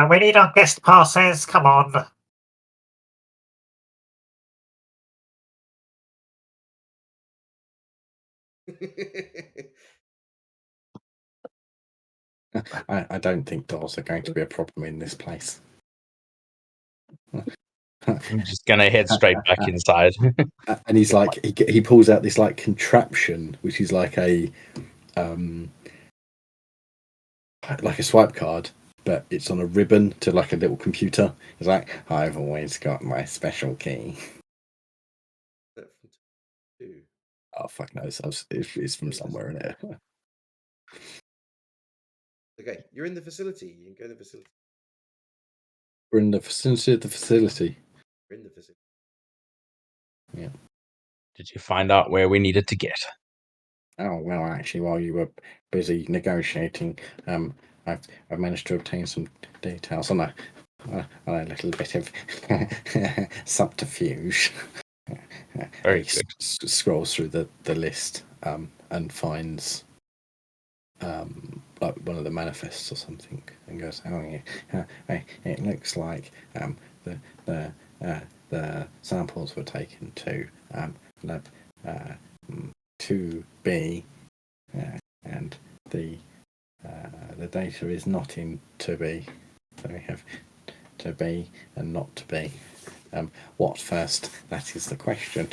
We need our guest passes. Come on. I don't think doors are going to be a problem in this place. I'm just gonna head straight back inside. And he's like, he pulls out this like contraption, which is like a swipe card, but it's on a ribbon to like a little computer. He's like, I've always got my special key. Oh fuck knows, it's from somewhere in there. Okay, you're in the facility. You can go to the facility. We're in the vicinity of the facility. You're in the facility. Yeah. Did you find out where we needed to get? Oh well, actually, while you were busy negotiating, I've managed to obtain some details on a little bit of subterfuge. Very he good. Scrolls through the list and finds like one of the manifests or something, and goes, "Oh yeah, it looks like the samples were taken to lab 2B, and the data is not in 2B, so we have to be and not to be. What first? That is the question."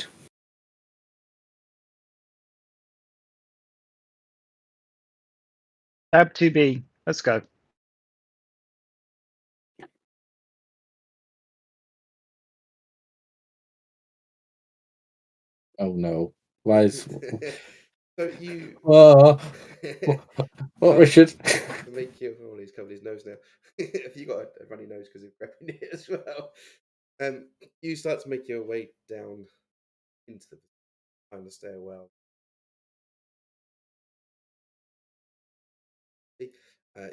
Tab 2B. Let's go. Oh no! Why is So you. what, Richard? To make you, oh, he's covered his nose now. Have you got a runny nose because of grabbing it as well? You start to make your way down into the stairwell.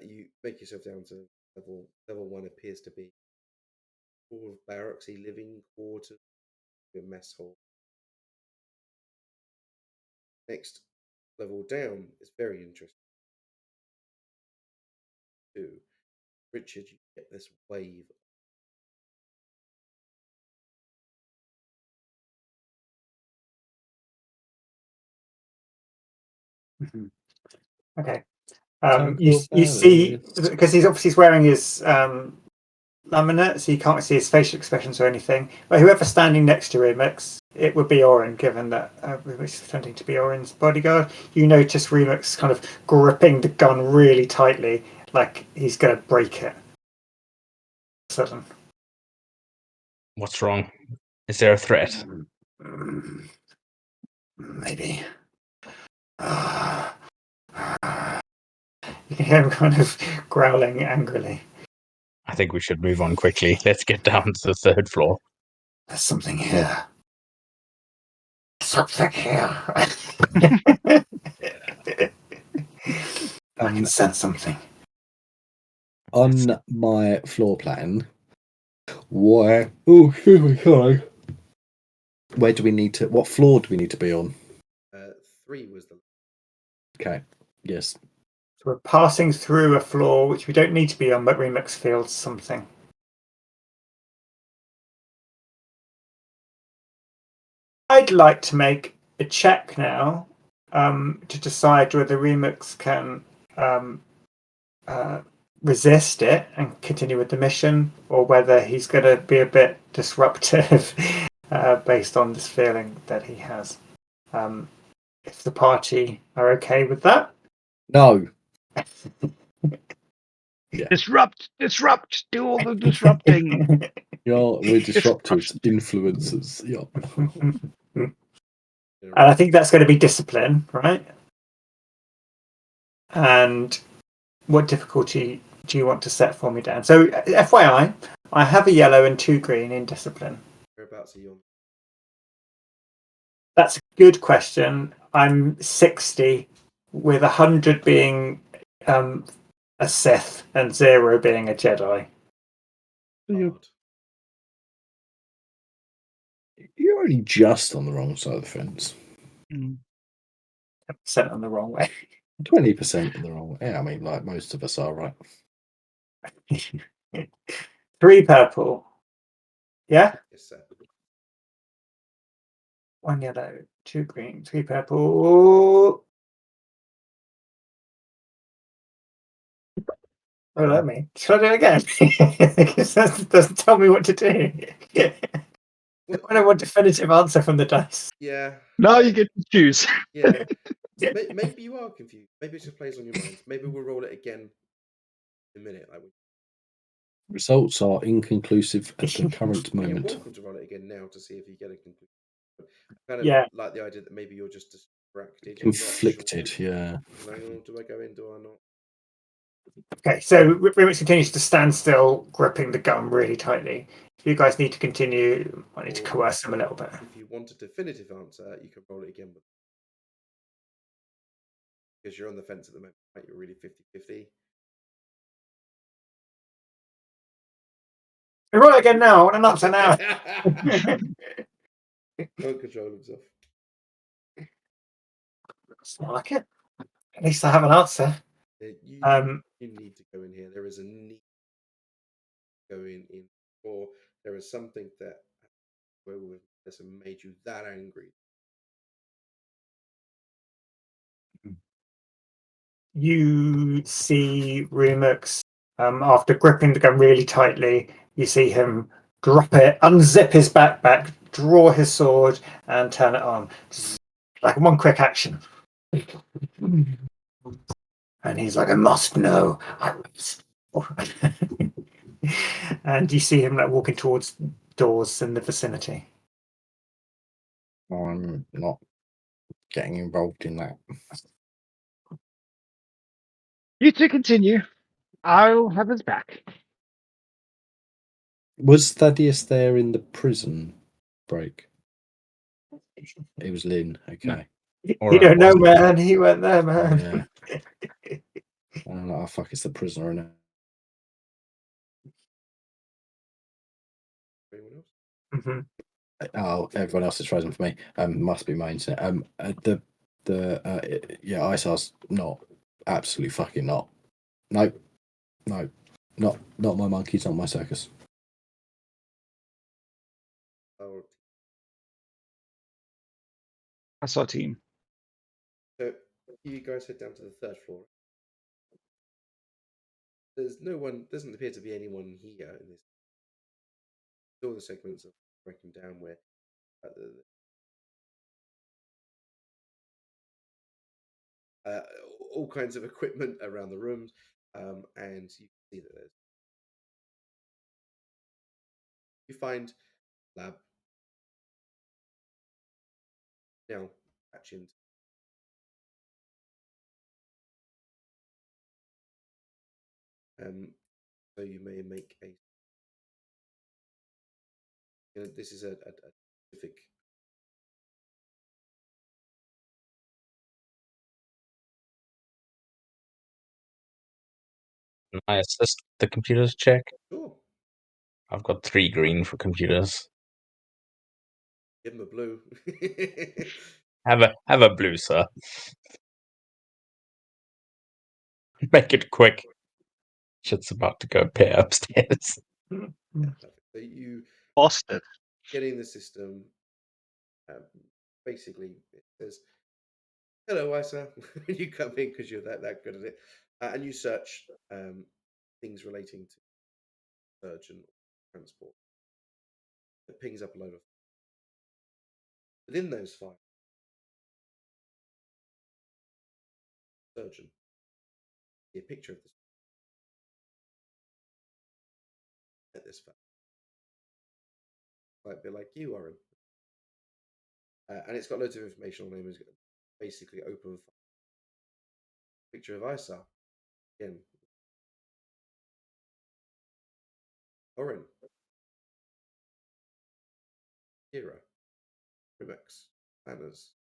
You make yourself down to level one. Appears to be all of barracksy living quarters, a mess hall. Next level down is very interesting too. Richard, you get this wave. Okay. Time You for see, Paris. because he's wearing his laminate, so you can't see his facial expressions or anything. But whoever's standing next to him, it would be Orin, given that Remix is pretending to be Orin's bodyguard. You notice Remix kind of gripping the gun really tightly, like he's going to break it. Sudden. What's wrong? Is there a threat? Maybe. You can hear him kind of growling angrily. I think we should move on quickly. Let's get down to the third floor. There's something here. Something here. I can sense something. On my floor plan, Where? Oh, excuse me, sorry. Where do we need to? What floor do we need to be on? 3 was the. Okay. Yes. So we're passing through a floor which we don't need to be on, but Remix feels something. I'd like to make a check now to decide whether Remix can resist it and continue with the mission, or whether he's going to be a bit disruptive based on this feeling that he has. If the party are okay with that. No. Disrupt, do all the disrupting. Yeah, we're disruptors, influencers. Yeah. And I think that's going to be discipline, right? And what difficulty do you want to set for me, Dan? So, FYI, I have a yellow and 2 green in discipline. Whereabouts are you on? That's a good question. I'm 60, with 100 being a Sith and 0 being a Jedi. Hard. You're only just on the wrong side of the fence. 10% on the wrong way. 20% on the wrong way. Yeah, I mean, like most of us are, right? 3 purple. Yeah? Yes, sir. 1 yellow, 2 green, 3 purple. Oh, let me. Should I do it again? Because that doesn't tell me what to do. I don't want definitive answer from the dice. Yeah. Now you get to choose. Yeah. Maybe you are confused. Maybe it just plays on your mind. Maybe we'll roll it again in a minute. Like Results are inconclusive at the current you're moment. welcome to roll it again now to see if you get a conclusion. I kind of Yeah. like the idea that maybe you're just distracted. Conflicted, You're yeah. not sure. Like, oh, do I go in? Do I not? Okay, so Remix continues to stand still, gripping the gun really tightly. If you guys need to continue, I need to Or coerce him a little bit. if you want a definitive answer, you can roll it again because you're on the fence at the moment. Right? You're really 50-50. Roll it again now. I want an answer now. Can't control himself. It's not like it. At least I have an answer. You need to go in here. There is a need to go in, or there is something that has made you that angry. You see Remix, after gripping the gun really tightly, you see him drop it, unzip his backpack, draw his sword, and turn it on. Like one quick action. And he's like, I must know. I must. And you see him like walking towards doors in the vicinity. I'm not getting involved in that. You two continue. I'll have his back. Was Thaddeus there in the prison break? It was Lynn, okay. Or You it don't know, wasn't. man. He went there, man. Yeah. I'm like, oh fuck, it's the prisoner in it. Anyone else? Mhm. Oh, everyone else is frozen for me. Must be my internet. Yeah, ISAR's not, absolutely fucking not. No, not my monkeys, not my circus. Oh, That's our team. so you guys head down to the 3rd floor. There's no one. Doesn't appear to be anyone here in this. All the segments are broken down where uh, all kinds of equipment around the rooms, and you see that you find lab now patching. So you may make a. This is a specific. Can I assist the computers check? Sure. I've got 3 green for computers. Give him a blue. Have a blue, sir. Make it quick. Shit's about to go pear upstairs. Yeah, perfect. So you Boston. get in the system. Basically, it says, "Hello, Isa." You come in because you're that good at it, and you search things relating to surgeon transport. It pings up a load of. Within those files, surgeon, see a picture of this at this file. Might be like you, Oren. And it's got loads of information on him. It's basically open file. Picture of Isa. Again, Oren, Kira, Rimex, Manners,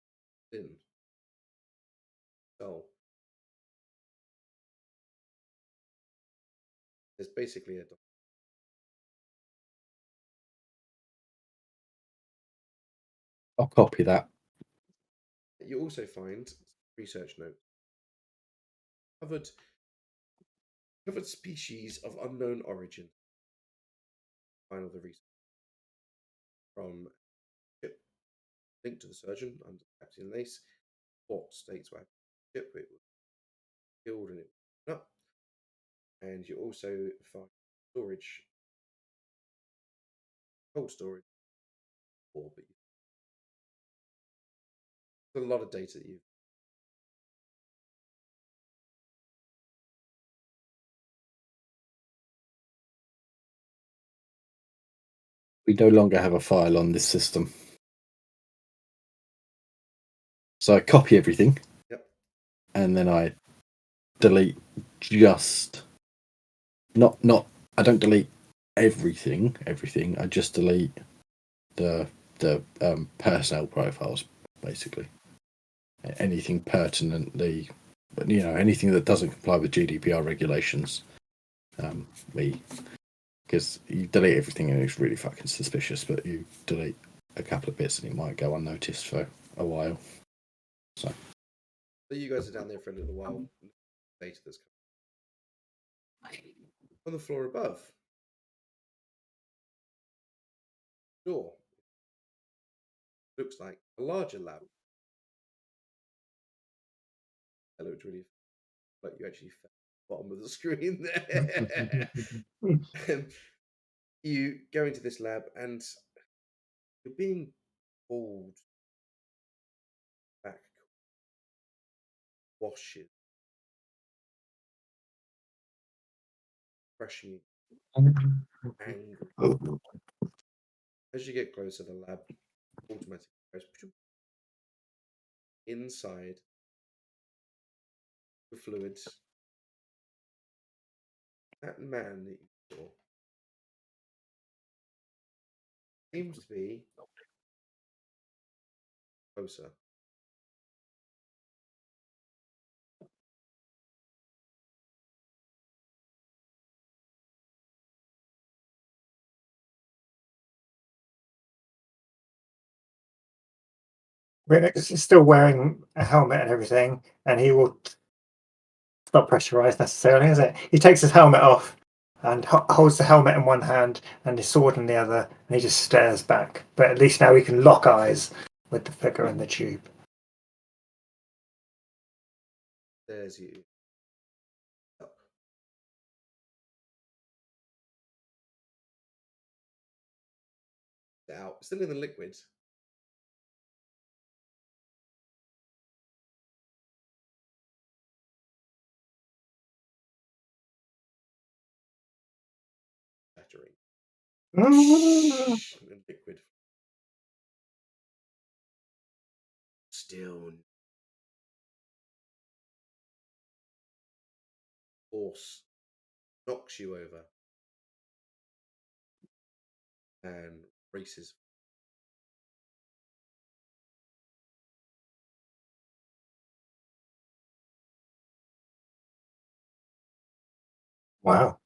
Lynn, Sol. There's basically a I'll copy that. You also find research notes. Covered species of unknown origin. Final the research from ship linked to the surgeon under Captain Lace. Port states where ship it was killed and it was up. And you also find storage, cold storage, or but there's a lot of data that you've. We no longer have a file on this system. So I copy everything. Yep. And then I delete just not I don't delete everything. I just delete the personnel profiles, basically. Anything pertinently, but anything that doesn't comply with GDPR regulations. Because you delete everything and it's really fucking suspicious, but you delete a couple of bits and it might go unnoticed for a while. So you guys are down there for a little while. Data that's coming. On the floor above. Door. Looks like a larger lab. That looked really like you actually fell at the bottom of the screen there. You go into this lab and you're being pulled back, washes, crushing you, angry. As you get closer, the lab automatically goes inside the fluids. That man that you saw seems to be closer. Renix is still wearing a helmet and everything, and he will. It's not pressurized necessarily, is it? He takes his helmet off and holds the helmet in one hand and his sword in the other, and he just stares back. But at least now he can lock eyes with the figure in the tube. There's you. Up. Out. Still in the liquid. Battering. And liquid. Still. Force knocks you over and races. Wow.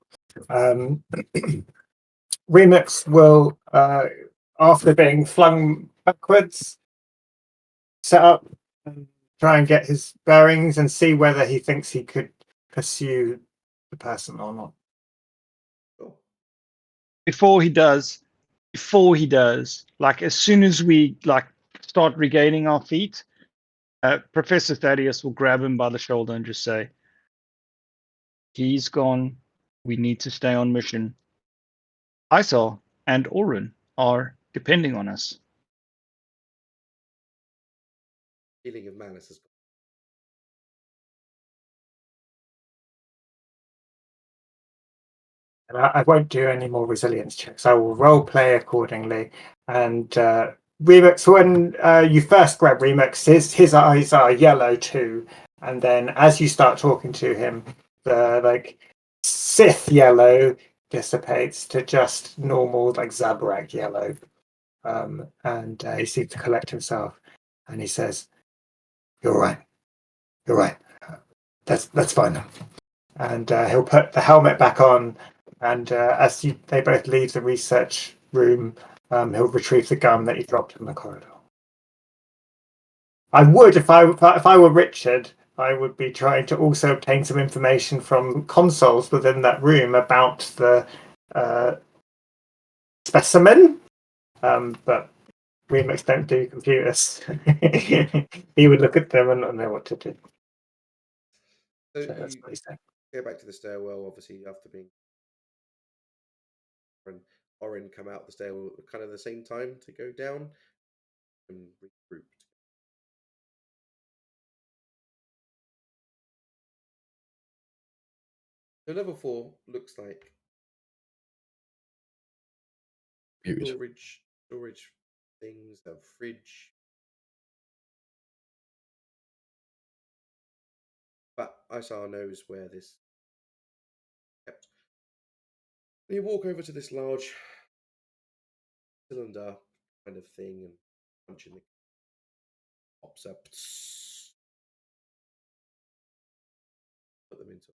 Remix will, after being flung backwards, set up and try and get his bearings and see whether he thinks he could pursue the person or not. Cool. Before he does, like as soon as we like start regaining our feet, Professor Thaddeus will grab him by the shoulder and just say, "He's gone. We need to stay on mission. Isar and Orin are depending on us." Feeling of malice has gone. And I won't do any more resilience checks. I will role play accordingly. And Remix, when you first grab Remix, his eyes are yellow too. And then as you start talking to him, the like Sith yellow dissipates to just normal like Zabrak yellow. And he seems to collect himself, and he says, "You're right. You're right. That's fine now." And he'll put the helmet back on, and as they both leave the research room, he'll retrieve the gun that he dropped in the corridor. I would, if I were Richard, I would be trying to also obtain some information from consoles within that room about the specimen, but Remix don't do computers. He would look at them and not know what to do. So So that's you what he's saying. go back to the stairwell, obviously, after being. And Orin come out the stairwell at kind of the same time to go down and regroup. So level 4 looks like Huge. storage things, a fridge. But Isar knows where this is kept. And you walk over to this large cylinder kind of thing and punch in the pops up. Put them into.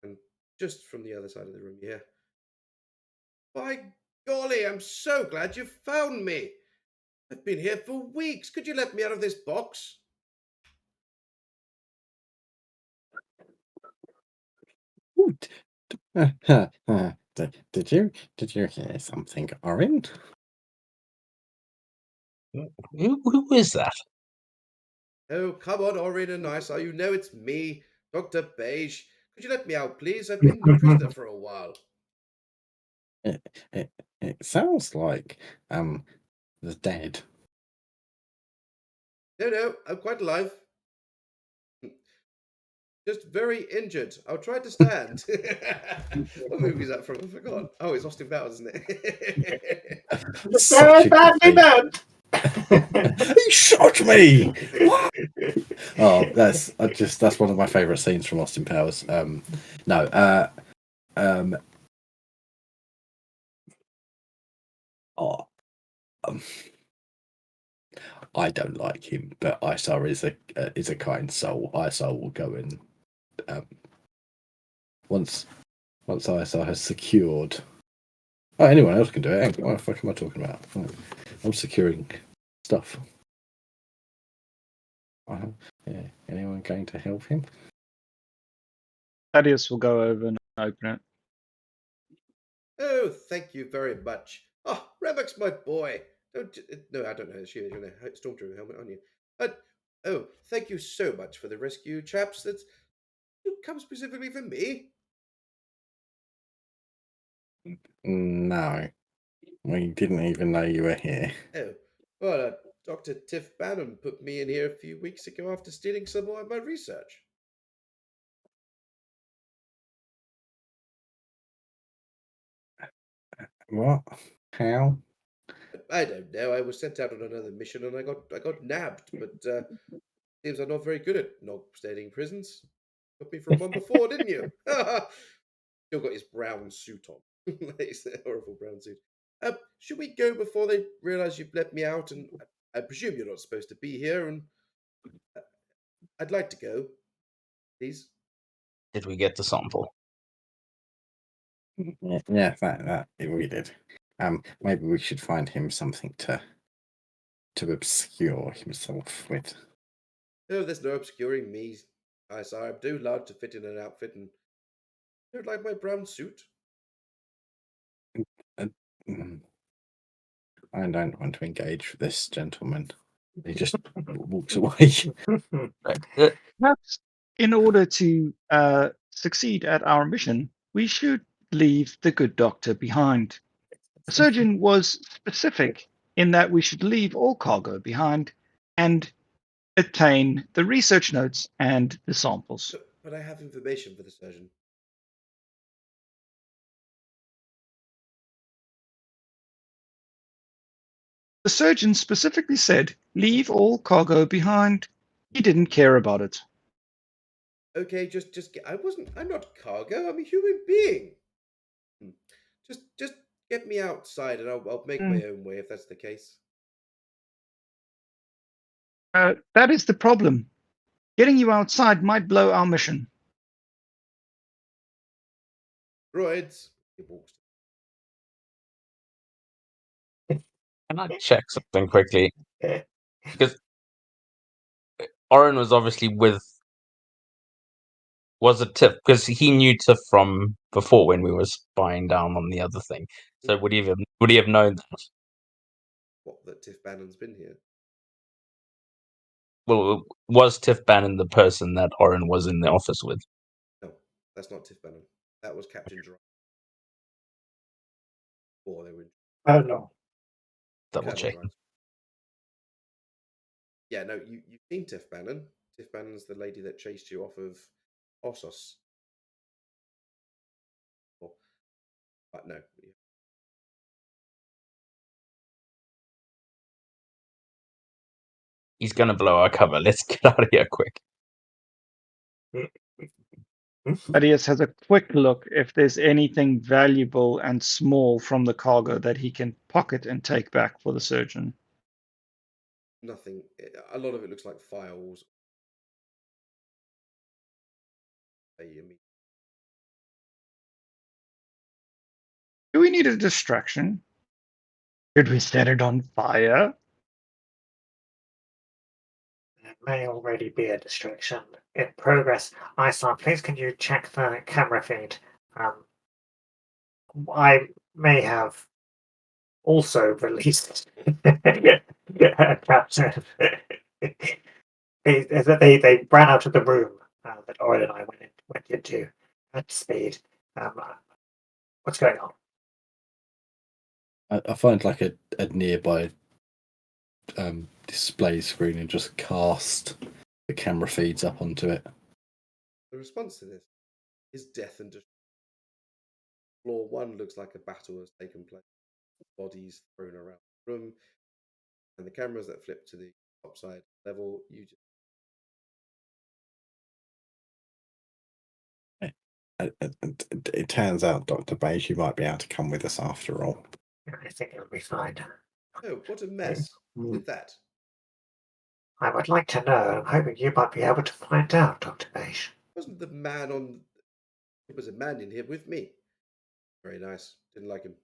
And just from the other side of the room, yeah. By golly, I'm so glad you found me. I've been here for weeks. Could you let me out of this box? Ooh, did you hear something, Orin? Who is that? Oh, come on, Orin and Isar. You know it's me, Dr. Beige. Could you let me out, please? I've been a prisoner for a while. It, it sounds like the dead. No, I'm quite alive. Just very injured. I'll try to stand. What movie is that from? I forgot. Oh, it's Austin Powers, isn't it? Such a good Badly thing. meant. He shot me. What? Oh, that's one of my favorite scenes from Austin Powers. No, oh, um, I don't like him, but Isar is a kind soul. Isar will go and um, once Isar has secured. Oh, anyone else can do it. Hang on, what the fuck am I talking about? I'm securing stuff. Yeah. Anyone going to help him? Thaddeus will go over and open it. Oh, thank you very much. Oh, Rebec's my boy. No, I don't know. You're in a stormtrooper helmet, aren't you? But oh, thank you so much for the rescue, chaps. That's you come specifically for me. No, we didn't even know you were here. Oh, well, Dr. Tiff Bannon put me in here a few weeks ago after stealing some more of my research. What? How? I don't know. I was sent out on another mission and I got nabbed, but seems I'm not very good at not staying in prisons. Got me from one before, didn't you? Still got his brown suit on. His horrible brown suit. Should we go before they realise you've let me out? And I presume you're not supposed to be here. And uh, I'd like to go, please. Did we get the sample? Yeah, that we did. Maybe we should find him something to obscure himself with. No, there's no obscuring me. I do love to fit in an outfit, and you don't like my brown suit. Uh, mm, I don't want to engage with this gentleman. He just walks away. Right. Perhaps in order to succeed at our mission, we should leave the good doctor behind. The surgeon was specific in that we should leave all cargo behind and attain the research notes and the samples. But I have information for the surgeon. The surgeon specifically said, leave all cargo behind. He didn't care about it. Okay, just get. I'm not cargo. I'm a human being. Hmm. Just get me outside, and I'll make my own way if that's the case. That is the problem. Getting you outside might blow our mission. Droids. He walks. Can I check something quickly? Because Oren was obviously with. Was it Tiff? Because he knew Tiff from before when we were spying down on the other thing. So would he have known that? What, that Tiff Bannon's been here? Well, was Tiff Bannon the person that Oren was in the office with? No, that's not Tiff Bannon. That was Captain Droid. Or they were Oh no. Double Colonel checking. Droid. Yeah, no, you've seen Tiff Bannon. Tiff Bannon's the lady that chased you off of Ossos. But no. He's gonna blow our cover. Let's get out of here quick. Thaddeus has a quick look if there's anything valuable and small from the cargo that he can pocket and take back for the surgeon. Nothing. A lot of it looks like files. Do we need a distraction? Should we set it on fire? There may already be a distraction in progress. Isar, please can you check the camera feed? I may have also released a captain. They ran out of the room that Oil and I went into at speed. What's going on? I find like a nearby display screen and just cast the camera feeds up onto it. The response to this is death and destruction. Floor 1 looks like a battle has taken place. Bodies thrown around the room, and the cameras that flip to the top side level, you just It turns out, Dr. Beige, you might be able to come with us after all. I think it'll be fine. oh, what a mess with that. I would like to know. I'm hoping you might be able to find out, Dr. Beige. Wasn't the man on? It was a man in here with me. Very nice. Didn't like him.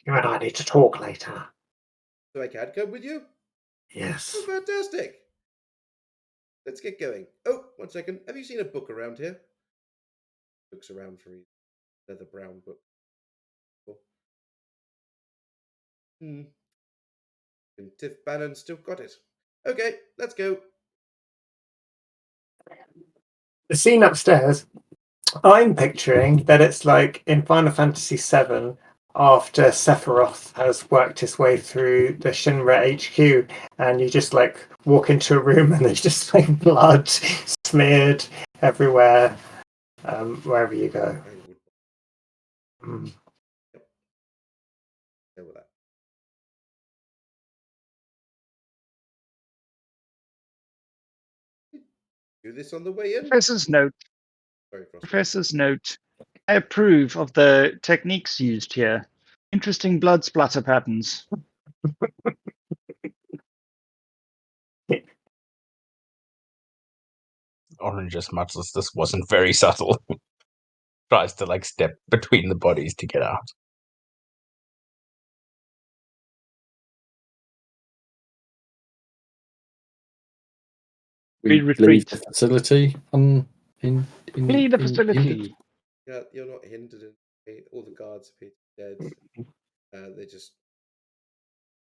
You and I need to talk later. So I can't come with you. Yes. Oh, fantastic. Let's get going. Oh, 1 second. Have you seen a book around here? Looks around for a leather brown book. Hmm. And Tiff Bannon still got it. Okay, let's go. The scene upstairs, I'm picturing that it's like in Final Fantasy VII after Sephiroth has worked his way through the Shinra HQ, and you just like walk into a room and there's just like blood smeared everywhere, wherever you go. Mm. Go with that. Do this on the way in. Professor's note. Sorry, Frosty. Professor's note. I approve of the techniques used here. Interesting blood splatter patterns. Oren just mutters, this wasn't very subtle. tries to like step between the bodies to get out. We leave retreat. the facility Flee the hindered. facility. Yeah, you're not hindered. All the guards appear dead. They just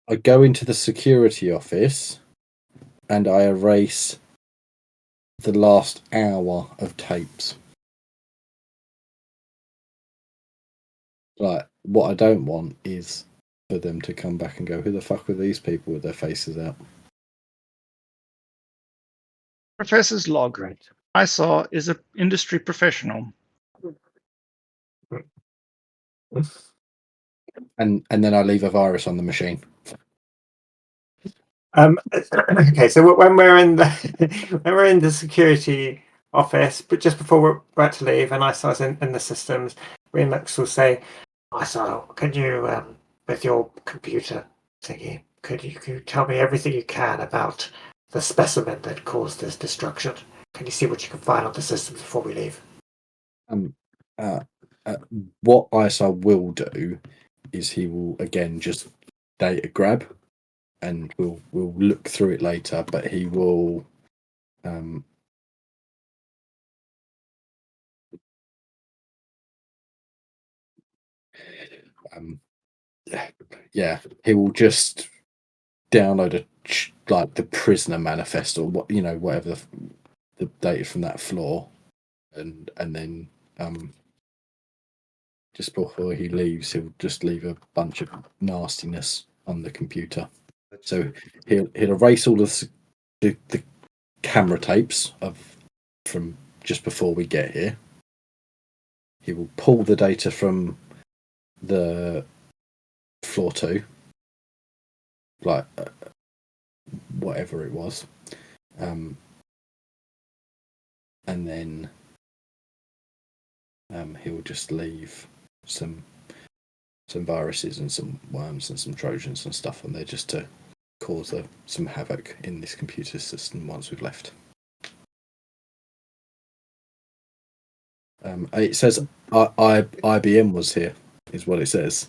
I go into the security office and I erase the last hour of tapes. Like, what I don't want is for them to come back and go, who the fuck were these people with their faces out? Professor's log. Great. I saw is an industry professional. And then I leave a virus on the machine. Okay, so when we're in the when we're in the security office, but just before we're about to leave, and I was in the systems, Remix will say, "ISO, can you with your computer thingy, could you tell me everything you can about the specimen that caused this destruction? Can you see what you can find on the systems before we leave?" Uh, what ISO will do is he will again just data grab, and we'll look through it later. But he will yeah, he will just download like the prisoner manifest or what whatever the data from that floor, and then just before he leaves, he'll just leave a bunch of nastiness on the computer. So he'll erase all of the camera tapes from just before we get here. He will pull the data from the floor 2, like whatever it was, and then he'll just leave some viruses and some worms and some trojans and stuff on there just to cause some havoc in this computer system once we've left. It says IBM was here, is what it says.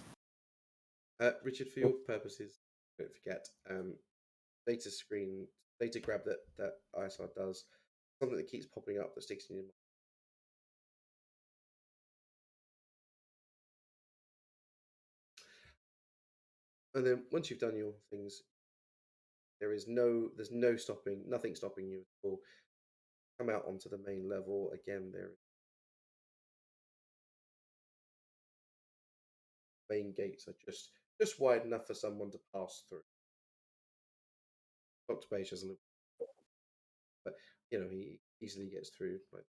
Richard, for your purposes, don't forget data screen, data grab that ISR does, something that keeps popping up that sticks in your mind. And then once you've done your things, there's nothing stopping you at all. Come out onto the main level again. There, main gates are just wide enough for someone to pass through. Dr. Page has a little, but he easily gets through. Like,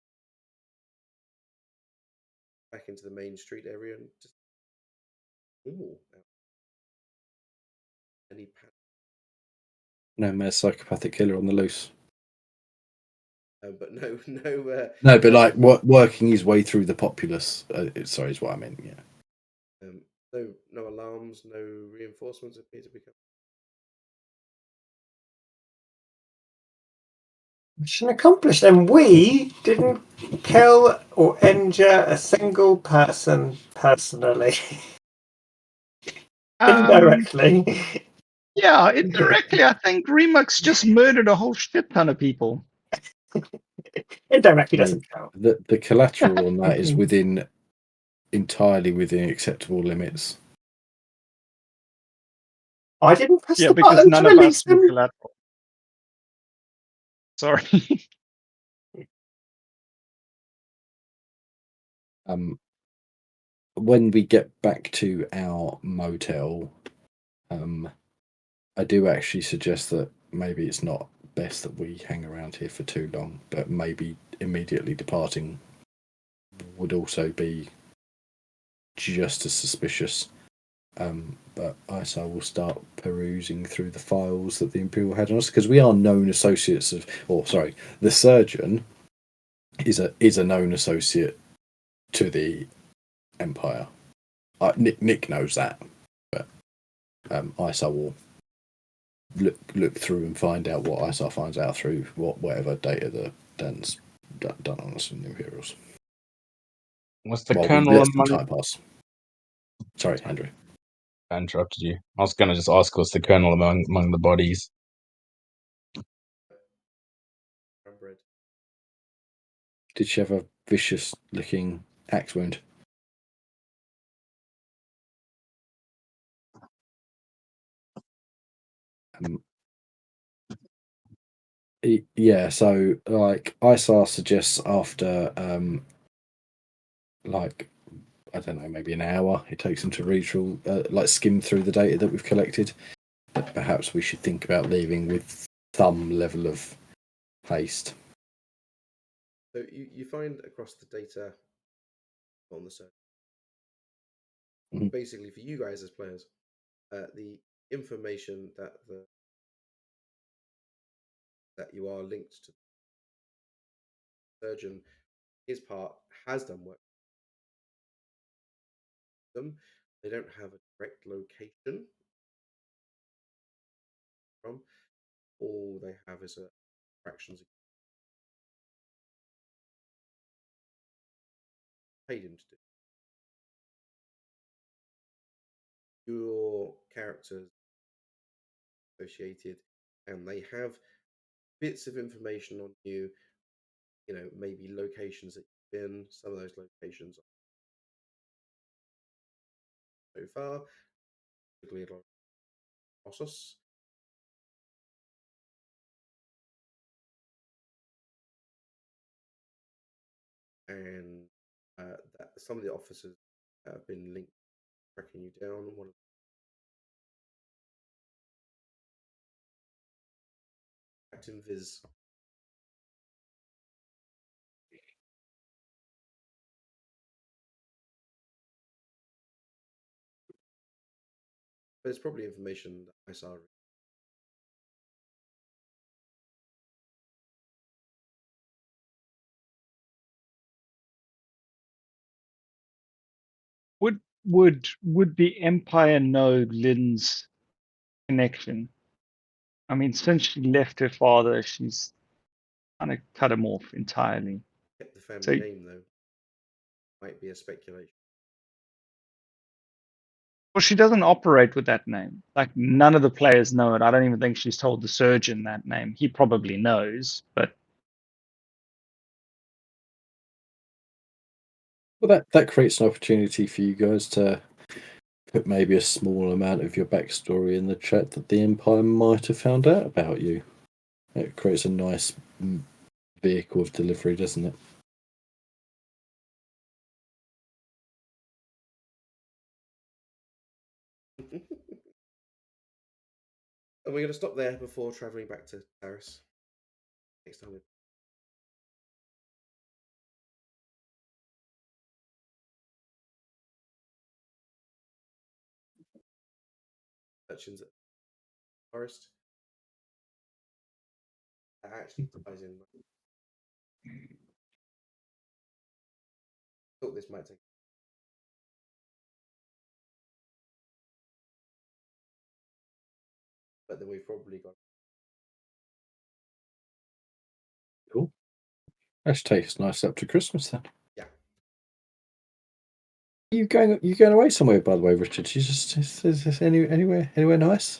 back into the main street area and just normal. Any No mere psychopathic killer on the loose. but no, No, but like working his way through the populace. Sorry, is what I meant. Yeah. No alarms, no reinforcements appear to be coming. Mission accomplished, and we didn't kill or injure a single person personally. Indirectly. Yeah, indirectly, I think Remux just murdered a whole shit ton of people. Indirectly I mean, doesn't count. the collateral on that is entirely within acceptable limits. I didn't press Yeah, the because button none to of release us were them. collateral. Sorry. When we get back to our motel, I do actually suggest that maybe it's not best that we hang around here for too long, but maybe immediately departing would also be just as suspicious. But ISO will start perusing through the files that the Imperial had on us, because we are known associates of, the surgeon is a known associate to the Empire. Nick knows that, but ISO will look through and find out what ISO finds out through whatever data the Dan's done on us from the Imperials. Was the Well, we colonel let some among? time pass. Sorry, Andrew. I interrupted you. I was going to just ask, was the colonel among the bodies? Bread. Did she have a vicious-looking axe wound? Yeah, so like ISAR suggests after like I don't know, maybe an hour it takes them to read through like skim through the data that we've collected. But perhaps we should think about leaving with some level of haste. So you find across the data on the server, Mhm. basically for you guys as players, the information that you are linked to the surgeon, his part has done work for them. They don't have a direct location from. All they have is a fractions paid him to do. Your characters associated, and they have bits of information on you. You know, maybe locations that you've been. Some of those locations so far, particularly a lot of Ossos. And that some of the officers have been linked, tracking you down. One of Captain Viz. There's probably information that I saw. Would the Empire know Lynn's connection? I mean, since she left her father, she's kind of cut him off entirely. Kept the family So, name though. Might be a speculation. well, she doesn't operate with that name. Like, none of the players know it. I don't even think she's told the surgeon that name. He probably knows, but Well, that creates an opportunity for you guys to put maybe a small amount of your backstory in the chat that the Empire might have found out about you. It creates a nice vehicle of delivery, doesn't it? And we're going to stop there before travelling back to Paris next time. Urchins at Forest. That actually ties in. Thought this might take, but then we've probably got. Cool. Let's take us nice up to Christmas then. Yeah. You going away somewhere, by the way, Richard? You just is anywhere nice?